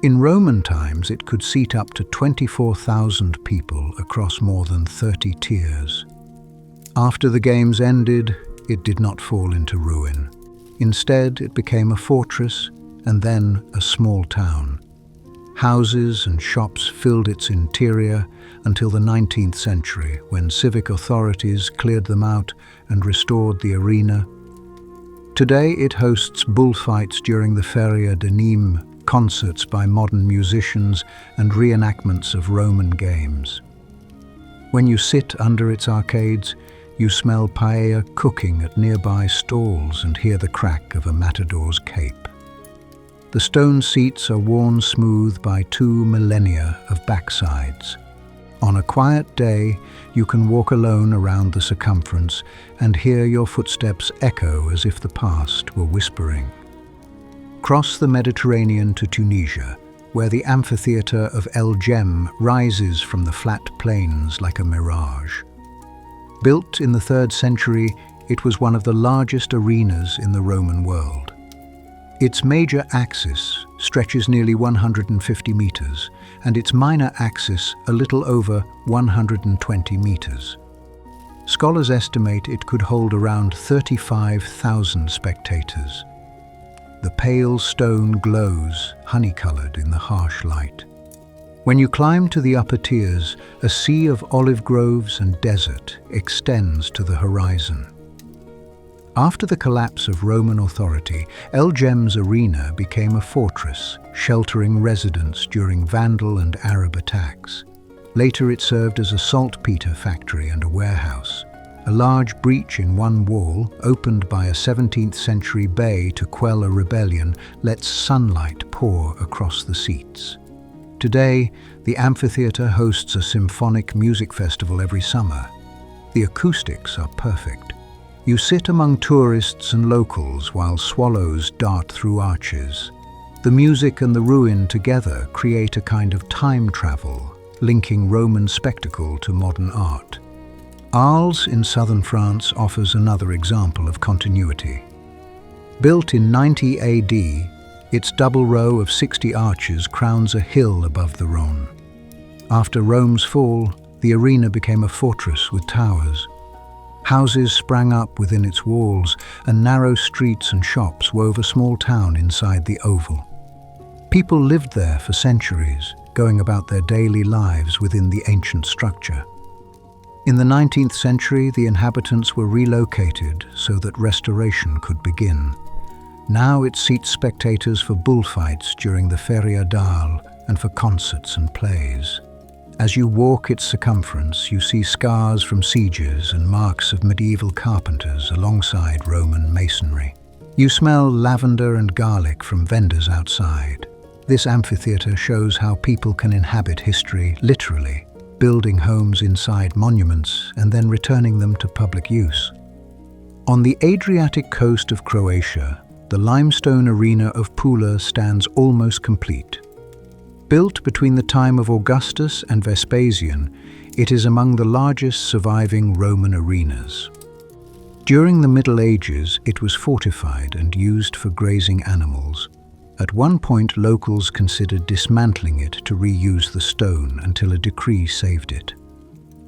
In Roman times, it could seat up to 24,000 people across more than 30 tiers. After the games ended, it did not fall into ruin. Instead, it became a fortress and then a small town. Houses and shops filled its interior until the 19th century, when civic authorities cleared them out and restored the arena. Today, it hosts bullfights during the Feria de Nîmes, concerts by modern musicians, and reenactments of Roman games. When you sit under its arcades, you smell paella cooking at nearby stalls and hear the crack of a matador's cape. The stone seats are worn smooth by 2 millennia of backsides. On a quiet day, you can walk alone around the circumference and hear your footsteps echo as if the past were whispering. Cross the Mediterranean to Tunisia, where the amphitheatre of El Jem rises from the flat plains like a mirage. Built in the 3rd century, it was one of the largest arenas in the Roman world. Its major axis stretches nearly 150 meters, and its minor axis a little over 120 meters. Scholars estimate it could hold around 35,000 spectators. The pale stone glows, honey-colored in the harsh light. When you climb to the upper tiers, a sea of olive groves and desert extends to the horizon. After the collapse of Roman authority, El Jem's arena became a fortress, sheltering residents during Vandal and Arab attacks. Later it served as a saltpeter factory and a warehouse. A large breach in one wall, opened by a 17th century bay to quell a rebellion, lets sunlight pour across the seats. Today, the amphitheatre hosts a symphonic music festival every summer. The acoustics are perfect. You sit among tourists and locals while swallows dart through arches. The music and the ruin together create a kind of time travel, linking Roman spectacle to modern art. Arles in southern France offers another example of continuity. Built in 90 AD, its double row of 60 arches crowns a hill above the Rhône. After Rome's fall, the arena became a fortress with towers. Houses sprang up within its walls, and narrow streets and shops wove a small town inside the oval. People lived there for centuries, going about their daily lives within the ancient structure. In the 19th century, the inhabitants were relocated so that restoration could begin. Now it seats spectators for bullfights during the Feria d'Arles and for concerts and plays. As you walk its circumference, you see scars from sieges and marks of medieval carpenters alongside Roman masonry. You smell lavender and garlic from vendors outside. This amphitheatre shows how people can inhabit history literally, building homes inside monuments and then returning them to public use. On the Adriatic coast of Croatia, the limestone arena of Pula stands almost complete. Built between the time of Augustus and Vespasian, it is among the largest surviving Roman arenas. During the Middle Ages, it was fortified and used for grazing animals. At one point, locals considered dismantling it to reuse the stone until a decree saved it.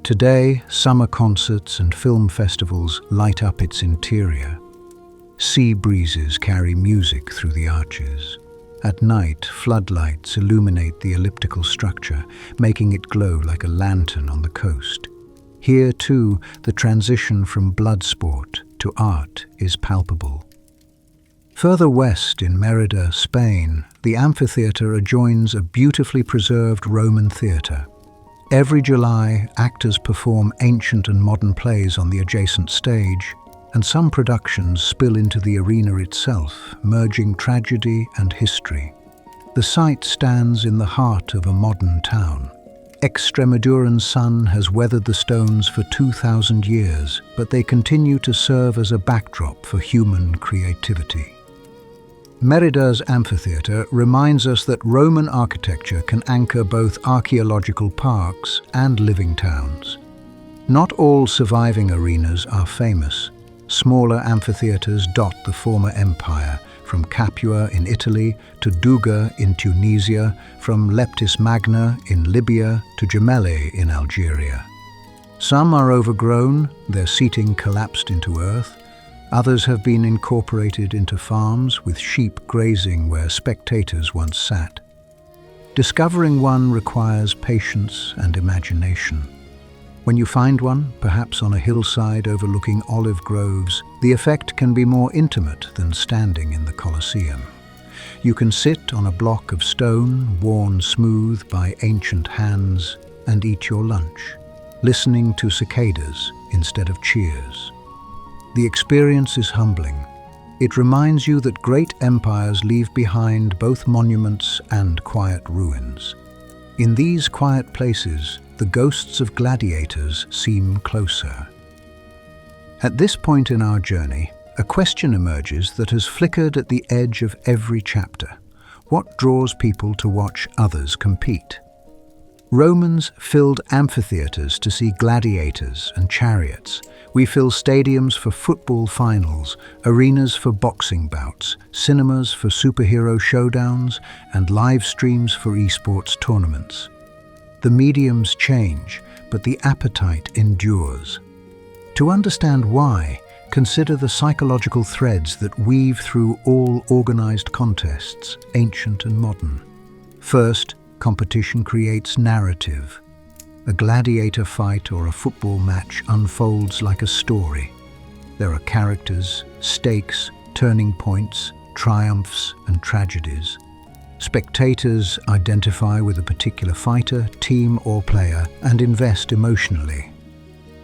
Today, summer concerts and film festivals light up its interior. Sea breezes carry music through the arches. At night, floodlights illuminate the elliptical structure, making it glow like a lantern on the coast. Here, too, the transition from blood sport to art is palpable. Further west in Mérida, Spain, the amphitheatre adjoins a beautifully preserved Roman theatre. Every July, actors perform ancient and modern plays on the adjacent stage, and some productions spill into the arena itself, merging tragedy and history. The site stands in the heart of a modern town. Extremaduran's sun has weathered the stones for 2,000 years, but they continue to serve as a backdrop for human creativity. Mérida's amphitheatre reminds us that Roman architecture can anchor both archaeological parks and living towns. Not all surviving arenas are famous. Smaller amphitheatres dot the former empire, from Capua in Italy to Douga in Tunisia, from Leptis Magna in Libya to Gemelli in Algeria. Some are overgrown, their seating collapsed into earth. Others have been incorporated into farms with sheep grazing where spectators once sat. Discovering one requires patience and imagination. When you find one, perhaps on a hillside overlooking olive groves, the effect can be more intimate than standing in the Colosseum. You can sit on a block of stone, worn smooth by ancient hands, and eat your lunch, listening to cicadas instead of cheers. The experience is humbling. It reminds you that great empires leave behind both monuments and quiet ruins. In these quiet places, the ghosts of gladiators seem closer. At this point in our journey, a question emerges that has flickered at the edge of every chapter. What draws people to watch others compete? Romans filled amphitheatres to see gladiators and chariots. We fill stadiums for football finals, arenas for boxing bouts, cinemas for superhero showdowns, and live streams for esports tournaments. The mediums change, but the appetite endures. To understand why, consider the psychological threads that weave through all organized contests, ancient and modern. First, competition creates narrative. A gladiator fight or a football match unfolds like a story. There are characters, stakes, turning points, triumphs, and tragedies. Spectators identify with a particular fighter, team, or player and invest emotionally.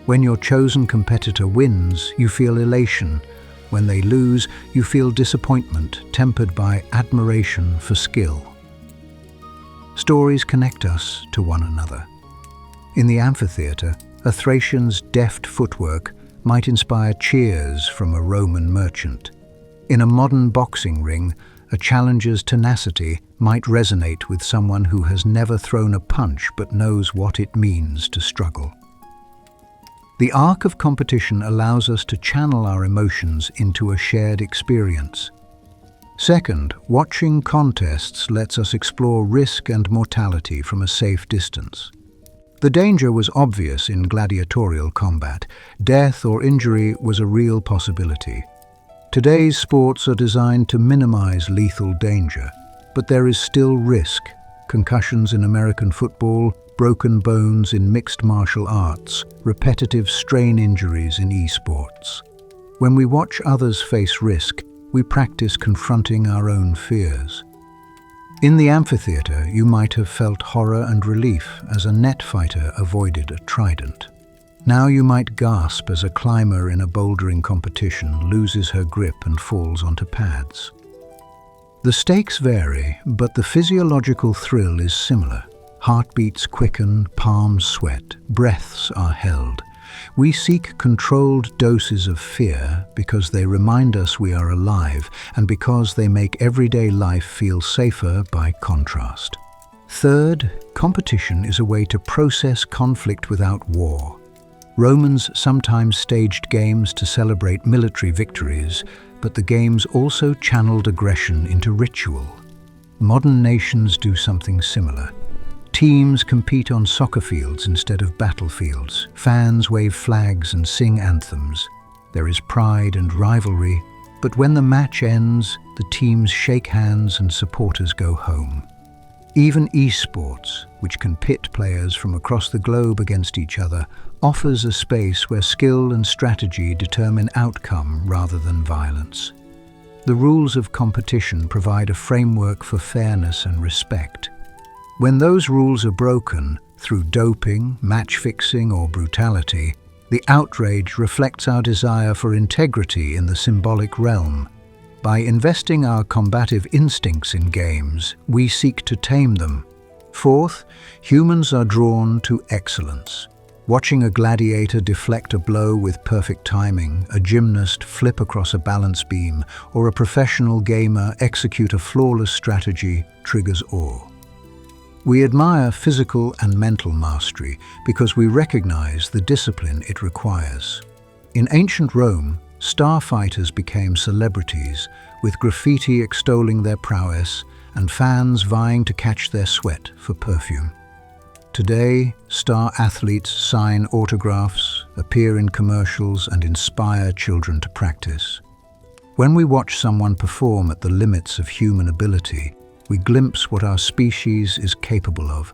When your chosen competitor wins, you feel elation. When they lose, you feel disappointment, tempered by admiration for skill. Stories connect us to one another. In the amphitheatre, a Thracian's deft footwork might inspire cheers from a Roman merchant. In a modern boxing ring, a challenger's tenacity might resonate with someone who has never thrown a punch but knows what it means to struggle. The arc of competition allows us to channel our emotions into a shared experience. Second, watching contests lets us explore risk and mortality from a safe distance. The danger was obvious in gladiatorial combat. Death or injury was a real possibility. Today's sports are designed to minimize lethal danger, but there is still risk. Concussions in American football, broken bones in mixed martial arts, repetitive strain injuries in esports. When we watch others face risk, we practice confronting our own fears. In the amphitheatre, you might have felt horror and relief as a net fighter avoided a trident. Now you might gasp as a climber in a bouldering competition loses her grip and falls onto pads. The stakes vary, but the physiological thrill is similar. Heartbeats quicken, palms sweat, breaths are held. We seek controlled doses of fear because they remind us we are alive and because they make everyday life feel safer by contrast. Third, competition is a way to process conflict without war. Romans sometimes staged games to celebrate military victories, but the games also channeled aggression into ritual. Modern nations do something similar. Teams compete on soccer fields instead of battlefields. Fans wave flags and sing anthems. There is pride and rivalry, but when the match ends, the teams shake hands and supporters go home. Even esports, which can pit players from across the globe against each other, offers a space where skill and strategy determine outcome rather than violence. The rules of competition provide a framework for fairness and respect. When those rules are broken, through doping, match-fixing or brutality, the outrage reflects our desire for integrity in the symbolic realm. By investing our combative instincts in games, we seek to tame them. Fourth, humans are drawn to excellence. Watching a gladiator deflect a blow with perfect timing, a gymnast flip across a balance beam, or a professional gamer execute a flawless strategy triggers awe. We admire physical and mental mastery because we recognize the discipline it requires. In ancient Rome, starfighters became celebrities, with graffiti extolling their prowess and fans vying to catch their sweat for perfume. Today, star athletes sign autographs, appear in commercials, and inspire children to practice. When we watch someone perform at the limits of human ability, we glimpse what our species is capable of.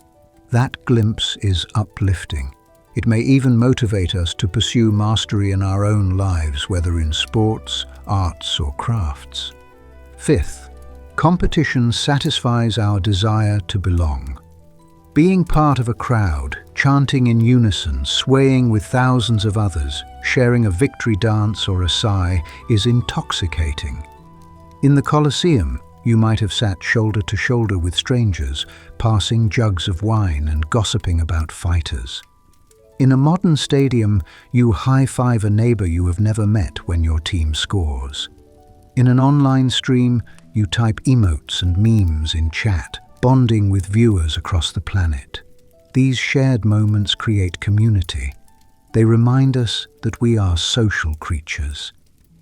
That glimpse is uplifting. It may even motivate us to pursue mastery in our own lives, whether in sports, arts, or crafts. Fifth, competition satisfies our desire to belong. Being part of a crowd, chanting in unison, swaying with thousands of others, sharing a victory dance or a sigh, is intoxicating. In the Colosseum, you might have sat shoulder to shoulder with strangers, passing jugs of wine and gossiping about fighters. In a modern stadium, you high-five a neighbor you have never met when your team scores. In an online stream, you type emotes and memes in chat, bonding with viewers across the planet. These shared moments create community. They remind us that we are social creatures.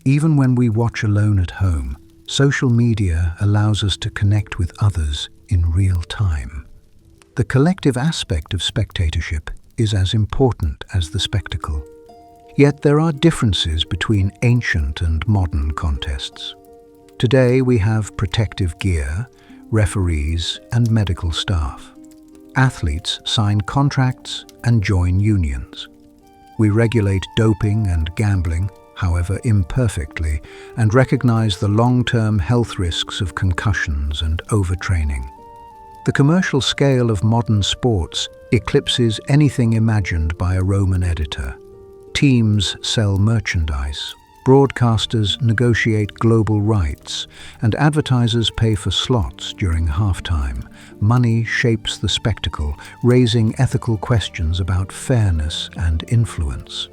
Even when we watch alone at home, social media allows us to connect with others in real time. The collective aspect of spectatorship is as important as the spectacle. Yet there are differences between ancient and modern contests. Today we have protective gear, referees, and medical staff. Athletes sign contracts and join unions. We regulate doping and gambling, however imperfectly, and recognize the long-term health risks of concussions and overtraining. The commercial scale of modern sports eclipses anything imagined by a Roman editor. Teams sell merchandise, broadcasters negotiate global rights, and advertisers pay for slots during halftime. Money shapes the spectacle, raising ethical questions about fairness and influence.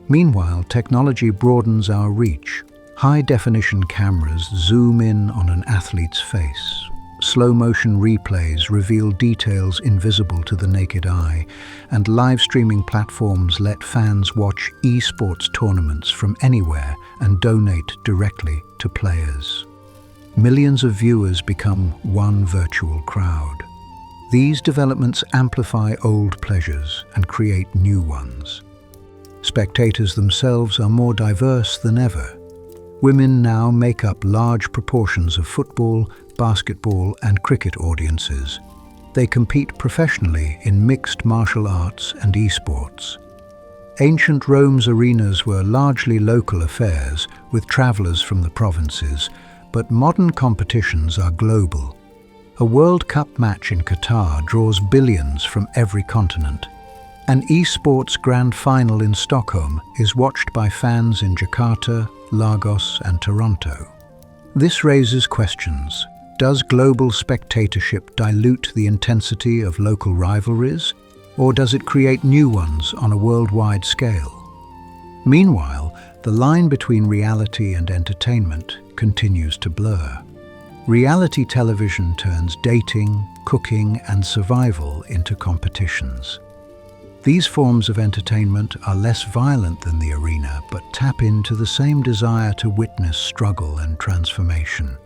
Meanwhile, technology broadens our reach. High-definition cameras zoom in on an athlete's face. Slow-motion replays reveal details invisible to the naked eye, and live-streaming platforms let fans watch esports tournaments from anywhere and donate directly to players. Millions of viewers become one virtual crowd. These developments amplify old pleasures and create new ones. Spectators themselves are more diverse than ever. Women now make up large proportions of football, basketball, and cricket audiences. They compete professionally in mixed martial arts and esports. Ancient Rome's arenas were largely local affairs, with travelers from the provinces, but modern competitions are global. A World Cup match in Qatar draws billions from every continent. An esports grand final in Stockholm is watched by fans in Jakarta, Lagos, and Toronto. This raises questions. Does global spectatorship dilute the intensity of local rivalries, or does it create new ones on a worldwide scale? Meanwhile, the line between reality and entertainment continues to blur. Reality television turns dating, cooking, and survival into competitions. These forms of entertainment are less violent than the arena, but tap into the same desire to witness struggle and transformation.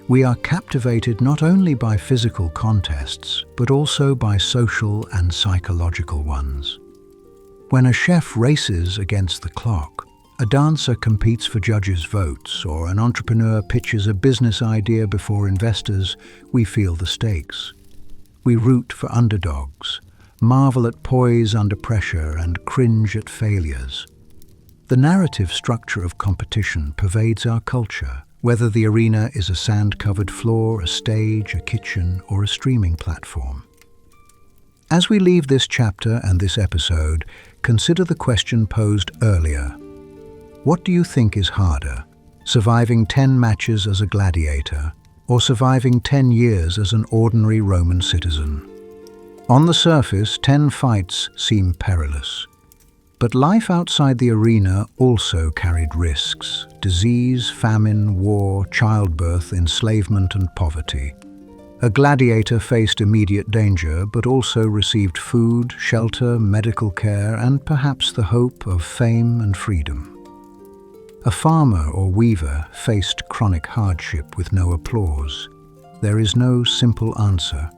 We are captivated not only by physical contests, but also by social and psychological ones. When a chef races against the clock, a dancer competes for judges' votes, or an entrepreneur pitches a business idea before investors, we feel the stakes. We root for underdogs, marvel at poise under pressure, and cringe at failures. The narrative structure of competition pervades our culture, whether the arena is a sand-covered floor, a stage, a kitchen, or a streaming platform. As we leave this chapter and this episode, consider the question posed earlier. What do you think is harder, surviving 10 matches as a gladiator, or surviving 10 years as an ordinary Roman citizen? On the surface, 10 fights seem perilous. But life outside the arena also carried risks: disease, famine, war, childbirth, enslavement, and poverty. A gladiator faced immediate danger, but also received food, shelter, medical care, and perhaps the hope of fame and freedom. A farmer or weaver faced chronic hardship with no applause. There is no simple answer.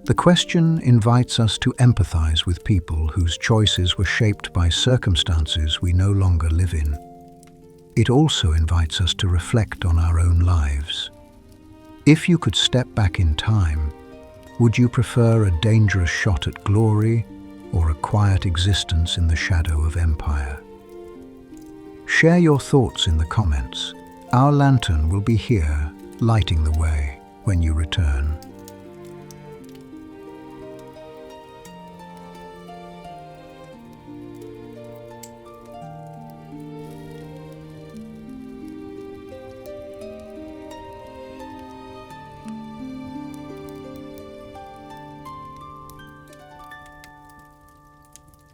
The question invites us to empathize with people whose choices were shaped by circumstances we no longer live in. It also invites us to reflect on our own lives. If you could step back in time, would you prefer a dangerous shot at glory or a quiet existence in the shadow of empire? Share your thoughts in the comments. Our lantern will be here, lighting the way when you return.